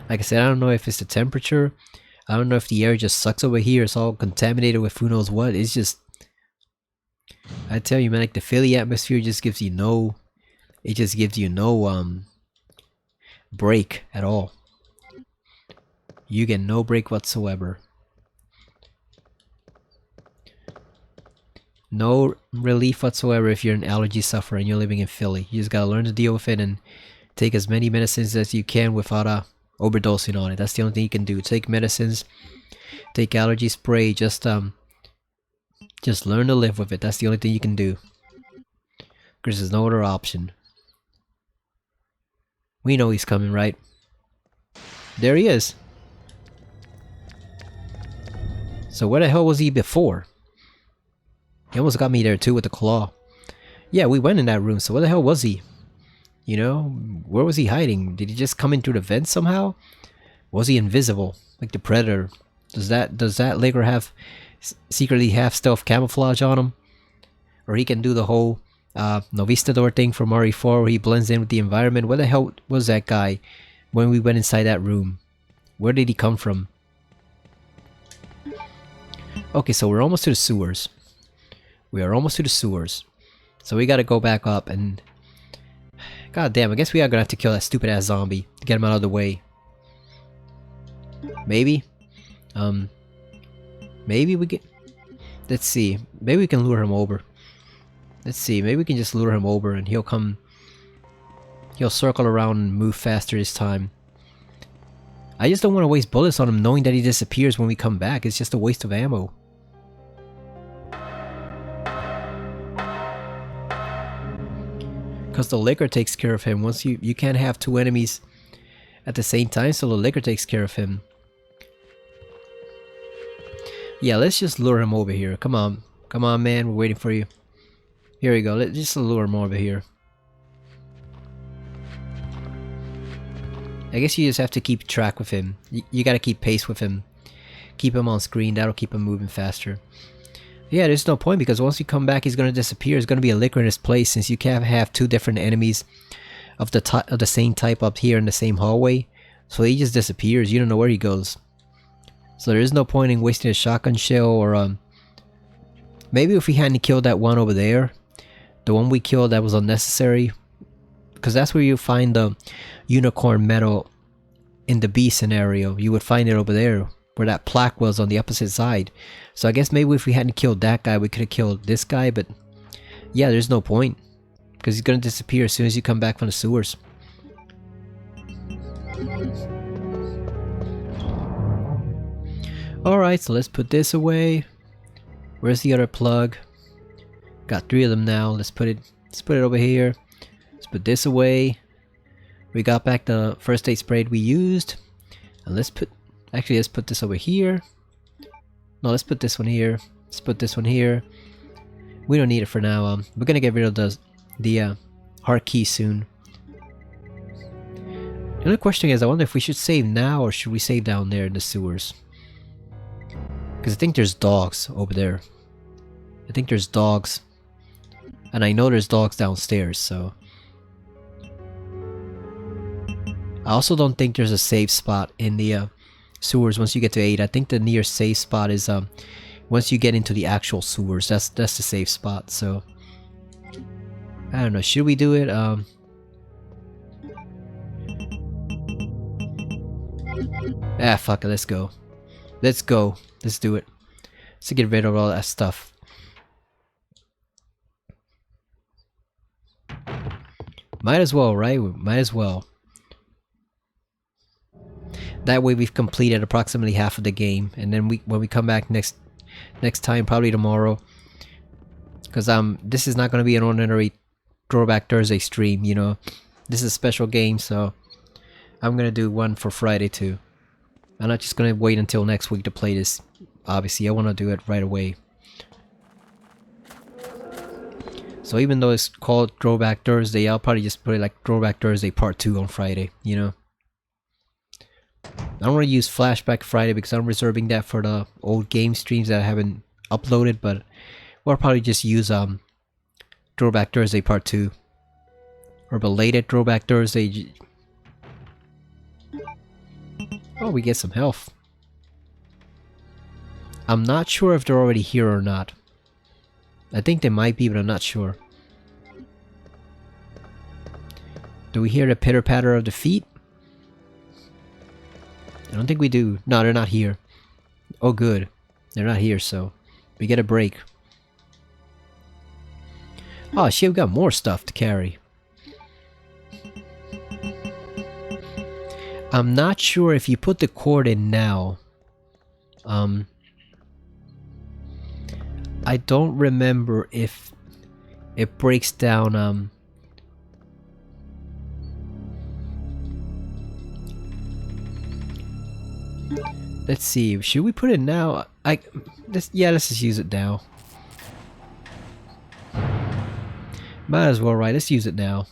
Like I said, I don't know if it's the temperature. I don't know if the air just sucks over here. It's all contaminated with who knows what. It's just, I tell you, man, like the Philly atmosphere just gives you no, it just gives you no break at all. You get no break whatsoever. No relief whatsoever if you're an allergy sufferer and you're living in Philly. You just gotta learn to deal with it and take as many medicines as you can without overdosing on it. That's the only thing you can do. Take medicines, take allergy spray, just learn to live with it. That's the only thing you can do. Because there's no other option. We know he's coming, right? There he is. So where the hell was he before? He almost got me there too with the claw. Yeah, we went in that room, so where the hell was he? You know, where was he hiding? Did he just come in through the vent somehow? Was he invisible, like the Predator? Does that Licker have secretly have stealth camouflage on him? Or he can do the whole Novistador thing from RE4 where he blends in with the environment? Where the hell was that guy when we went inside that room? Where did he come from? Okay, so we're almost to the sewers. We are almost to the sewers. So we gotta go back up and... God damn, I guess we are gonna have to kill that stupid ass zombie to get him out of the way. Maybe? Maybe we get... Let's see. Maybe we can lure him over. Let's see. Maybe we can just lure him over and he'll come... He'll circle around and move faster this time. I just don't want to waste bullets on him knowing that he disappears when we come back. It's just a waste of ammo. Because the Licker takes care of him. Once you can't have two enemies at the same time, so the Licker takes care of him. Yeah, let's just lure him over here. Come on. Come on, man. We're waiting for you. Here we go. Let's just lure him over here. I guess you just have to keep track with him. You gotta keep pace with him. Keep him on screen. That'll keep him moving faster. Yeah, there's no point because once you come back, he's gonna disappear. There's gonna be a Licker in his place since you can't have two different enemies of the same type up here in the same hallway. So he just disappears. You don't know where he goes. So there is no point in wasting a shotgun shell or maybe if we hadn't killed that one over there, the one we killed that was unnecessary, because that's where you find the unicorn medal in the B scenario. You would find it over there where that plaque was on the opposite side. So I guess maybe if we hadn't killed that guy, we could have killed this guy, but yeah, there's no point because he's gonna disappear as soon as you come back from the sewers. Alright, so let's put this away. Where's the other plug? Got 3 of them now. Let's put it over here. Let's put this away. We got back the first aid spray we used. And let's put this over here. No, let's put this one here. Let's put this one here. We don't need it for now. We're gonna get rid of the heart key soon. The only question is, I wonder if we should save now or should we save down there in the sewers? Because I think there's dogs over there. I think there's dogs. And I know there's dogs downstairs, so... I also don't think there's a safe spot in the sewers once you get to 8. I think the nearest safe spot is once you get into the actual sewers. That's the safe spot, so... I don't know, should we do it? Fuck it, let's go. Let's go. Let's do it. Let's get rid of all that stuff. Might as well, right? Might as well. That way we've completed approximately half of the game, and then when we come back next time, probably tomorrow, because this is not going to be an ordinary Throwback Thursday stream, you know. This is a special game, so I'm going to do one for Friday too. I'm not just going to wait until next week to play this. Obviously, I want to do it right away. So even though it's called Throwback Thursday, I'll probably just put it like Throwback Thursday Part 2 on Friday, you know. I don't want to use Flashback Friday because I'm reserving that for the old game streams that I haven't uploaded, but we'll probably just use Throwback Thursday Part 2. Or belated Throwback Thursday. Oh, we get some health. I'm not sure if they're already here or not. I think they might be, but I'm not sure. Do we hear the pitter-patter of the feet? I don't think we do. No, they're not here. Oh, good. They're not here, so we get a break. Oh, shit, we got more stuff to carry. I'm not sure if you put the cord in now. I don't remember if it breaks down. Let's see. Should we put it now? Let's just use it now. Might as well, right? Let's use it now.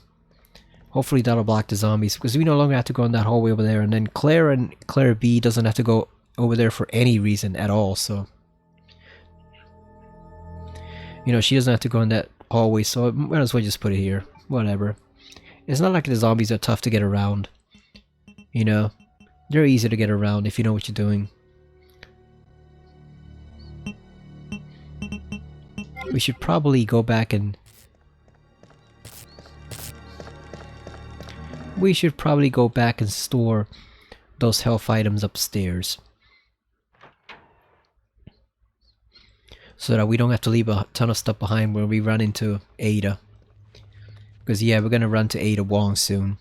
Hopefully that'll block the zombies, because we no longer have to go in that hallway over there, and then Claire and Claire B doesn't have to go over there for any reason at all, so... You know, she doesn't have to go in that hallway, so I might as well just put it here. Whatever. It's not like the zombies are tough to get around. You know? They're easy to get around if you know what you're doing. We should probably go back and... We should probably go back and store those health items upstairs. So that we don't have to leave a ton of stuff behind when we run into Ada. Because yeah, we're gonna run to Ada Wong soon.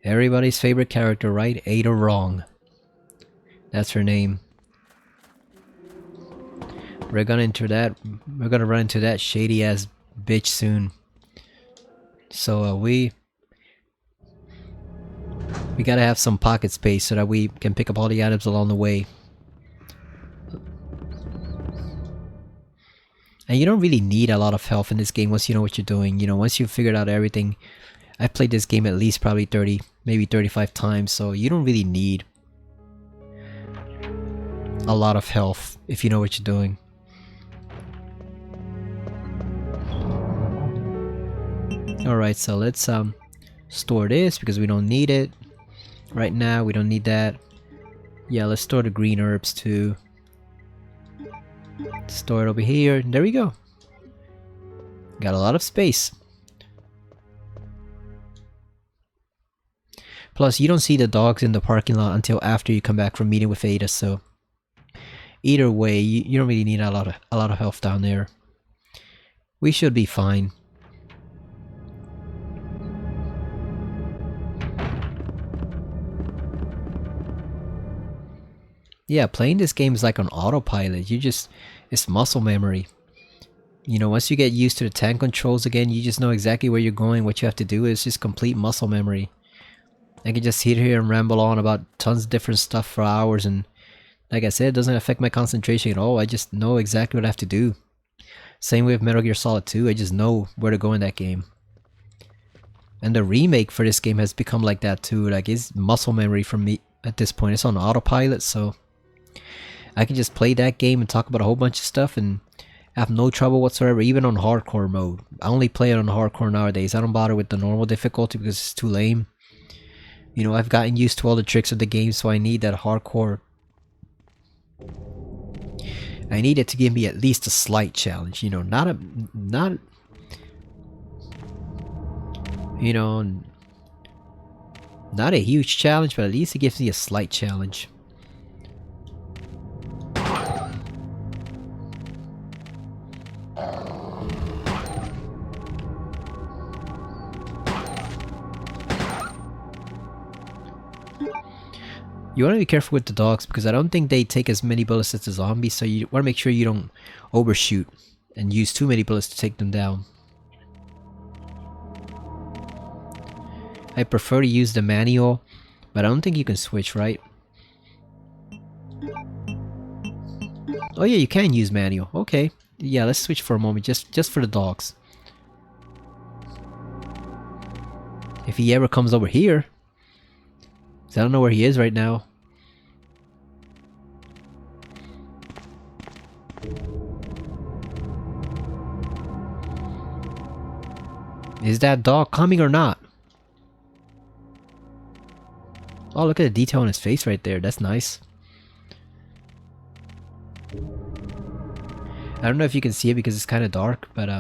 Everybody's favorite character, right? Ada Wong. That's her name. We're gonna run into that shady ass bitch soon. So we gotta have some pocket space so that we can pick up all the items along the way. And you don't really need a lot of health in this game once you know what you're doing. You know, once you've figured out everything. I've played this game at least probably 30, maybe 35 times, so you don't really need a lot of health if you know what you're doing. Alright, so let's store this because we don't need it. Right now, we don't need that. Yeah, let's store the green herbs too. Store it over here. There we go. Got a lot of space. Plus, you don't see the dogs in the parking lot until after you come back from meeting with Ada, so... Either way, you don't really need a lot of health down there. We should be fine. Yeah, playing this game is like on autopilot. It's muscle memory. You know, once you get used to the tank controls again, you just know exactly where you're going. What you have to do is just complete muscle memory. I can just sit here and ramble on about tons of different stuff for hours, and like I said, it doesn't affect my concentration at all. I just know exactly what I have to do. Same way with Metal Gear Solid 2, I just know where to go in that game. And the remake for this game has become like that too. Like, it's muscle memory for me at this point. It's on autopilot, so I can just play that game and talk about a whole bunch of stuff and have no trouble whatsoever, even on hardcore mode. I only play it on hardcore nowadays. I don't bother with the normal difficulty because it's too lame. You know, I've gotten used to all the tricks of the game, so I need that hardcore. I need it to give me at least a slight challenge, you know, not you know, not a huge challenge, but at least it gives me a slight challenge. You want to be careful with the dogs because I don't think they take as many bullets as the zombies, so you want to make sure you don't overshoot and use too many bullets to take them down. I prefer to use the manual, but I don't think you can switch, right? Oh yeah, you can use manual. Okay. Yeah, let's switch for a moment, just for the dogs. If he ever comes over here. I don't know where he is right now. Is that dog coming or not? Oh, look at the detail on his face right there. That's nice. I don't know if you can see it because it's kind of dark, but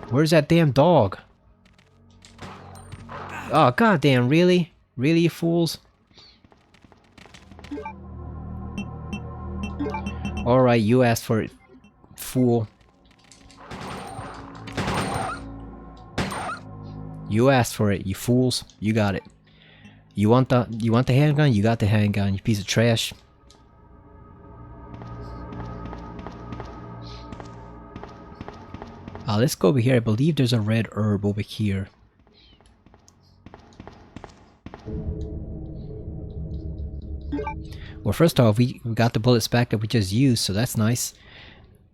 where's that damn dog? Oh, goddamn, really? Really, you fools? Alright, you asked for it, fool. You asked for it, you fools. You got it. You want the handgun? You got the handgun, you piece of trash. Let's go over here. I believe there's a red herb over here. Well, first off, we got the bullets back that we just used, so that's nice.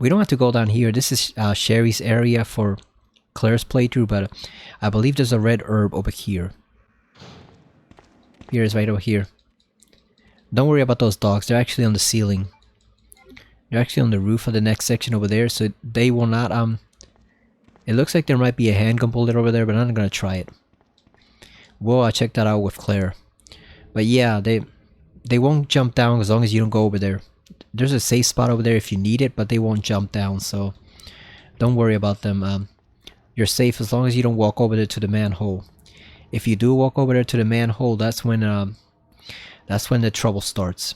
we don't have to go down here. This is Sherry's area for Claire's playthrough, but I believe there's a red herb over here. Here is right over here. Don't worry about those dogs. They're actually on the ceiling. They're actually on the roof of the next section over there, so they will not it looks like there might be a handgun bullet over there, but I'm not gonna try it. We'll check that out with Claire. But yeah, they won't jump down as long as you don't go over there. There's a safe spot over there if you need it, but they won't jump down, so don't worry about them. You're safe as long as you don't walk over there to the manhole. If you do walk over there to the manhole, that's when the trouble starts.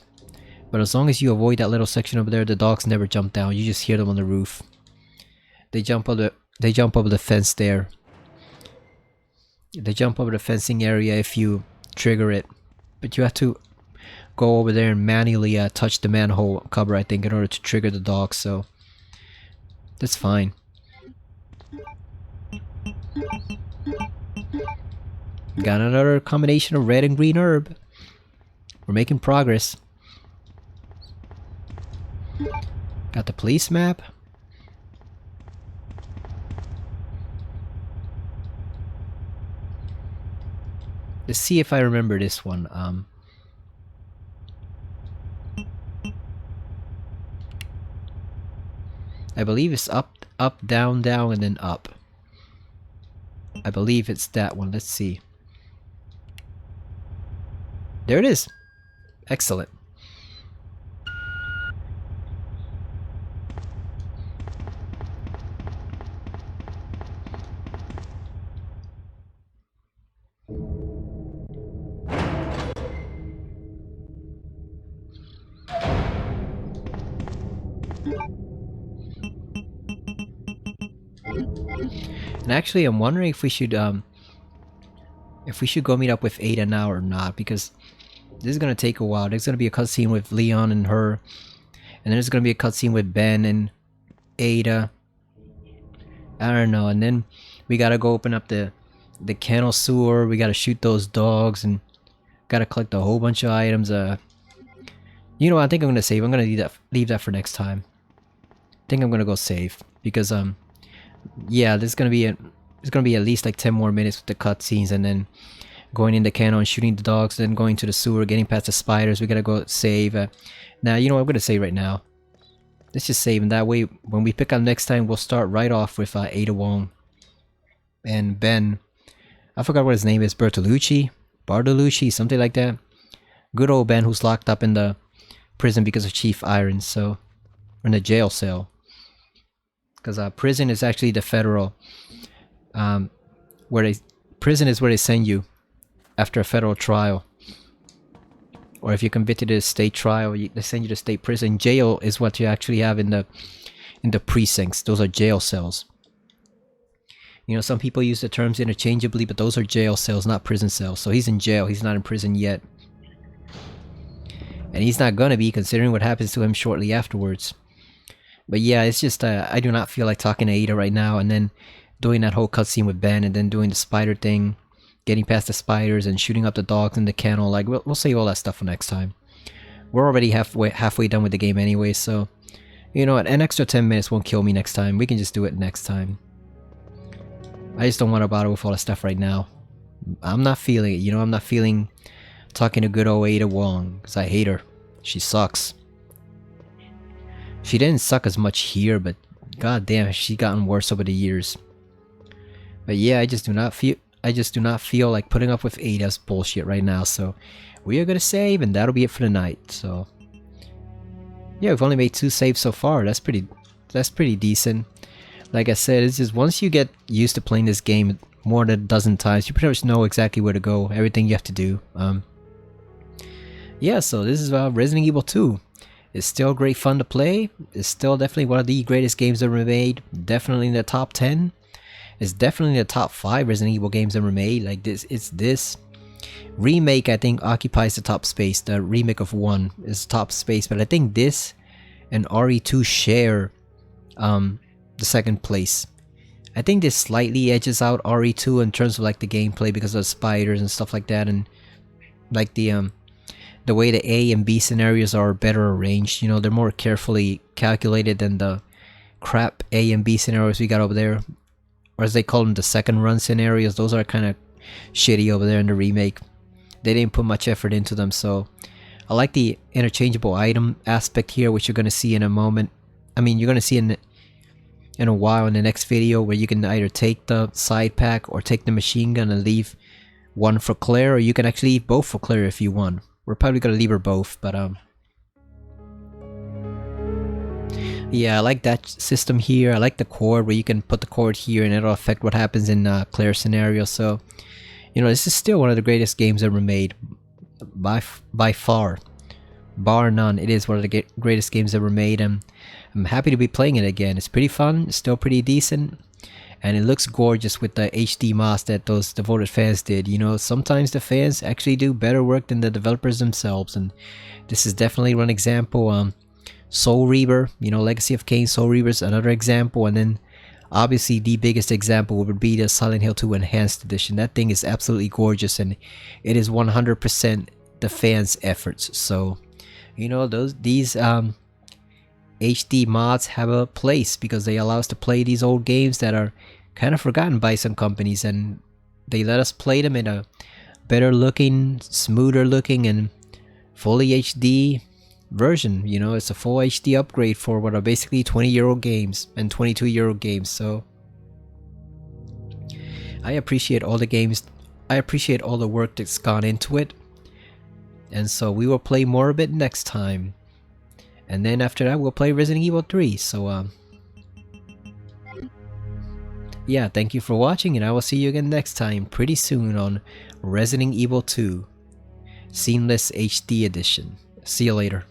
But as long as you avoid that little section over there, the dogs never jump down. You just hear them on the roof. They jump over the fence there. They jump over the fencing area if you trigger it. But you have to go over there and manually touch the manhole cover, I think, in order to trigger the dogs, so that's fine. Got another combination of red and green herb. We're making progress. Got the police map. Let's see if I remember this one. I believe it's up, up, down, down, and then up. I believe it's that one. Let's see. There it is. Excellent. And actually, I'm wondering if we should go meet up with Ada now or not, because this is gonna take a while. There's gonna be a cutscene with Leon and her, and then there's gonna be a cutscene with Ben and Ada. I don't know, and then we gotta go open up the kennel sewer. We gotta shoot those dogs and gotta collect a whole bunch of items. You know, I think I'm gonna save. I'm gonna leave that for next time. I think I'm gonna go save because yeah, there's gonna be at least like 10 more minutes with the cutscenes, and then going in the kennel and shooting the dogs, then going to the sewer, getting past the spiders. We gotta go save. Now, you know what, I'm gonna save right now. Let's just save, and that way when we pick up next time, we'll start right off with Ada Wong and Ben. I forgot what his name is. Bartolucci, something like that. Good old Ben, who's locked up in the prison because of Chief Irons, so in the jail cell. Because prison is actually the federal, prison is where they send you after a federal trial, or if you're convicted in a state trial, they send you to state prison. Jail is what you actually have in the precincts. Those are jail cells. You know, some people use the terms interchangeably, but those are jail cells, not prison cells. So he's in jail. He's not in prison yet, and he's not gonna be, considering what happens to him shortly afterwards. But yeah, it's just I do not feel like talking to Ada right now, and then doing that whole cutscene with Ben, and then doing the spider thing, getting past the spiders and shooting up the dogs in the kennel. Like, we'll save all that stuff for next time. We're already halfway done with the game anyway, so you know what, an extra 10 minutes won't kill me next time. We can just do it next time. I just don't want to bother with all that stuff right now. I'm not feeling it, you know. I'm not feeling talking to good old Ada Wong, because I hate her. She sucks. She didn't suck as much here, but god damn, she's gotten worse over the years. But yeah, I just do not feel like putting up with Ada's bullshit right now, so we are gonna save, and that'll be it for the night. So yeah, we've only made 2 saves so far. That's pretty decent. Like I said, it's just once you get used to playing this game more than a dozen times, you pretty much know exactly where to go, everything you have to do. Yeah, so this is Resident Evil 2. It's still great fun to play. It's still definitely one of the greatest games ever made. Definitely in the top 10. It's definitely in the top 5 Resident Evil games ever made. Like this remake, I think, occupies the top space. The remake of 1 is top space, but I think this and RE2 share the second place. I think this slightly edges out RE2 in terms of like the gameplay because of the spiders and stuff like that, and like the way the A and B scenarios are better arranged. You know, they're more carefully calculated than the crap A and B scenarios we got over there, or as they call them, the second run scenarios. Those are kind of shitty over there in the remake. They didn't put much effort into them, so I like the interchangeable item aspect here, which you're going to see in a moment. I mean, you're going to see in a while in the next video, where you can either take the side pack or take the machine gun and leave one for Claire, or you can actually leave both for Claire if you want. We're probably going to leave her both, but yeah, I like that system here. I like the cord where you can put the cord here and it'll affect what happens in Claire's scenario. So, you know, this is still one of the greatest games ever made. By far. Bar none. It is one of the greatest games ever made, and I'm happy to be playing it again. It's pretty fun, it's still pretty decent, and it looks gorgeous with the HD mods that those devoted fans did. You know, sometimes the fans actually do better work than the developers themselves, and this is definitely one example. Soul Reaver, you know, Legacy of Kain, Soul Reaver's another example, and then obviously the biggest example would be the Silent Hill 2 Enhanced Edition. That thing is absolutely gorgeous, and it is 100% the fans' efforts. So, you know, these HD mods have a place because they allow us to play these old games that are kind of forgotten by some companies, and they let us play them in a better looking, smoother looking, and fully HD version. You know, it's a full HD upgrade for what are basically 20-year-old games and 22-year-old games. So I appreciate all the games. I appreciate all the work that's gone into it, and so we will play more of it next time, and then after that we'll play Resident Evil 3. So yeah, thank you for watching, and I will see you again next time pretty soon on Resident Evil 2 Seamless HD Edition. See you later.